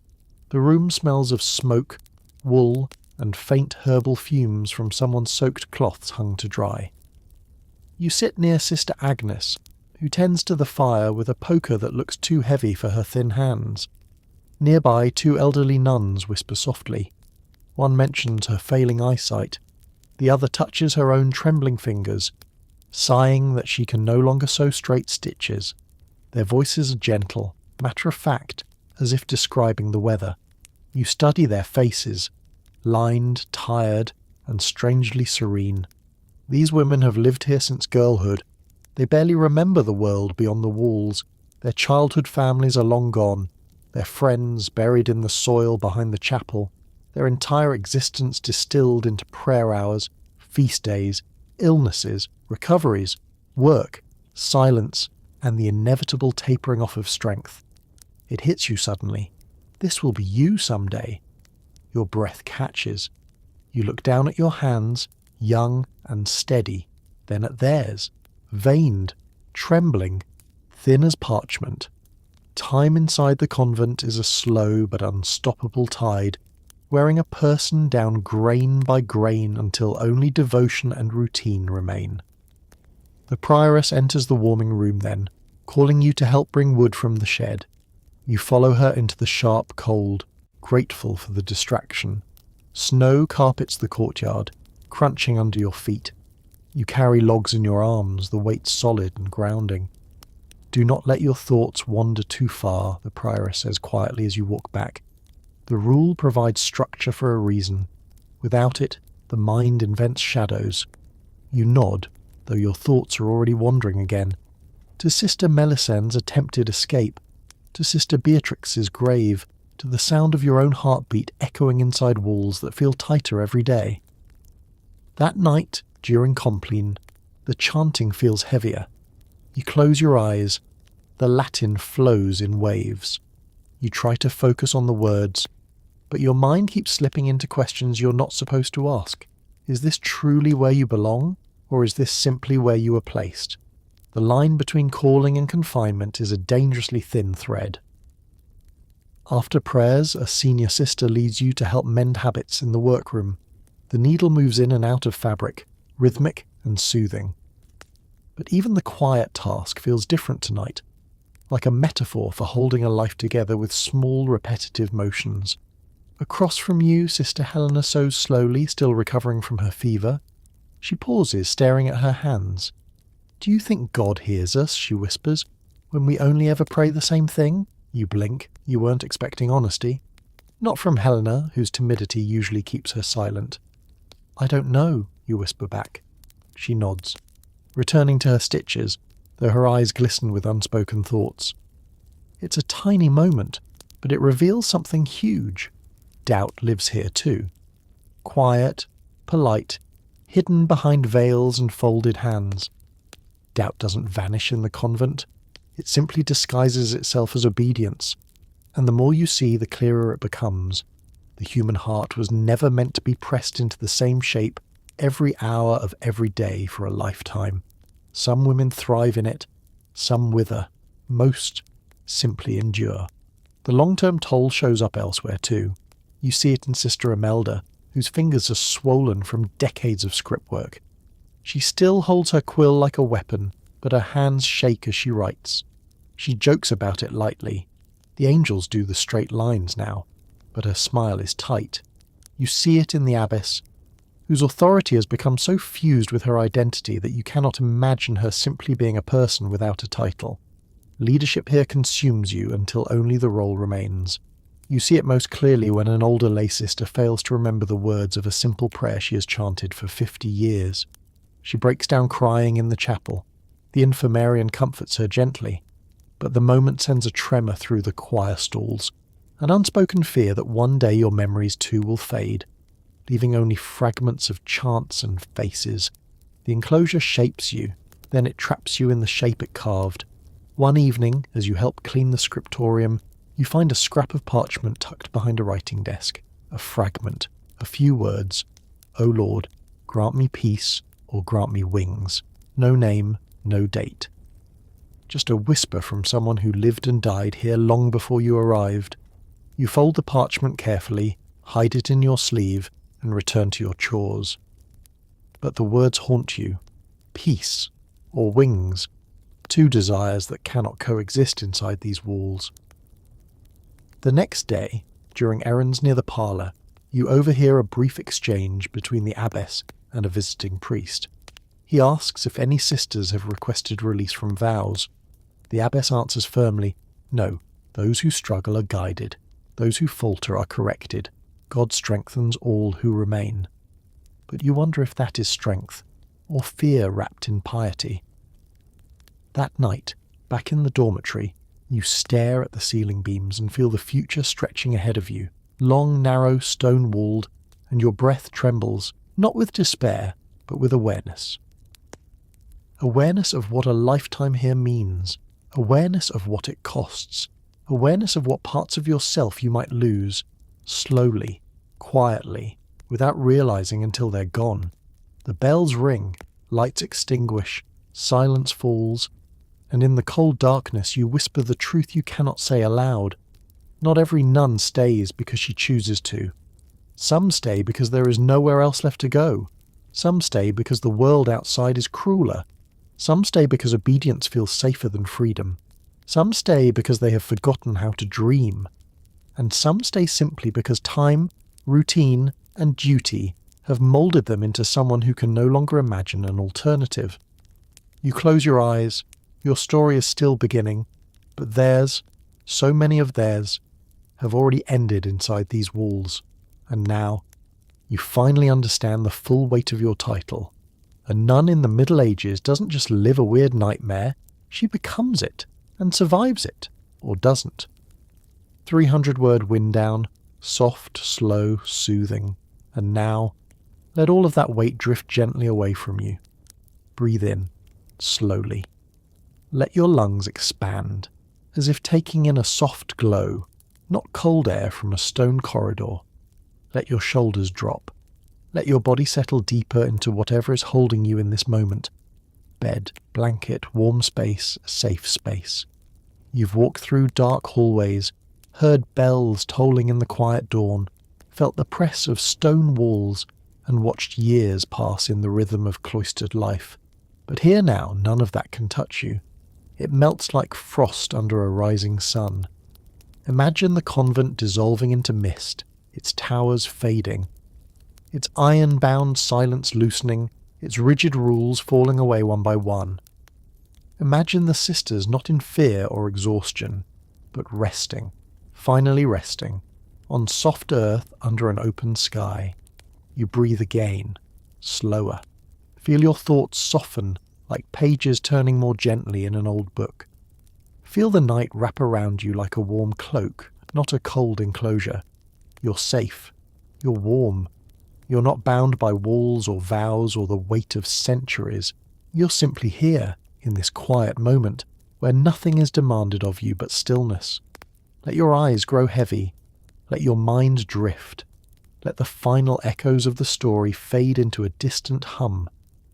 The room smells of smoke, wool, and faint herbal fumes from someone's soaked cloths hung to dry. You sit near Sister Agnes, who tends to the fire with a poker that looks too heavy for her thin hands. Nearby, two elderly nuns whisper softly. One mentions her failing eyesight. The other touches her own trembling fingers, sighing that she can no longer sew straight stitches. Their voices are gentle, matter-of-fact, as if describing the weather. You study their faces, lined, tired, and strangely serene. These women have lived here since girlhood. They barely remember the world beyond the walls. Their childhood families are long gone, their friends buried in the soil behind the chapel, their entire existence distilled into prayer hours, feast days, illnesses, recoveries, work, silence, and the inevitable tapering off of strength. It hits you suddenly. This will be you someday. Your breath catches. You look down at your hands, young and steady, then at theirs, veined, trembling, thin as parchment. Time inside the convent is a slow but unstoppable tide, wearing a person down grain by grain until only devotion and routine remain. The prioress enters the warming room then, calling you to help bring wood from the shed. You follow her into the sharp cold, grateful for the distraction. Snow carpets the courtyard, crunching under your feet. You carry logs in your arms, the weight solid and grounding. Do not let your thoughts wander too far, the prioress says quietly as you walk back. The rule provides structure for a reason. Without it, the mind invents shadows. You nod, though your thoughts are already wandering again. To Sister Melissen's attempted escape, to Sister Beatrix's grave, to the sound of your own heartbeat echoing inside walls that feel tighter every day. That night, during Compline, the chanting feels heavier. You close your eyes. The Latin flows in waves. You try to focus on the words, but your mind keeps slipping into questions you're not supposed to ask. Is this truly where you belong, or is this simply where you were placed? The line between calling and confinement is a dangerously thin thread. After prayers, a senior sister leads you to help mend habits in the workroom. The needle moves in and out of fabric, rhythmic and soothing. But even the quiet task feels different tonight, like a metaphor for holding a life together with small, repetitive motions. Across from you, Sister Helena sews slowly, still recovering from her fever. She pauses, staring at her hands. "Do you think God hears us," she whispers, "when we only ever pray the same thing?" You blink. You weren't expecting honesty. Not from Helena, whose timidity usually keeps her silent. "I don't know," you whisper back. She nods, returning to her stitches, though her eyes glisten with unspoken thoughts. It's a tiny moment, but it reveals something huge. Doubt lives here too. Quiet, polite, hidden behind veils and folded hands. Doubt doesn't vanish in the convent. It simply disguises itself as obedience, and the more you see, the clearer it becomes. The human heart was never meant to be pressed into the same shape every hour of every day for a lifetime. Some women thrive in it, some wither, most simply endure. The long-term toll shows up elsewhere too. You see it in Sister Imelda, whose fingers are swollen from decades of script work. She still holds her quill like a weapon, but her hands shake as she writes. She jokes about it lightly. The angels do the straight lines now, but her smile is tight. You see it in the abbess, whose authority has become so fused with her identity that you cannot imagine her simply being a person without a title. Leadership here consumes you until only the role remains. You see it most clearly when an older lay sister fails to remember the words of a simple prayer she has chanted for 50 years. She breaks down crying in the chapel. The infirmarian comforts her gently, but the moment sends a tremor through the choir stalls, an unspoken fear that one day your memories too will fade, leaving only fragments of chants and faces. The enclosure shapes you, then it traps you in the shape it carved. One evening, as you help clean the scriptorium, you find a scrap of parchment tucked behind a writing desk. A fragment, a few words. O Lord, grant me peace or grant me wings. No name, no date. Just a whisper from someone who lived and died here long before you arrived. You fold the parchment carefully, hide it in your sleeve, and return to your chores. But the words haunt you. Peace or wings. Two desires that cannot coexist inside these walls. The next day, during errands near the parlour, you overhear a brief exchange between the abbess and a visiting priest. He asks if any sisters have requested release from vows. The abbess answers firmly, no, those who struggle are guided. Those who falter are corrected. God strengthens all who remain. But you wonder if that is strength, or fear wrapped in piety. That night, back in the dormitory, you stare at the ceiling beams and feel the future stretching ahead of you, long, narrow, stone-walled, and your breath trembles, not with despair, but with awareness. Awareness of what a lifetime here means, awareness of what it costs, awareness of what parts of yourself you might lose, slowly, quietly, without realizing until they're gone. The bells ring, lights extinguish, silence falls, and in the cold darkness you whisper the truth you cannot say aloud. Not every nun stays because she chooses to. Some stay because there is nowhere else left to go. Some stay because the world outside is crueler. Some stay because obedience feels safer than freedom. Some stay because they have forgotten how to dream. And some stay simply because time, routine, and duty have moulded them into someone who can no longer imagine an alternative. You close your eyes, your story is still beginning, but theirs, so many of theirs, have already ended inside these walls, and now you finally understand the full weight of your title. A nun in the Middle Ages doesn't just live a weird nightmare, she becomes it, and survives it, or doesn't. 300-word wind down, soft, slow, soothing, and now, let all of that weight drift gently away from you. Breathe in, slowly. Let your lungs expand, as if taking in a soft glow, not cold air from a stone corridor. Let your shoulders drop. Let your body settle deeper into whatever is holding you in this moment. Bed, blanket, warm space, safe space. You've walked through dark hallways, heard bells tolling in the quiet dawn, felt the press of stone walls, and watched years pass in the rhythm of cloistered life. But here now, none of that can touch you. It melts like frost under a rising sun. Imagine the convent dissolving into mist, its towers fading, its iron-bound silence loosening, its rigid rules falling away one by one. Imagine the sisters not in fear or exhaustion, but resting, finally resting, on soft earth under an open sky. You breathe again, slower. Feel your thoughts soften like pages turning more gently in an old book. Feel the night wrap around you like a warm cloak, not a cold enclosure. You're safe. You're warm. You're not bound by walls or vows or the weight of centuries. You're simply here, in this quiet moment, where nothing is demanded of you but stillness. Let your eyes grow heavy. Let your mind drift. Let the final echoes of the story fade into a distant hum,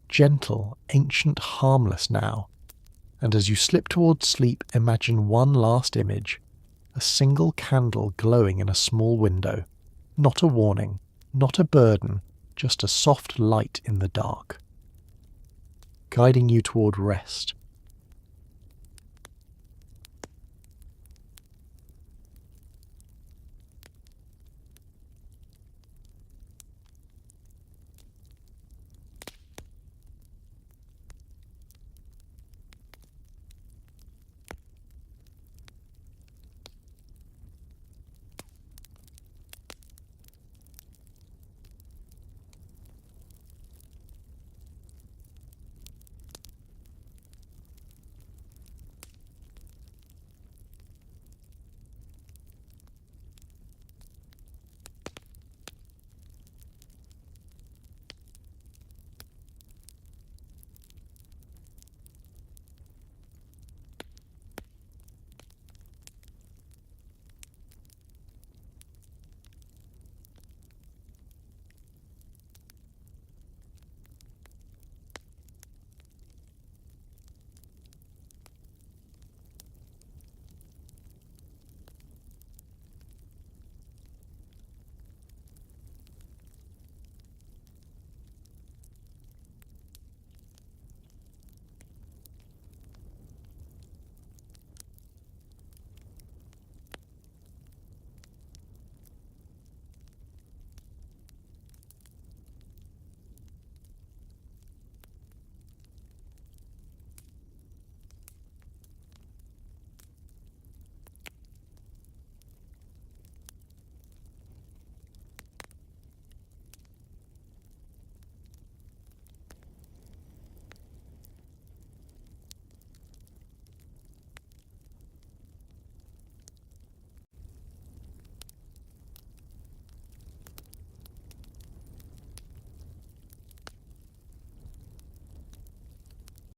gentle, ancient, harmless now. And as you slip towards sleep, imagine one last image, a single candle glowing in a small window. Not a warning, not a burden, just a soft light in the dark, guiding you toward rest,